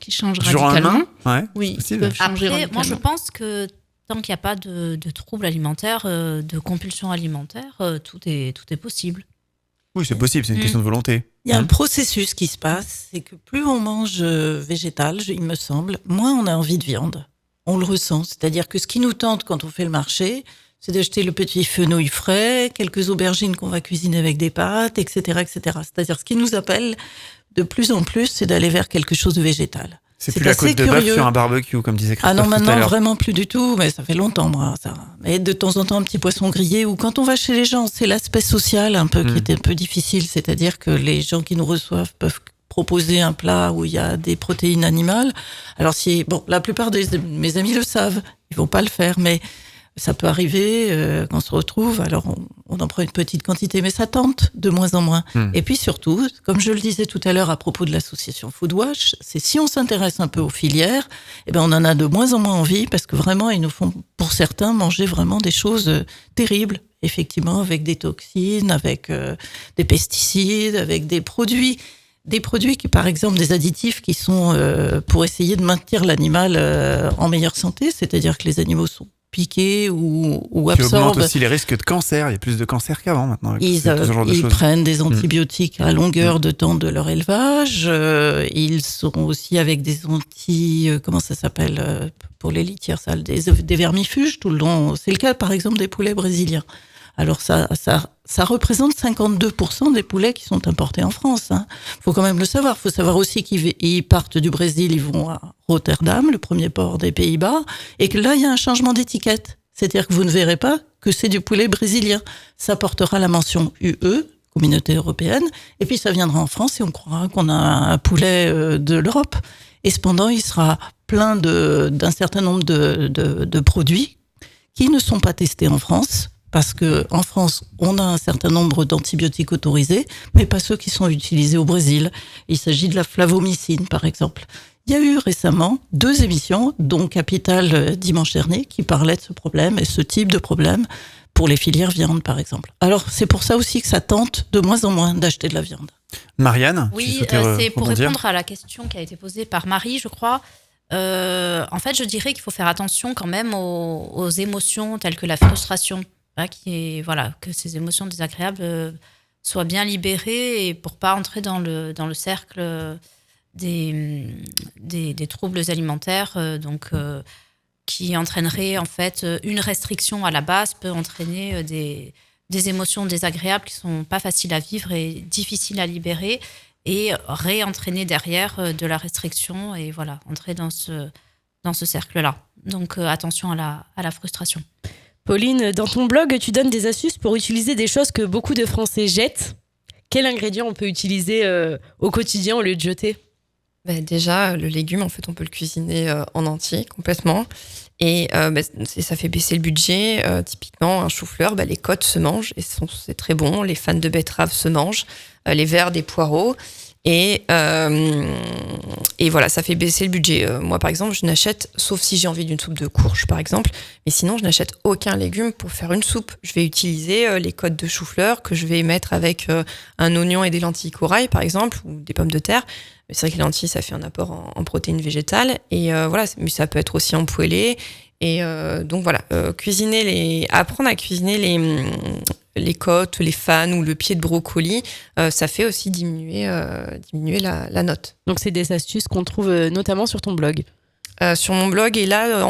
Ouais, oui, ils peuvent changer radicalement. Moi je pense que tant qu'il n'y a pas de troubles alimentaires, de compulsions alimentaires, tout est possible. Oui, c'est possible, c'est une question de volonté. Il y a un processus qui se passe, c'est que plus on mange végétal, il me semble, moins on a envie de viande. On le ressent, c'est-à-dire que ce qui nous tente quand on fait le marché, c'est d'acheter le petit fenouil frais, quelques aubergines qu'on va cuisiner avec des pâtes, etc., etc. C'est-à-dire ce qui nous appelle de plus en plus, c'est d'aller vers quelque chose de végétal. C'est plus la côte de bœuf sur un barbecue, comme disait Christophe. Ah non, tout à maintenant, l'heure. vraiment plus du tout, mais ça fait longtemps, moi, ça. Mais de temps en temps, un petit poisson grillé, ou quand on va chez les gens, c'est l'aspect social un peu qui était un peu difficile, c'est-à-dire que les gens qui nous reçoivent peuvent proposer un plat où il y a des protéines animales. Alors la plupart de mes amis le savent, ils vont pas le faire, mais ça peut arriver qu'on se retrouve, alors on en prend une petite quantité, mais ça tente de moins en moins. Et puis surtout, comme je le disais tout à l'heure à propos de l'association Foodwatch, c'est si on s'intéresse un peu aux filières, on en a de moins en moins envie, parce que vraiment, ils nous font, pour certains, manger vraiment des choses terribles, effectivement, avec des toxines, avec des pesticides, avec des produits qui, par exemple, des additifs qui sont pour essayer de maintenir l'animal en meilleure santé, c'est-à-dire que les animaux sont piqués ou absorbent. Qui augmente aussi les risques de cancer. Il y a plus de cancer qu'avant maintenant. Ils prennent des antibiotiques à longueur de temps de leur élevage. Ils sont aussi avec des comment ça s'appelle pour les litières sales, des vermifuges tout le long. C'est le cas par exemple des poulets brésiliens. Alors ça représente 52% des poulets qui sont importés en France. Faut quand même le savoir. Faut savoir aussi qu'ils partent du Brésil, ils vont à Rotterdam, le premier port des Pays-Bas, et que là il y a un changement d'étiquette. C'est-à-dire que vous ne verrez pas que c'est du poulet brésilien. Ça portera la mention UE, Communauté européenne, et puis ça viendra en France et on croira qu'on a un poulet de l'Europe. Et cependant, il sera plein d'un certain nombre de produits qui ne sont pas testés en France, parce que en France, on a un certain nombre d'antibiotiques autorisés, mais pas ceux qui sont utilisés au Brésil. Il s'agit de la flavomycine, par exemple. Il y a eu récemment 2 émissions, dont Capital dimanche dernier, qui parlaient de ce problème et ce type de problème pour les filières viande, par exemple. Alors, c'est pour ça aussi que ça tente de moins en moins d'acheter de la viande. Marianne, oui, c'est pour répondre à la question qui a été posée par Marie, je crois. En fait, je dirais qu'il faut faire attention quand même aux émotions telles que la frustration, que ces émotions désagréables soient bien libérées et pour pas entrer dans le cercle des troubles alimentaires, qui entraînerait en fait une restriction à la base peut entraîner des émotions désagréables qui sont pas faciles à vivre et difficiles à libérer et réentraîner derrière de la restriction et voilà, entrer dans ce cercle-là. Donc attention à la frustration. Pauline, dans ton blog, tu donnes des astuces pour utiliser des choses que beaucoup de Français jettent. Quel ingrédient on peut utiliser au quotidien au lieu de jeter ? Déjà, le légume, en fait, on peut le cuisiner en entier, complètement. Et ça fait baisser le budget. Typiquement, un chou-fleur, les côtes se mangent et c'est très bon. Les fans de betterave se mangent. Les verres des poireaux. Et voilà, ça fait baisser le budget. Moi, par exemple, je n'achète, sauf si j'ai envie d'une soupe de courge, par exemple, mais sinon, je n'achète aucun légume pour faire une soupe. Je vais utiliser les côtes de chou-fleur que je vais mettre avec un oignon et des lentilles corail, par exemple, ou des pommes de terre. Mais c'est vrai que les lentilles, ça fait un apport en protéines végétales. Et voilà, mais ça peut être aussi empoêlé. Et donc voilà, apprendre à cuisiner les côtes, les fans ou le pied de brocoli, ça fait aussi diminuer la note. Donc c'est des astuces qu'on trouve notamment sur ton blog. Sur mon blog et là,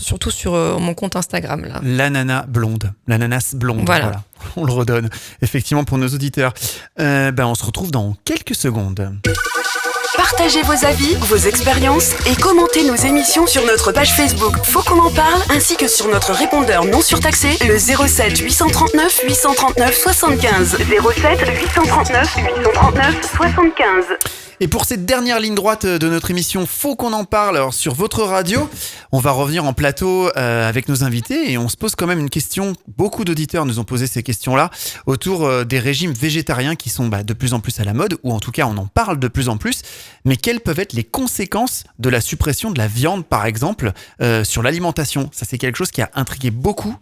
surtout sur mon compte Instagram. Là. L'ananas blonde. Voilà. On le redonne, effectivement, pour nos auditeurs. On se retrouve dans quelques secondes. Partagez vos avis, vos expériences et commentez nos émissions sur notre page Facebook Faut qu'on en parle ainsi que sur notre répondeur non surtaxé le 07 839 839 75 07 839 839 75. Et pour cette dernière ligne droite de notre émission Faut qu'on en parle, alors sur votre radio, on va revenir en plateau avec nos invités et on se pose quand même une question. Beaucoup d'auditeurs nous ont posé ces questions-là autour des régimes végétariens qui sont de plus en plus à la mode, ou en tout cas on en parle de plus en plus. Mais quelles peuvent être les conséquences de la suppression de la viande, par exemple, sur l'alimentation ? Ça, c'est quelque chose qui a intrigué beaucoup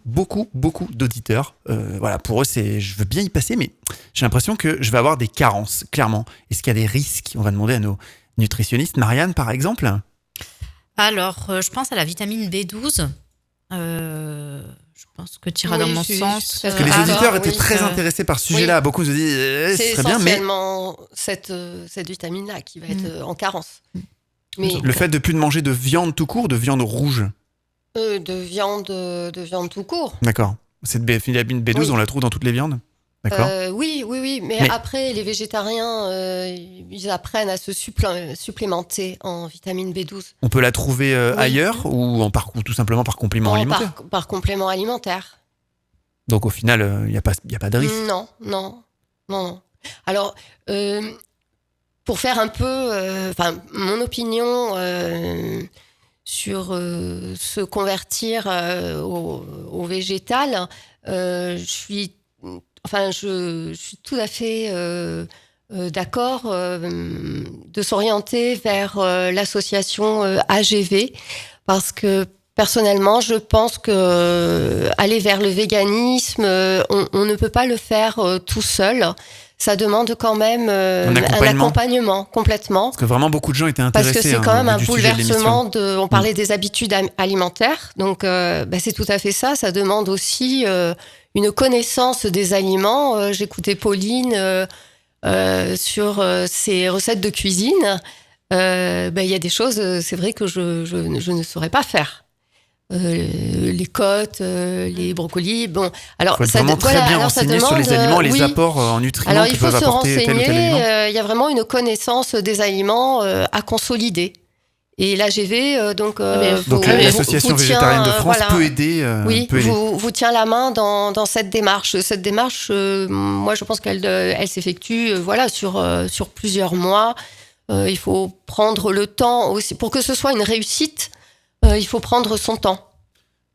d'auditeurs. Voilà, pour eux, je veux bien y passer, mais j'ai l'impression que je vais avoir des carences, clairement. Est-ce qu'il y a des risques ? On va demander à nos nutritionnistes. Marianne, par exemple ? Alors, je pense à la vitamine B12. Je pense que tu iras dans mon sens. Parce que les auditeurs étaient très intéressés par ce sujet-là. Beaucoup se disent c'est ce serait bien, mais essentiellement cette vitamine-là qui va être en carence. Mais le fait de plus de manger de viande tout court, de viande rouge. De viande tout court. D'accord. Cette vitamine B12, on la trouve dans toutes les viandes ? D'accord. Oui. Mais après, les végétariens, ils apprennent à se supplémenter en vitamine B12. On peut la trouver ailleurs ou tout simplement par complément alimentaire ? Par complément alimentaire. Donc au final, il n'y a pas de risque ? Non. Alors, pour faire un peu... mon opinion sur se convertir au végétal, je suis tout à fait d'accord de s'orienter vers l'association AGV parce que personnellement, je pense que aller vers le véganisme, on ne peut pas le faire tout seul. Ça demande quand même un accompagnement complètement. Parce que vraiment beaucoup de gens étaient intéressés. Parce que c'est quand même un bouleversement on parlait des habitudes alimentaires, donc c'est tout à fait ça. Ça demande aussi une connaissance des aliments. J'écoutais Pauline sur ses recettes de cuisine. Il y a des choses, c'est vrai que je ne saurais pas faire. Les côtes, les brocolis. Bon, alors il faut être vraiment très bien renseigné sur les aliments, les apports en nutriments qui peuvent apporter tel ou tel aliment. Il y a vraiment une connaissance des aliments à consolider. Et l'AGV, donc l'association végétarienne de France peut aider. Vous tient la main dans cette démarche. Cette démarche, moi, je pense qu'elle s'effectue, sur plusieurs mois. Il faut prendre le temps aussi pour que ce soit une réussite. Il faut prendre son temps.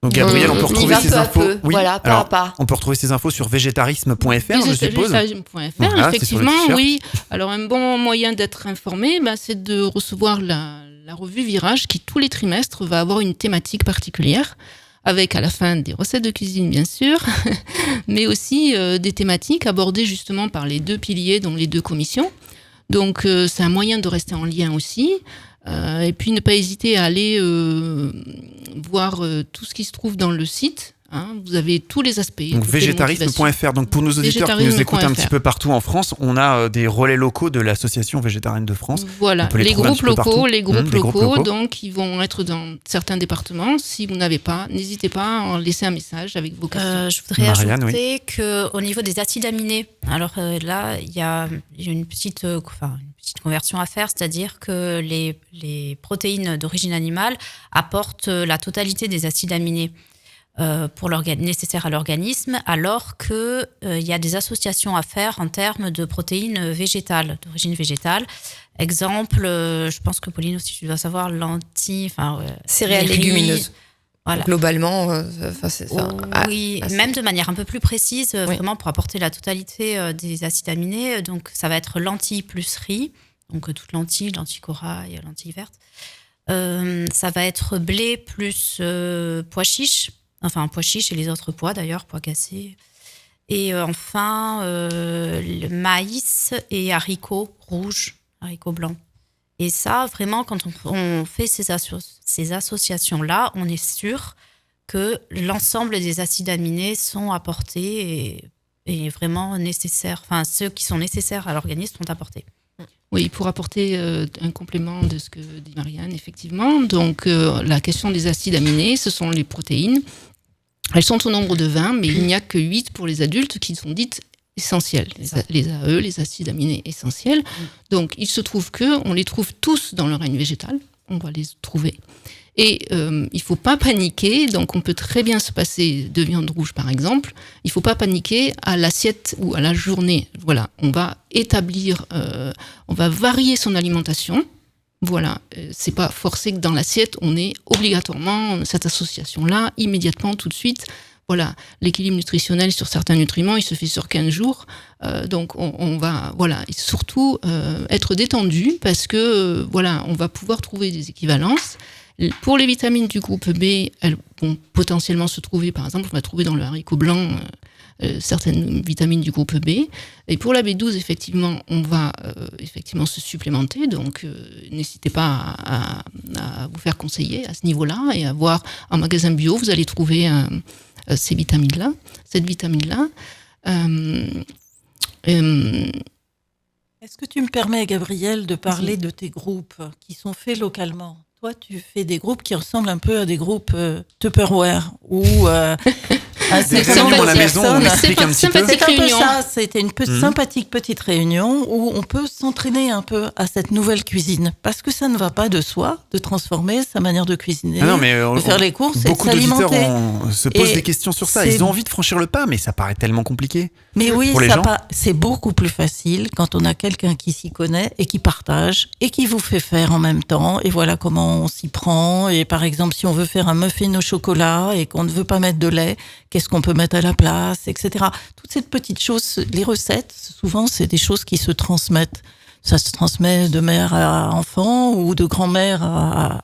Donc Gabrielle, on peut retrouver ces infos. Pas à pas. On peut retrouver ces infos sur végétarisme.fr, je suppose. Végétarisme.fr, effectivement, oui. Alors un bon moyen d'être informé, c'est de recevoir la revue Virage qui tous les trimestres va avoir une thématique particulière, avec à la fin des recettes de cuisine bien sûr, mais aussi des thématiques abordées justement par les deux piliers, donc les deux commissions. Donc c'est un moyen de rester en lien aussi. Et puis ne pas hésiter à aller voir tout ce qui se trouve dans le site. Vous avez tous les aspects. Donc végétarisme.fr. Donc pour nos auditeurs qui nous écoutent un petit peu partout en France, on a des relais locaux de l'association végétarienne de France. Voilà, les groupes locaux, donc ils vont être dans certains départements. Si vous n'avez pas, n'hésitez pas à en laisser un message avec vos questions. Je voudrais ajouter qu'au niveau des acides aminés, alors là il y a une petite conversion à faire, c'est-à-dire que les protéines d'origine animale apportent la totalité des acides aminés nécessaires à l'organisme, alors qu'il y a des associations à faire en termes de protéines végétales, d'origine végétale. Exemple, je pense que Pauline aussi, tu dois savoir, céréales légumineuses. Voilà. Globalement, même de manière un peu plus précise, vraiment pour apporter la totalité des acides aminés. Donc, ça va être lentilles plus riz, donc toute lentilles corail, lentilles vertes. Ça va être blé plus pois chiches, pois chiches et les autres pois d'ailleurs, pois cassés. Et enfin, le maïs et haricots rouges, haricots blancs. Et ça, vraiment, quand on fait ces associations-là, on est sûr que l'ensemble des acides aminés sont apportés et vraiment nécessaires. Enfin, ceux qui sont nécessaires à l'organisme sont apportés. Oui, pour apporter un complément de ce que dit Marianne, effectivement. Donc, la question des acides aminés, ce sont les protéines. Elles sont au nombre de 20, mais il n'y a que 8 pour les adultes qui sont dites essentiels, les AE, les acides aminés essentiels. Donc, il se trouve qu'on les trouve tous dans le règne végétal, on va les trouver. Et il ne faut pas paniquer, donc on peut très bien se passer de viande rouge par exemple, il ne faut pas paniquer à l'assiette ou à la journée. Voilà, on va on va varier son alimentation. Voilà, c'est pas forcé que dans l'assiette, on ait obligatoirement cette association-là, immédiatement, tout de suite. Voilà, l'équilibre nutritionnel sur certains nutriments, il se fait sur 15 jours. Donc, on va, et surtout être détendu parce que, on va pouvoir trouver des équivalences. Pour les vitamines du groupe B, elles vont potentiellement se trouver, par exemple, on va trouver dans le haricot blanc certaines vitamines du groupe B. Et pour la B12, effectivement, on va effectivement se supplémenter. Donc, n'hésitez pas à vous faire conseiller à ce niveau-là et à voir en magasin bio, vous allez trouver cette vitamine-là. Est-ce que tu me permets, Gabrielle, de parler de tes groupes qui sont faits localement ? Toi, tu fais des groupes qui ressemblent un peu à des groupes Tupperware ou c'est dans la maison, on explique un petit peu. C'est un peu ça, c'était une sympathique petite réunion où on peut s'entraîner un peu à cette nouvelle cuisine. Parce que ça ne va pas de soi de transformer sa manière de cuisiner, de faire les courses et de s'alimenter. Beaucoup d'auditeurs se posent des questions sur ça. Ils ont envie de franchir le pas, mais ça paraît tellement compliqué. Mais oui, c'est beaucoup plus facile quand on a quelqu'un qui s'y connaît et qui partage et qui vous fait faire en même temps. Et voilà comment on s'y prend. Et par exemple, si on veut faire un muffin au chocolat et qu'on ne veut pas mettre de lait, qu'est-ce qu'on peut mettre à la place, etc. Toutes ces petites choses, les recettes, souvent, c'est des choses qui se transmettent. Ça se transmet de mère à enfant ou de grand-mère à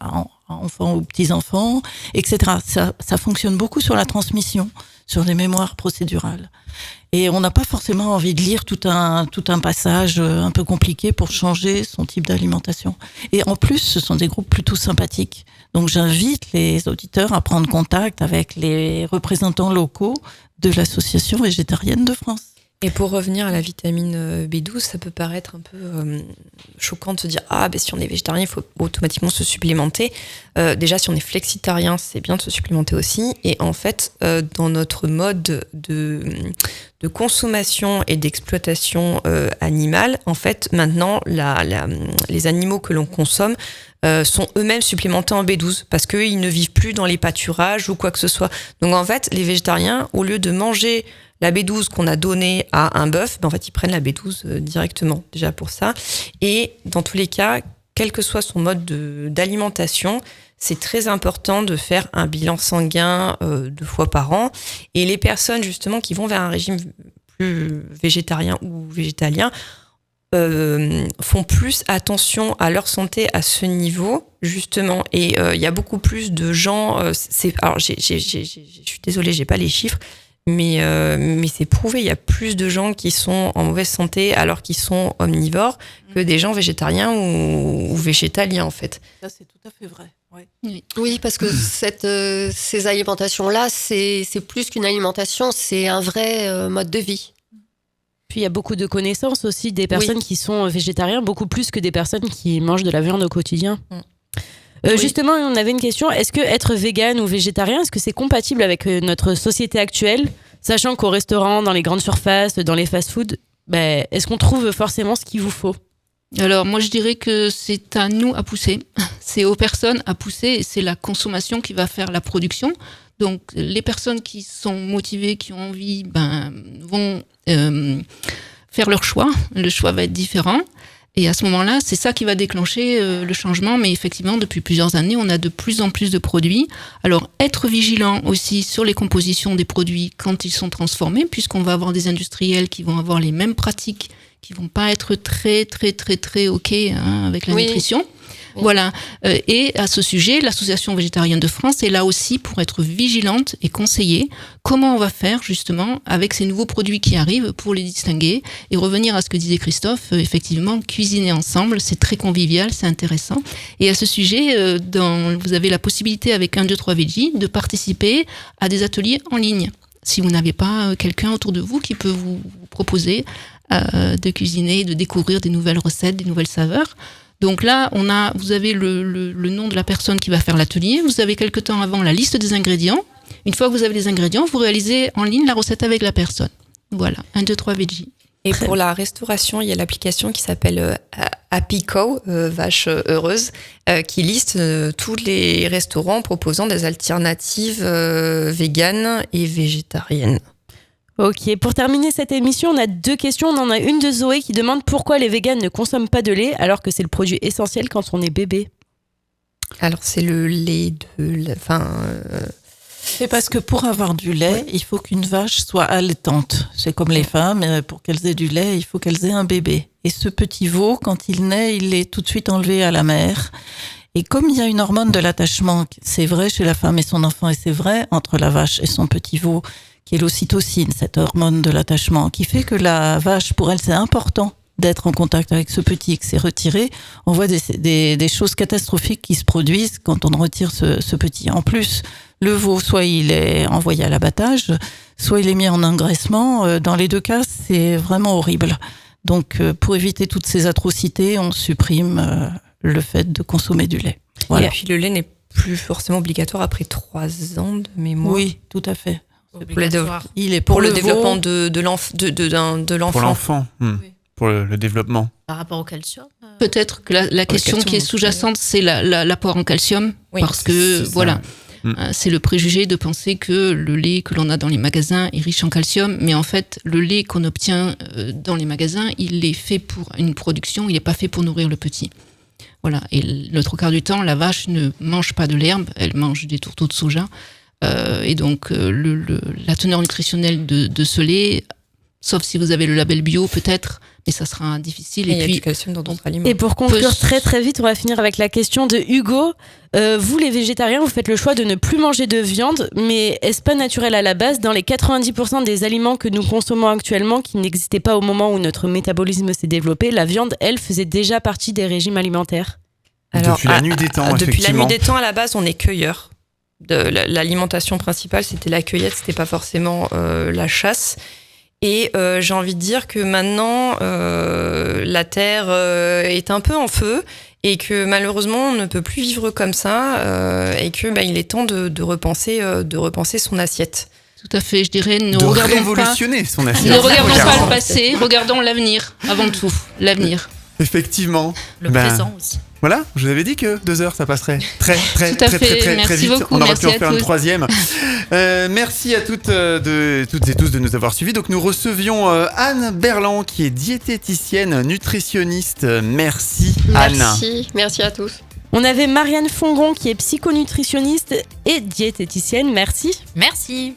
enfants ou petits-enfants, etc. Ça fonctionne beaucoup sur la transmission, sur les mémoires procédurales. Et on n'a pas forcément envie de lire tout un passage un peu compliqué pour changer son type d'alimentation. Et en plus, ce sont des groupes plutôt sympathiques. Donc j'invite les auditeurs à prendre contact avec les représentants locaux de l'Association végétarienne de France. Et pour revenir à la vitamine B12, ça peut paraître un peu choquant de se dire si on est végétarien, il faut automatiquement se supplémenter. Déjà, si on est flexitarien, c'est bien de se supplémenter aussi. Et en fait, dans notre mode de consommation et d'exploitation animale, en fait, maintenant, les animaux que l'on consomme sont eux-mêmes supplémentés en B12 parce qu'ils ne vivent plus dans les pâturages ou quoi que ce soit. Donc en fait, les végétariens, au lieu de manger la B12 qu'on a donnée à un bœuf, en fait, ils prennent la B12 directement, déjà pour ça. Et dans tous les cas, quel que soit son mode d'alimentation, c'est très important de faire un bilan sanguin 2 fois par an. Et les personnes, justement, qui vont vers un régime plus végétarien ou végétalien, font plus attention à leur santé à ce niveau, justement. Et il y a beaucoup plus de gens... alors, je suis désolée, j'ai pas les chiffres, mais c'est prouvé, il y a plus de gens qui sont en mauvaise santé alors qu'ils sont omnivores que des gens végétariens ou végétaliens, en fait. Ça, c'est tout à fait vrai. Oui, parce que ces alimentations-là, c'est plus qu'une alimentation, c'est un vrai mode de vie. Puis il y a beaucoup de connaissances aussi des personnes qui sont végétariens, beaucoup plus que des personnes qui mangent de la viande au quotidien. Justement, on avait une question. Est-ce que être vegan ou végétarien, est-ce que c'est compatible avec notre société actuelle, sachant qu'au restaurant, dans les grandes surfaces, dans les fast-foods, est-ce qu'on trouve forcément ce qu'il vous faut ? Alors moi je dirais que c'est à nous à pousser, c'est aux personnes à pousser et c'est la consommation qui va faire la production. Donc les personnes qui sont motivées, qui ont envie, vont faire leur choix. Le choix va être différent. Et à ce moment-là, c'est ça qui va déclencher le changement. Mais effectivement, depuis plusieurs années, on a de plus en plus de produits. Alors, être vigilant aussi sur les compositions des produits quand ils sont transformés, puisqu'on va avoir des industriels qui vont avoir les mêmes pratiques, qui vont pas être très, très, très, très OK avec la nutrition. Voilà. Et à ce sujet, l'Association végétarienne de France est là aussi pour être vigilante et conseiller comment on va faire justement avec ces nouveaux produits qui arrivent pour les distinguer et revenir à ce que disait Christophe. Effectivement, cuisiner ensemble, c'est très convivial, c'est intéressant. Et à ce sujet, vous avez la possibilité avec 1, 2, 3 Veggie de participer à des ateliers en ligne. Si vous n'avez pas quelqu'un autour de vous qui peut vous proposer de cuisiner, de découvrir des nouvelles recettes, des nouvelles saveurs. Donc là, vous avez le nom de la personne qui va faire l'atelier. Vous avez quelque temps avant la liste des ingrédients. Une fois que vous avez les ingrédients, vous réalisez en ligne la recette avec la personne. Voilà, 1, 2, 3 Veggie. Et pour la restauration, il y a l'application qui s'appelle Happy Cow, vache heureuse, qui liste tous les restaurants proposant des alternatives véganes et végétariennes. Ok, pour terminer cette émission, on a 2 questions. On en a une de Zoé qui demande pourquoi les véganes ne consomment pas de lait alors que c'est le produit essentiel quand on est bébé. Alors c'est le lait C'est parce que pour avoir du lait, il faut qu'une vache soit allaitante. C'est comme les femmes, pour qu'elles aient du lait, il faut qu'elles aient un bébé. Et ce petit veau, quand il naît, il est tout de suite enlevé à la mère. Et comme il y a une hormone de l'attachement, c'est vrai chez la femme et son enfant, et c'est vrai entre la vache et son petit veau, qui est l'ocytocine, cette hormone de l'attachement, qui fait que la vache, pour elle, c'est important d'être en contact avec ce petit et que c'est retiré. On voit des choses catastrophiques qui se produisent quand on retire ce petit. En plus, le veau, soit il est envoyé à l'abattage, soit il est mis en engraissement. Dans les 2 cas, c'est vraiment horrible. Donc, pour éviter toutes ces atrocités, on supprime le fait de consommer du lait. Voilà. Et puis le lait n'est plus forcément obligatoire après 3 ans de mémoire. Oui, tout à fait. Il est pour le développement de l'enfant. Pour l'enfant, oui. Pour le développement. Par rapport au calcium Peut-être que la question qui est sous-jacente, c'est l'apport en calcium. Oui, parce que, voilà, c'est le préjugé de penser que le lait que l'on a dans les magasins est riche en calcium. Mais en fait, le lait qu'on obtient dans les magasins, il est fait pour une production, il n'est pas fait pour nourrir le petit. Voilà. Et le 3/4 du temps, la vache ne mange pas de l'herbe, elle mange des tourteaux de soja. Et donc, la teneur nutritionnelle de ce lait, sauf si vous avez le label bio peut-être, mais ça sera difficile. Et puis, il y a du calcium dans d'autres aliments. Et pour conclure très très vite, on va finir avec la question de Hugo. Vous les végétariens, vous faites le choix de ne plus manger de viande, mais est-ce pas naturel à la base dans les 90% des aliments que nous consommons actuellement qui n'existaient pas au moment où notre métabolisme s'est développé? La viande, elle, faisait déjà partie des régimes alimentaires. Alors, depuis la nuit des temps, depuis la nuit des temps, à la base, on est cueilleurs. L'alimentation principale, c'était la cueillette, c'était pas forcément la chasse. Et j'ai envie de dire que maintenant, la terre est un peu en feu et que malheureusement, on ne peut plus vivre comme ça et que il est temps de repenser son assiette. Tout à fait, je dirais, ne regardons pas le passé, regardons l'avenir avant tout, l'avenir. Effectivement. Le présent aussi. Voilà, je vous avais dit que 2 heures ça passerait très Tout à fait. Merci vite. beaucoup. On aurait Merci pu en à faire une tous. 3e. Merci à toutes et tous de nous avoir suivis. Donc nous recevions Anne Berland qui est diététicienne, nutritionniste. Merci Anne. Merci à tous. On avait Marianne Fongon qui est psychonutritionniste et diététicienne. Merci. Merci.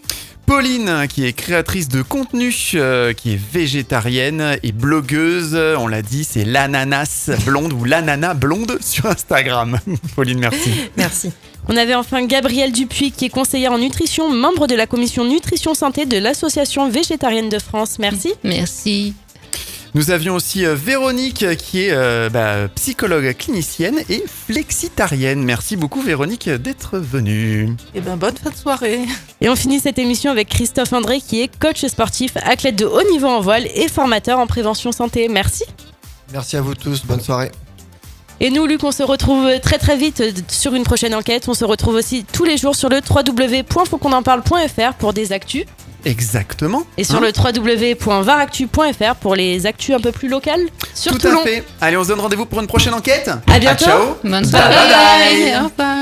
Pauline, qui est créatrice de contenu, qui est végétarienne et blogueuse. On l'a dit, c'est l'ananas blonde ou l'anana blonde sur Instagram. Pauline, merci. Merci. On avait enfin Gabrielle Dupuis qui est conseillère en nutrition, membre de la commission nutrition santé de l'association végétarienne de France. Merci. Merci. Nous avions aussi Véronique qui est psychologue clinicienne et flexitarienne. Merci beaucoup Véronique d'être venue. Et bonne fin de soirée. Et on finit cette émission avec Christophe André qui est coach sportif, athlète de haut niveau en voile et formateur en prévention santé. Merci. Merci à vous tous, bonne soirée. Et nous, Luc, on se retrouve très très vite sur une prochaine enquête. On se retrouve aussi tous les jours sur le www.fautquonenparle.fr pour des actus. Exactement. Et sur le www.varactu.fr pour les actus un peu plus locales sur Tout Toulon. à fait. Allez, on se donne rendez-vous pour une prochaine enquête. À bientôt. Ciao. Bonne Bye soirée. bye. Au revoir.